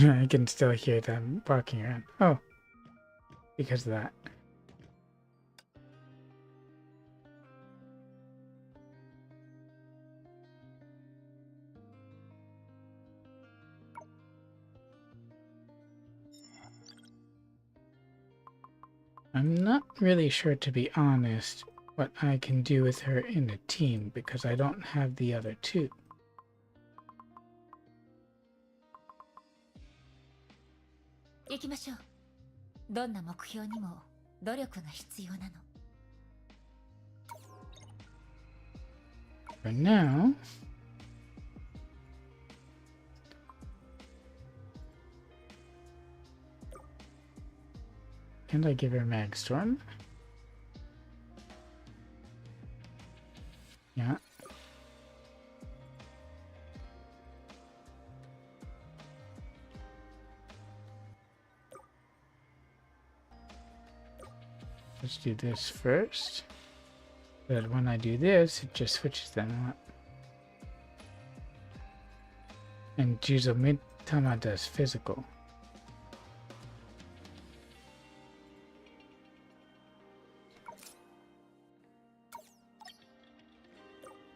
I can still hear them walking around. Oh, because of that. I'm not really sure, to be honest, what I can do with her in a team because I don't have the other 2. For now, can't I give her Magstorm? Yeah. Let's do this first. But when I do this, it just switches them up. And Juzo Mitama does physical.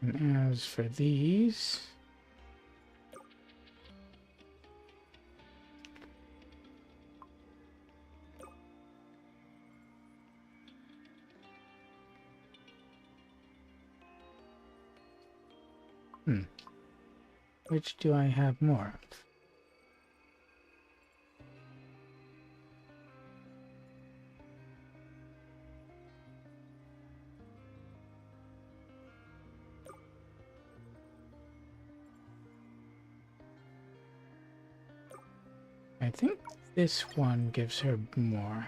And as for these, which do I have more of? I think this one gives her more.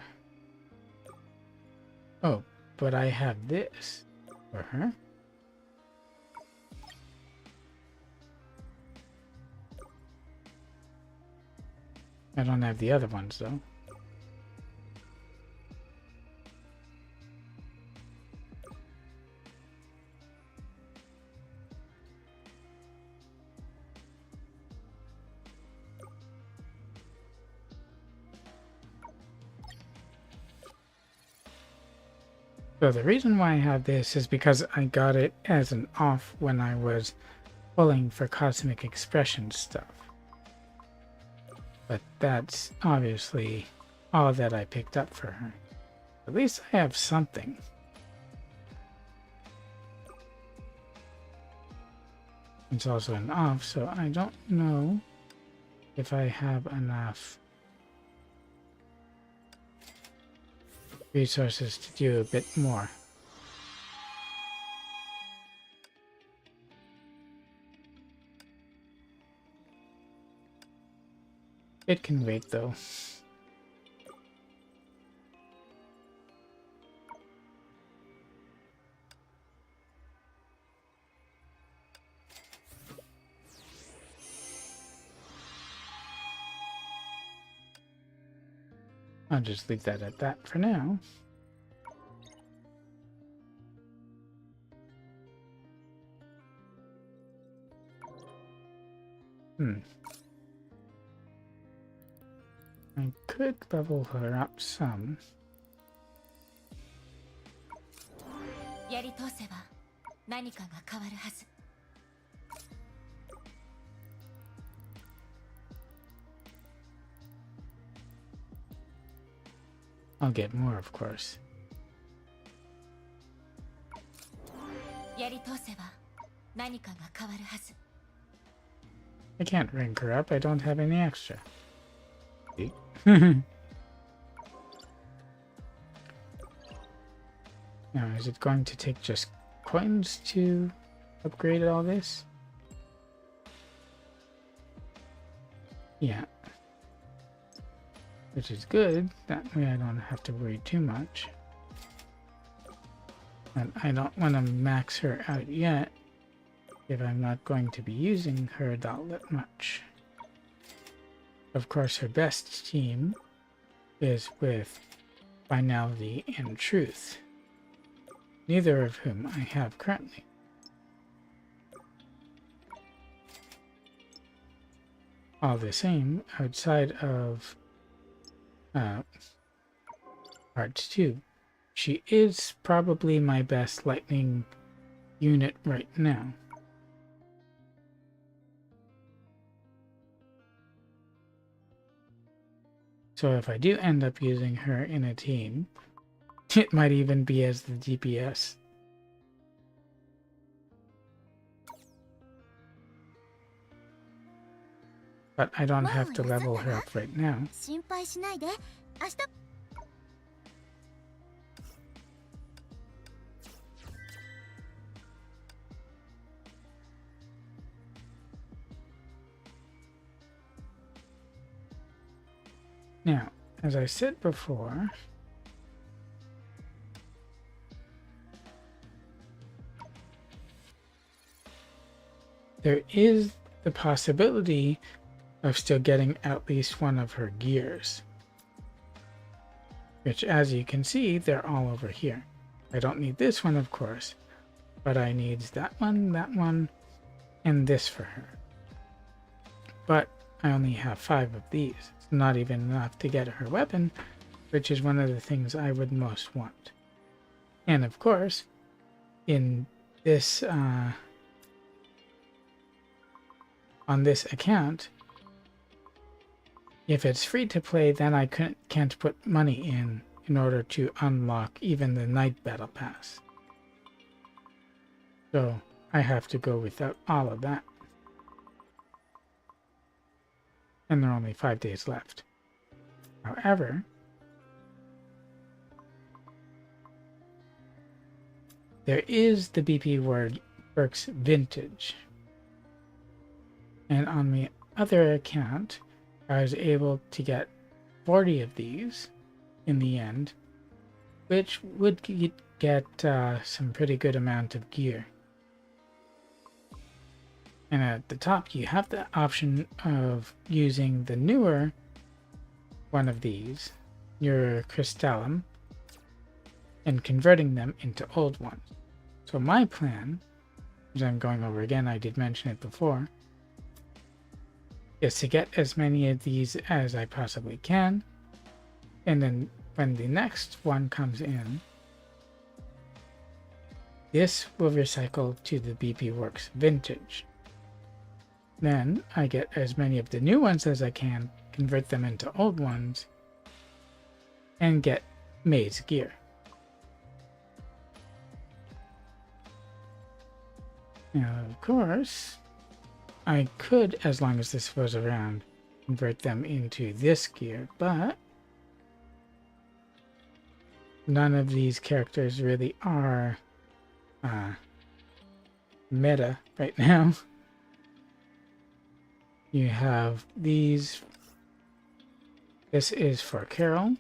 Oh, but I have this for her. I don't have the other ones though. So the reason why I have this is because I got it as an off when I was pulling for cosmic expression stuff. But that's obviously all that I picked up for her. At least I have something. It's also an off, so I don't know if I have enough resources to do a bit more. It can wait though. I'll just leave that at that for now. I could level her up some. I'll get more, of course. I can't rank her up, I don't have any extra. Now, is it going to take just coins to upgrade all this? Yeah. Which is good. That way I don't have to worry too much. And I don't want to max her out yet if I'm not going to be using her that much. Of course, her best team is with Finality and Truth, neither of whom I have currently. All the same, outside of Parts 2, she is probably my best lightning unit right now. So if I do end up using her in a team, it might even be as the DPS. But I don't have to level her up right now. Now, as I said before, there is the possibility of still getting at least one of her gears, which, as you can see, they're all over here. I don't need this one, of course, but I need that one, and this for her. But I only have 5 of these. It's not even enough to get her weapon, which is one of the things I would most want. And of course, in this on this account, if it's free to play, then I can't put money in order to unlock even the night battle pass. So I have to go without all of that. And there are only 5 days left. However, there is the BP Works Vintage. And on the other account, I was able to get 40 of these in the end, which would get some pretty good amount of gear. And at the top, you have the option of using the newer one of these, your Crystallum, and converting them into old ones. So my plan, as I'm going over again, I did mention it before, is to get as many of these as I possibly can, and then when the next one comes in, this will recycle to the BP Works Vintage. Then I get as many of the new ones as I can, convert them into old ones, and get Maze gear. Now, of course, I could, as long as this was around, convert them into this gear, but none of these characters really are meta right now. You have these. This is for Carol.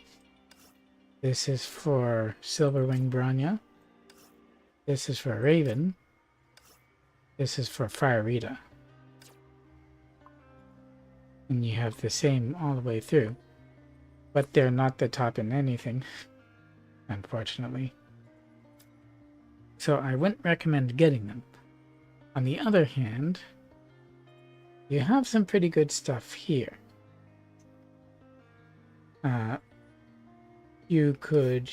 This is for Silverwing Bronya. This is for Raven. This is for Fire Rita. And you have the same all the way through. But they're not the top in anything, unfortunately. So I wouldn't recommend getting them. On the other hand, you have some pretty good stuff here. You could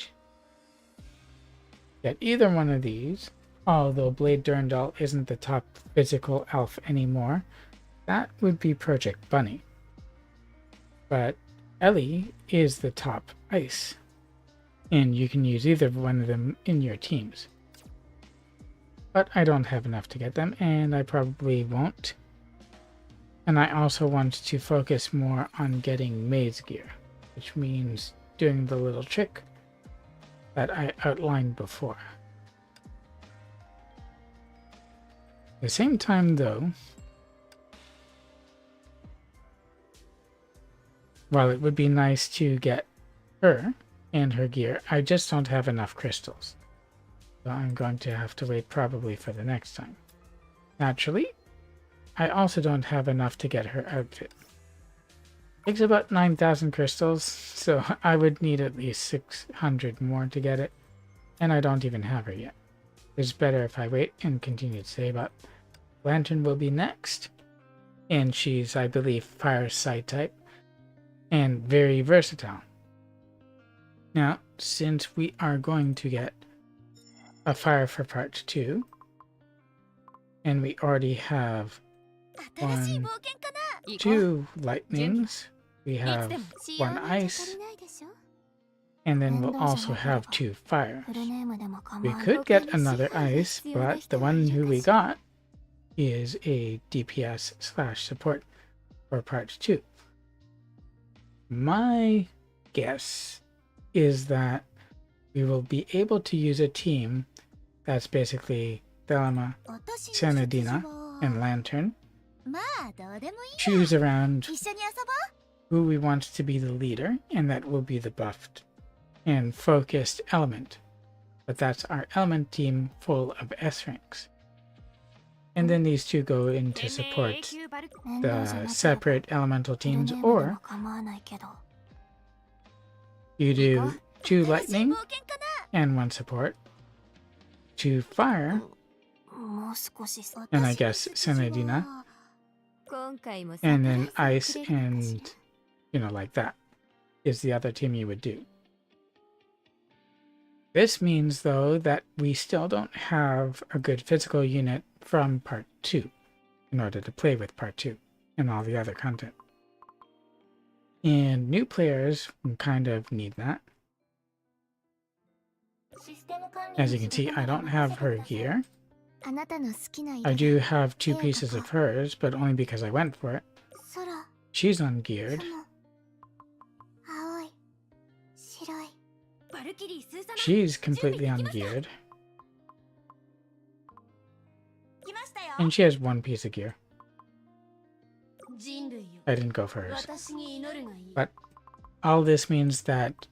get either one of these, although Blade Durandal isn't the top physical elf anymore. That would be Project Bunny. But Ellie is the top ice, and you can use either one of them in your teams. But I don't have enough to get them, and I probably won't. And I also want to focus more on getting Maze gear, which means doing the little trick that I outlined before. At the same time, though, while it would be nice to get her and her gear, I just don't have enough crystals. So I'm going to have to wait probably for the next time. Naturally, I also don't have enough to get her outfit. Takes about 9,000 crystals, so I would need at least 600 more to get it, and I don't even have her yet. It's better if I wait and continue to save up. Lantern will be next, and she's, I believe, fire side type, and very versatile. Now, since we are going to get a fire for part 2, and we already have 1, 2 lightnings, we have 1 ice, and then we'll also have 2 fires. We could get another ice, but the one who we got is a DPS / support for part 2. My guess is that we will be able to use a team that's basically Thelma, Senadina, and Lantern. Choose around who we want to be the leader, and that will be the buffed and focused element. But that's our element team full of S ranks. And then these two go in to support the separate elemental teams, or you do 2 lightning and 1 support, 2 fire, and I guess Senadina, and then ice and, you know, like that is the other team you would do. This means, though, that we still don't have a good physical unit from part 2 in order to play with part 2 and all the other content. And new players kind of need that. As you can see, I don't have her gear. I do have 2 pieces of hers, but only because I went for it. She's ungeared. She's completely ungeared. And she has 1 piece of gear. I didn't go for hers. But all this means that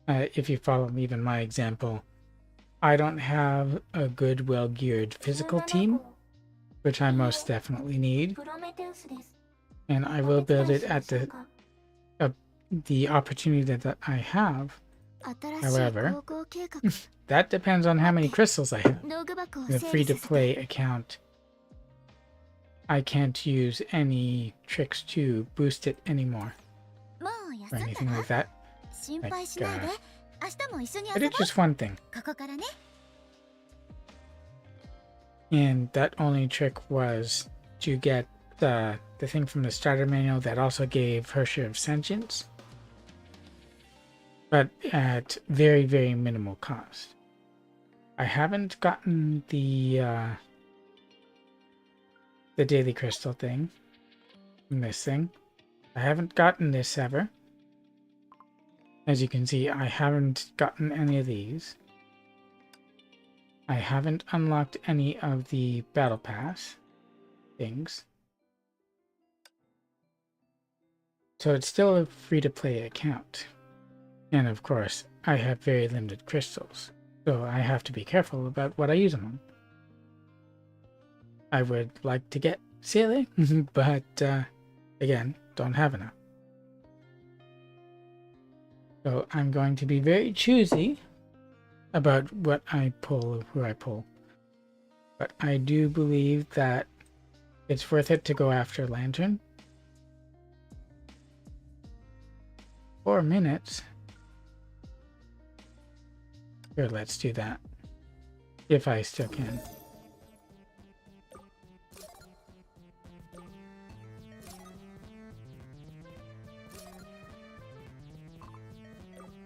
if you follow even my example, I don't have a good, well-geared physical team, which I most definitely need. And I will build it at the opportunity that I have. However, that depends on how many crystals I have. In a free-to-play account, I can't use any tricks to boost it anymore, or anything like that. I did just 1 thing. And that only trick was to get the thing from the starter manual that also gave Herrscher of Sentience, but at very, very minimal cost. I haven't gotten the daily crystal thing from this thing. I haven't gotten this ever. As you can see, I haven't gotten any of these. I haven't unlocked any of the battle pass things. So it's still a free-to-play account. And of course, I have very limited crystals, so I have to be careful about what I use them on. I would like to get silly, but again, don't have enough. So I'm going to be very choosy about what I pull, who I pull. But I do believe that it's worth it to go after Lantern. 4 minutes. Here, let's do that. If I still can.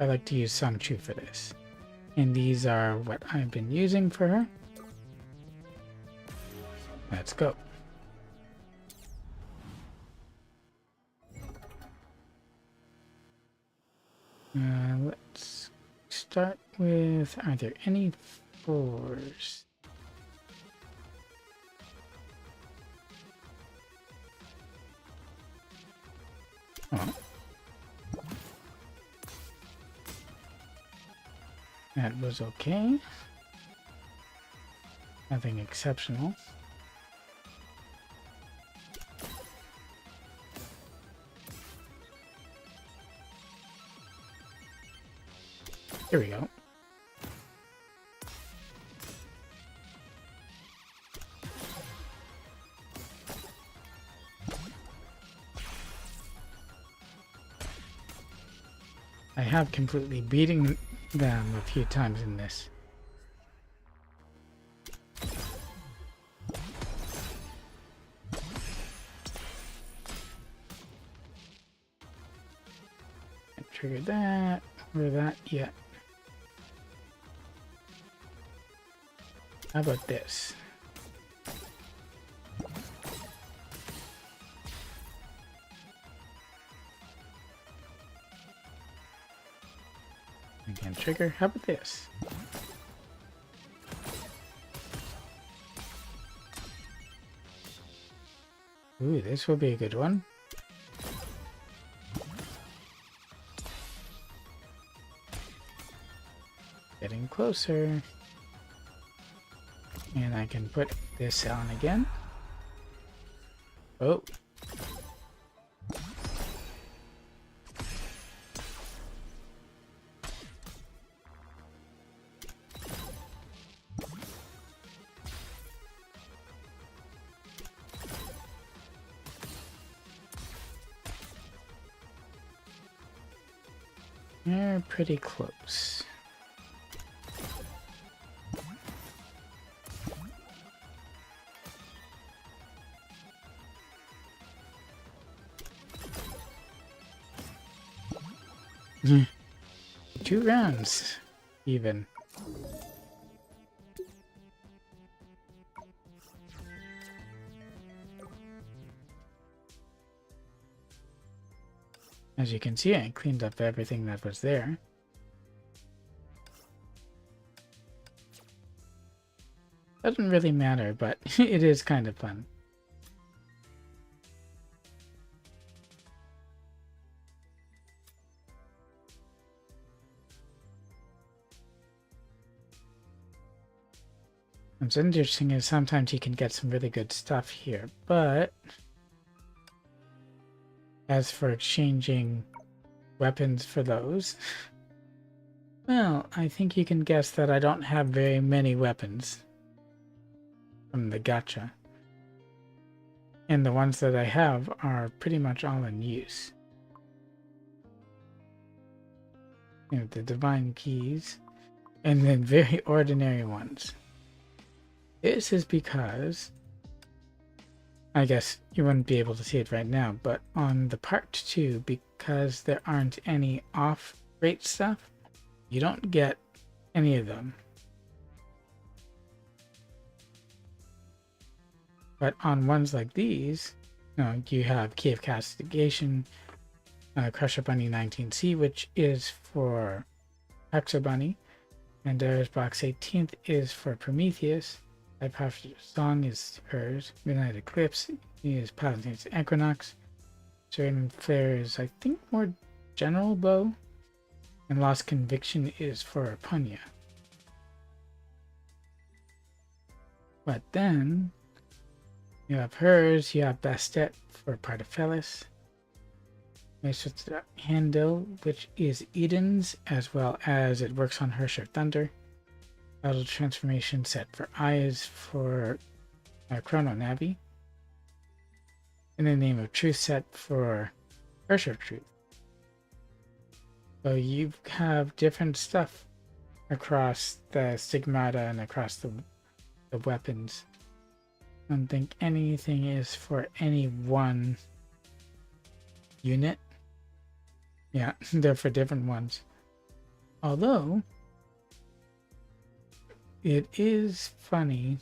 I like to use Sangchu for this. And these are what I've been using for her. Let's go. Let's start with, are there any 4s? Oh. That was okay. Nothing exceptional. Here we go. I have completely beaten them a few times in this. I triggered that, or that yet. How about this? Again, trigger. How about this? Ooh, this will be a good one. Getting closer. And I can put this on again. Oh. They're pretty close. Two rounds, even. As you can see, I cleaned up everything that was there. Doesn't really matter, but it is kind of fun. What's interesting is sometimes you can get some really good stuff here, but as for exchanging weapons for those, well, I think you can guess that I don't have very many weapons from the gacha. And the ones that I have are pretty much all in use. You know, the divine keys, and then very ordinary ones. This is because, I guess you wouldn't be able to see it right now, but on the part 2, because there aren't any off-rate stuff, you don't get any of them. But on ones like these, you have Key of Castigation, Crusher Bunny 19C, which is for Herrscher Bunny, and Darius Box 18th is for Prometheus. Hyper's Song is hers. Midnight Eclipse is Paladin's Equinox. Certain Flare is, I think, more general bow. And Lost Conviction is for Punya. But then, you have hers, you have Bastet for Pardafelis. Handle, which is Eden's, as well as it works on Herrscher Thunder. Battle Transformation set for Eyes for Chrono Navi. In the Name of Truth set for Herrscher Truth. So you have different stuff across the Stigmata and across the weapons. I don't think anything is for any one unit. Yeah, they're for different ones. Although, it is funny,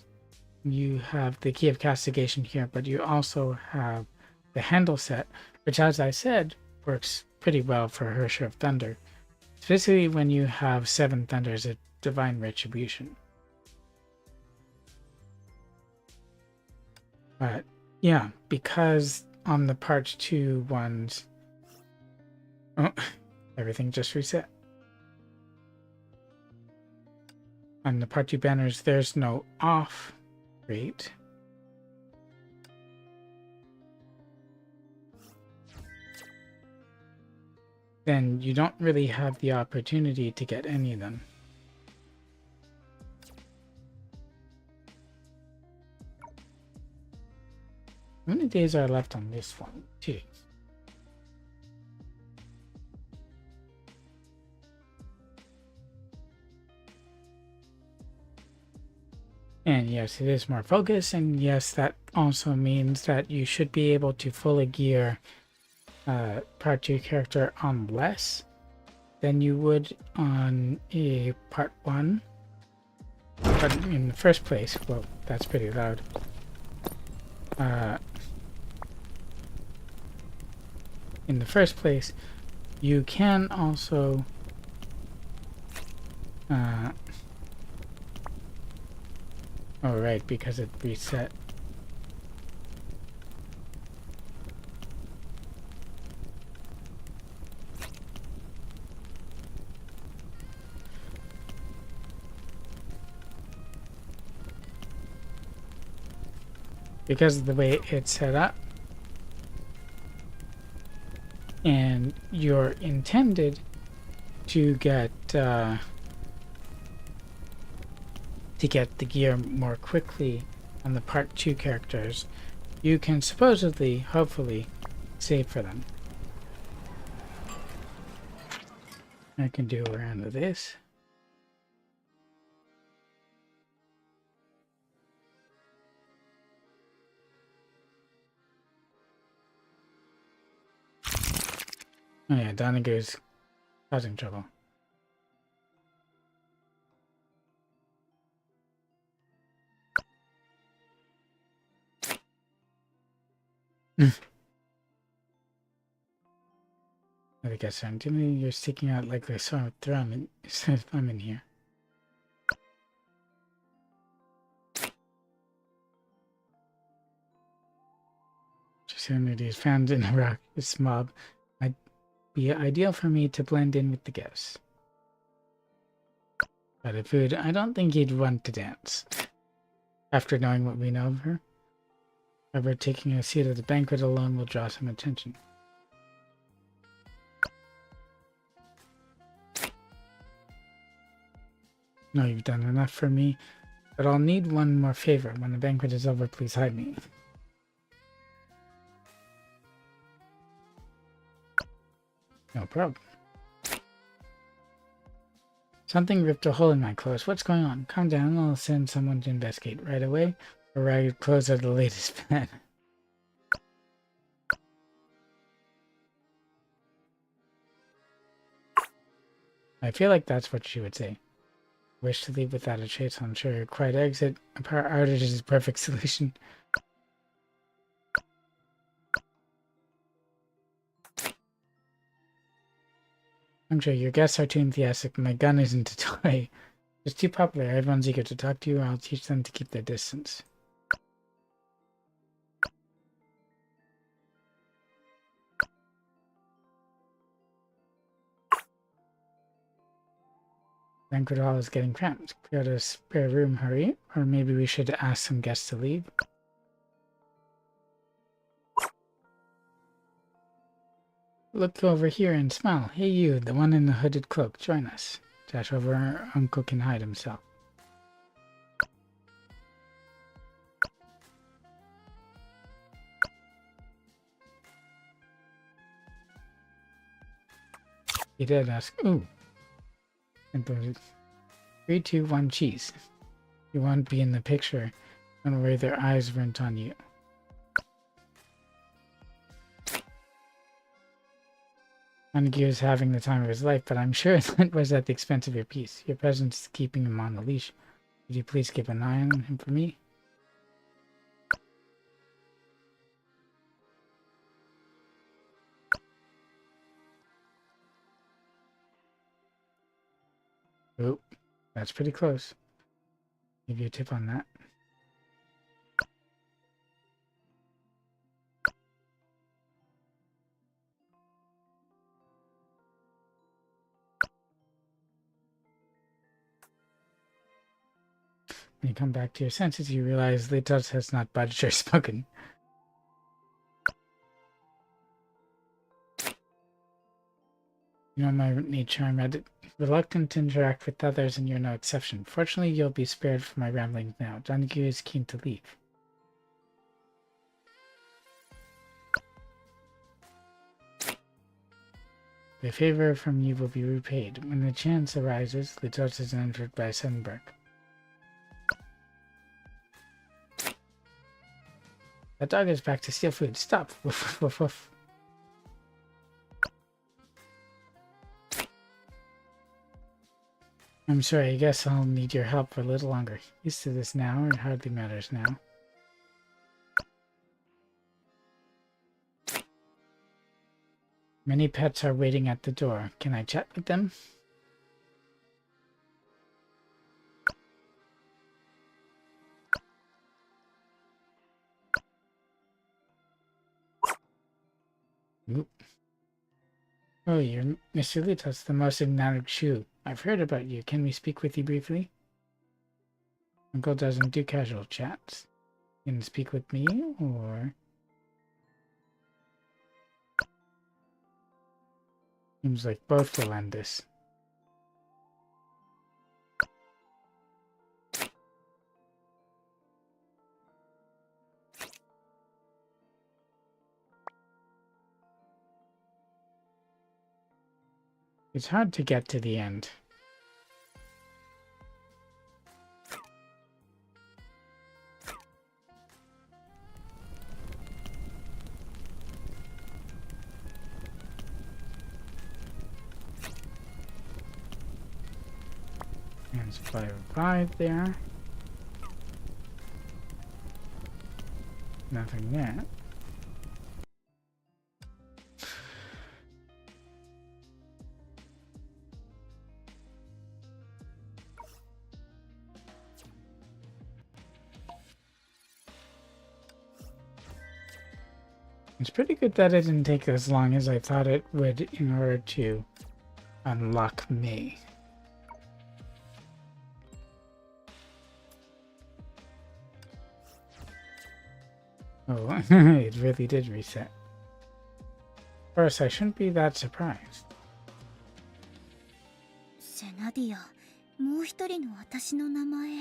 you have the Key of Castigation here, but you also have the Handle set, which, as I said, works pretty well for Herrscher of Thunder, especially when you have 7 Thunders of Divine Retribution. But yeah, because on the Part 2 ones, Oh, everything just reset. On the part 2 banners, there's no off. Great. Then you don't really have the opportunity to get any of them. How many days are left on this one? 2 days. And yes, it is more focus, and yes, that also means that you should be able to fully gear part 2 character on less than you would on a part 1. But in the first place, well, that's pretty loud. In the first place, you can also oh right, because it reset. Because of the way it's set up, and you're intended to get the gear more quickly on the part 2 characters, you can supposedly, hopefully, save for them. I can do around with this. Oh yeah, Donegue's causing trouble. I guess I'm doing. You're sticking out like a sore thumb instead of thumb in here. Just is found in a rock. This mob might be ideal for me to blend in with the guests. But if food, I don't think he'd want to dance. After knowing what we know of her. However, taking a seat at the banquet alone will draw some attention. No, you've done enough for me, but I'll need one more favor. When the banquet is over, please hide me. No problem. Something ripped a hole in my clothes. What's going on? Calm down, I'll send someone to investigate right away. Or ragged clothes are the latest fad. I feel like that's what she would say. Wish to leave without a trace, I'm sure you're quite exit. A power outage is a perfect solution. I'm sure your guests are too enthusiastic. My gun isn't a toy. It's too popular. Everyone's eager to talk to you. I'll teach them to keep their distance. Banquet hall is getting cramped. We got a spare room, hurry. Or maybe we should ask some guests to leave. Look over here and smile. Hey you, the one in the hooded cloak, join us. Dash over, our uncle can hide himself. He did ask, ooh. And 3, 2, 1, cheese. You won't be in the picture. Don't worry, their eyes weren't on you. Montague is having the time of his life, but I'm sure that was at the expense of your peace. Your presence is keeping him on the leash. Could you please keep an eye on him for me? Oh, that's pretty close. Give you a tip on that. When you come back to your senses, you realize Litos has not budged or spoken. You know my nature, I'm reluctant to interact with others, and you're no exception. Fortunately, you'll be spared from my ramblings now. Donagyu is keen to leave. The favor from you will be repaid. When the chance arises, Litos is entered by Sundberg. That dog is back to steal food. Stop! Woof, woof, woof. I'm sorry, I guess I'll need your help for a little longer. Used to this now, it hardly matters now. Many pets are waiting at the door. Can I chat with them? Oop. Oh, you're Mr. Litos, the most hypnotic shoe. I've heard about you. Can we speak with you briefly? Uncle doesn't do casual chats. You can speak with me, or... Seems like both will end this. It's hard to get to the end. And supply revive there. Nothing there. It's pretty good that it didn't take as long as I thought it would in order to unlock me. Oh, it really did reset. Of course, I shouldn't be that surprised. セナディア、もう一人の私の名前。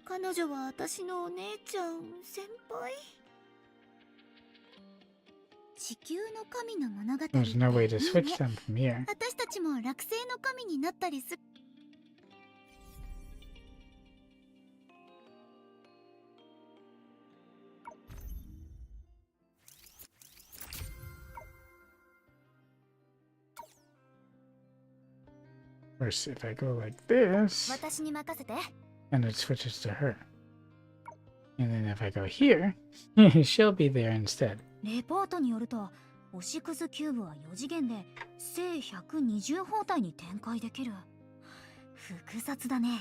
彼女は私のお姉ちゃん、先輩。地球の神の物語。There's no way to switch them from here. 私たちも惑星の神になったりする。Of course, if I go like this, 私に任せて。 then it switches to her. And then if I go here, she'll be there instead. レポートによると、星屑キューブは4次元で正120方体に展開できる。複雑だね。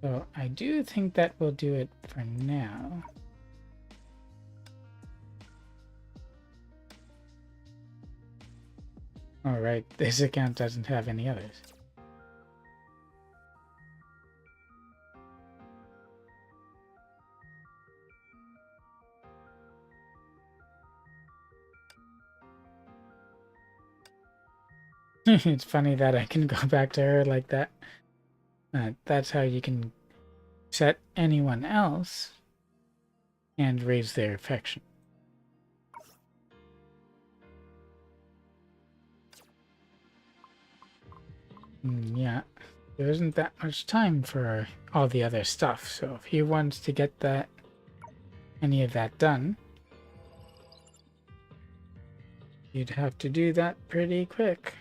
So I do think that will do it for now. Alright, this account doesn't have any others. It's funny that I can go back to her like that. That's how you can set anyone else and raise their affection. Yeah, there isn't that much time for all the other stuff, so if he wants to get any of that done, you'd have to do that pretty quick.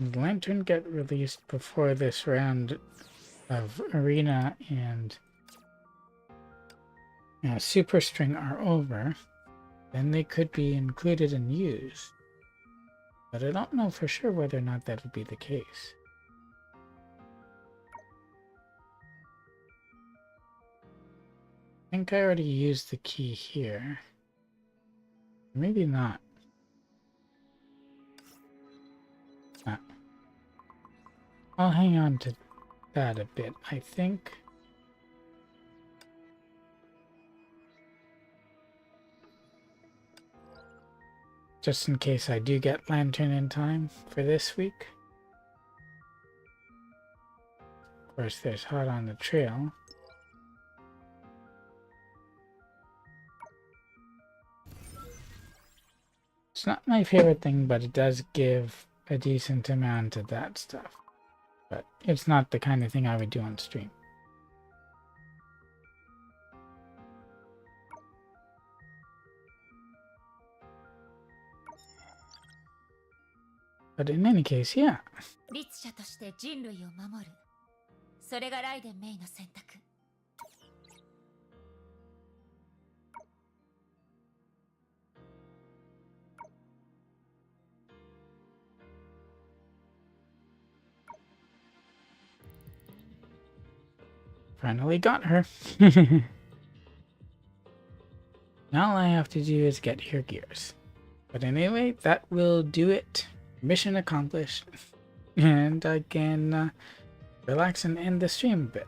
Did Lantern get released before this round of Arena and superstring are over, then they could be included and used. But I don't know for sure whether or not that would be the case. I think I already used the key here. Maybe not. I'll hang on to that a bit, I think. Just in case I do get Lantern in time for this week. Of course, there's Hot on the Trail. It's not my favorite thing, but it does give a decent amount of that stuff. But it's not the kind of thing I would do on stream. But in any case, yeah. 律者として人類を守る。それがライデンメイの選択。Finally got her. Now all I have to do is get her gears. But anyway, that will do it. Mission accomplished. And I can relax and end the stream a bit.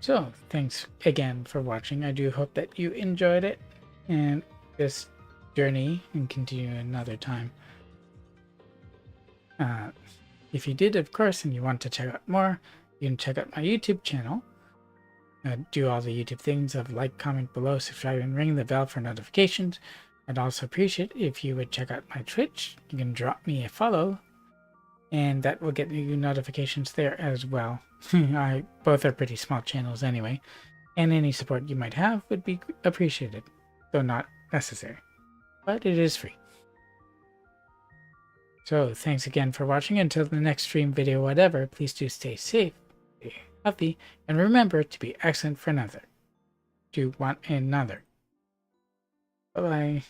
So, thanks again for watching. I do hope that you enjoyed it. And this journey and continue another time. If you did, of course, and you want to check out more, you can check out my YouTube channel. Do all the YouTube things of like, comment below, subscribe, and ring the bell for notifications. I'd also appreciate if you would check out my Twitch. You can drop me a follow, and that will get you notifications there as well. Both are pretty small channels anyway, and any support you might have would be appreciated, though not necessary. But it is free. So thanks again for watching. Until the next stream, video, whatever, please do stay safe, stay healthy, and remember to be excellent for another. To one another. Bye-bye.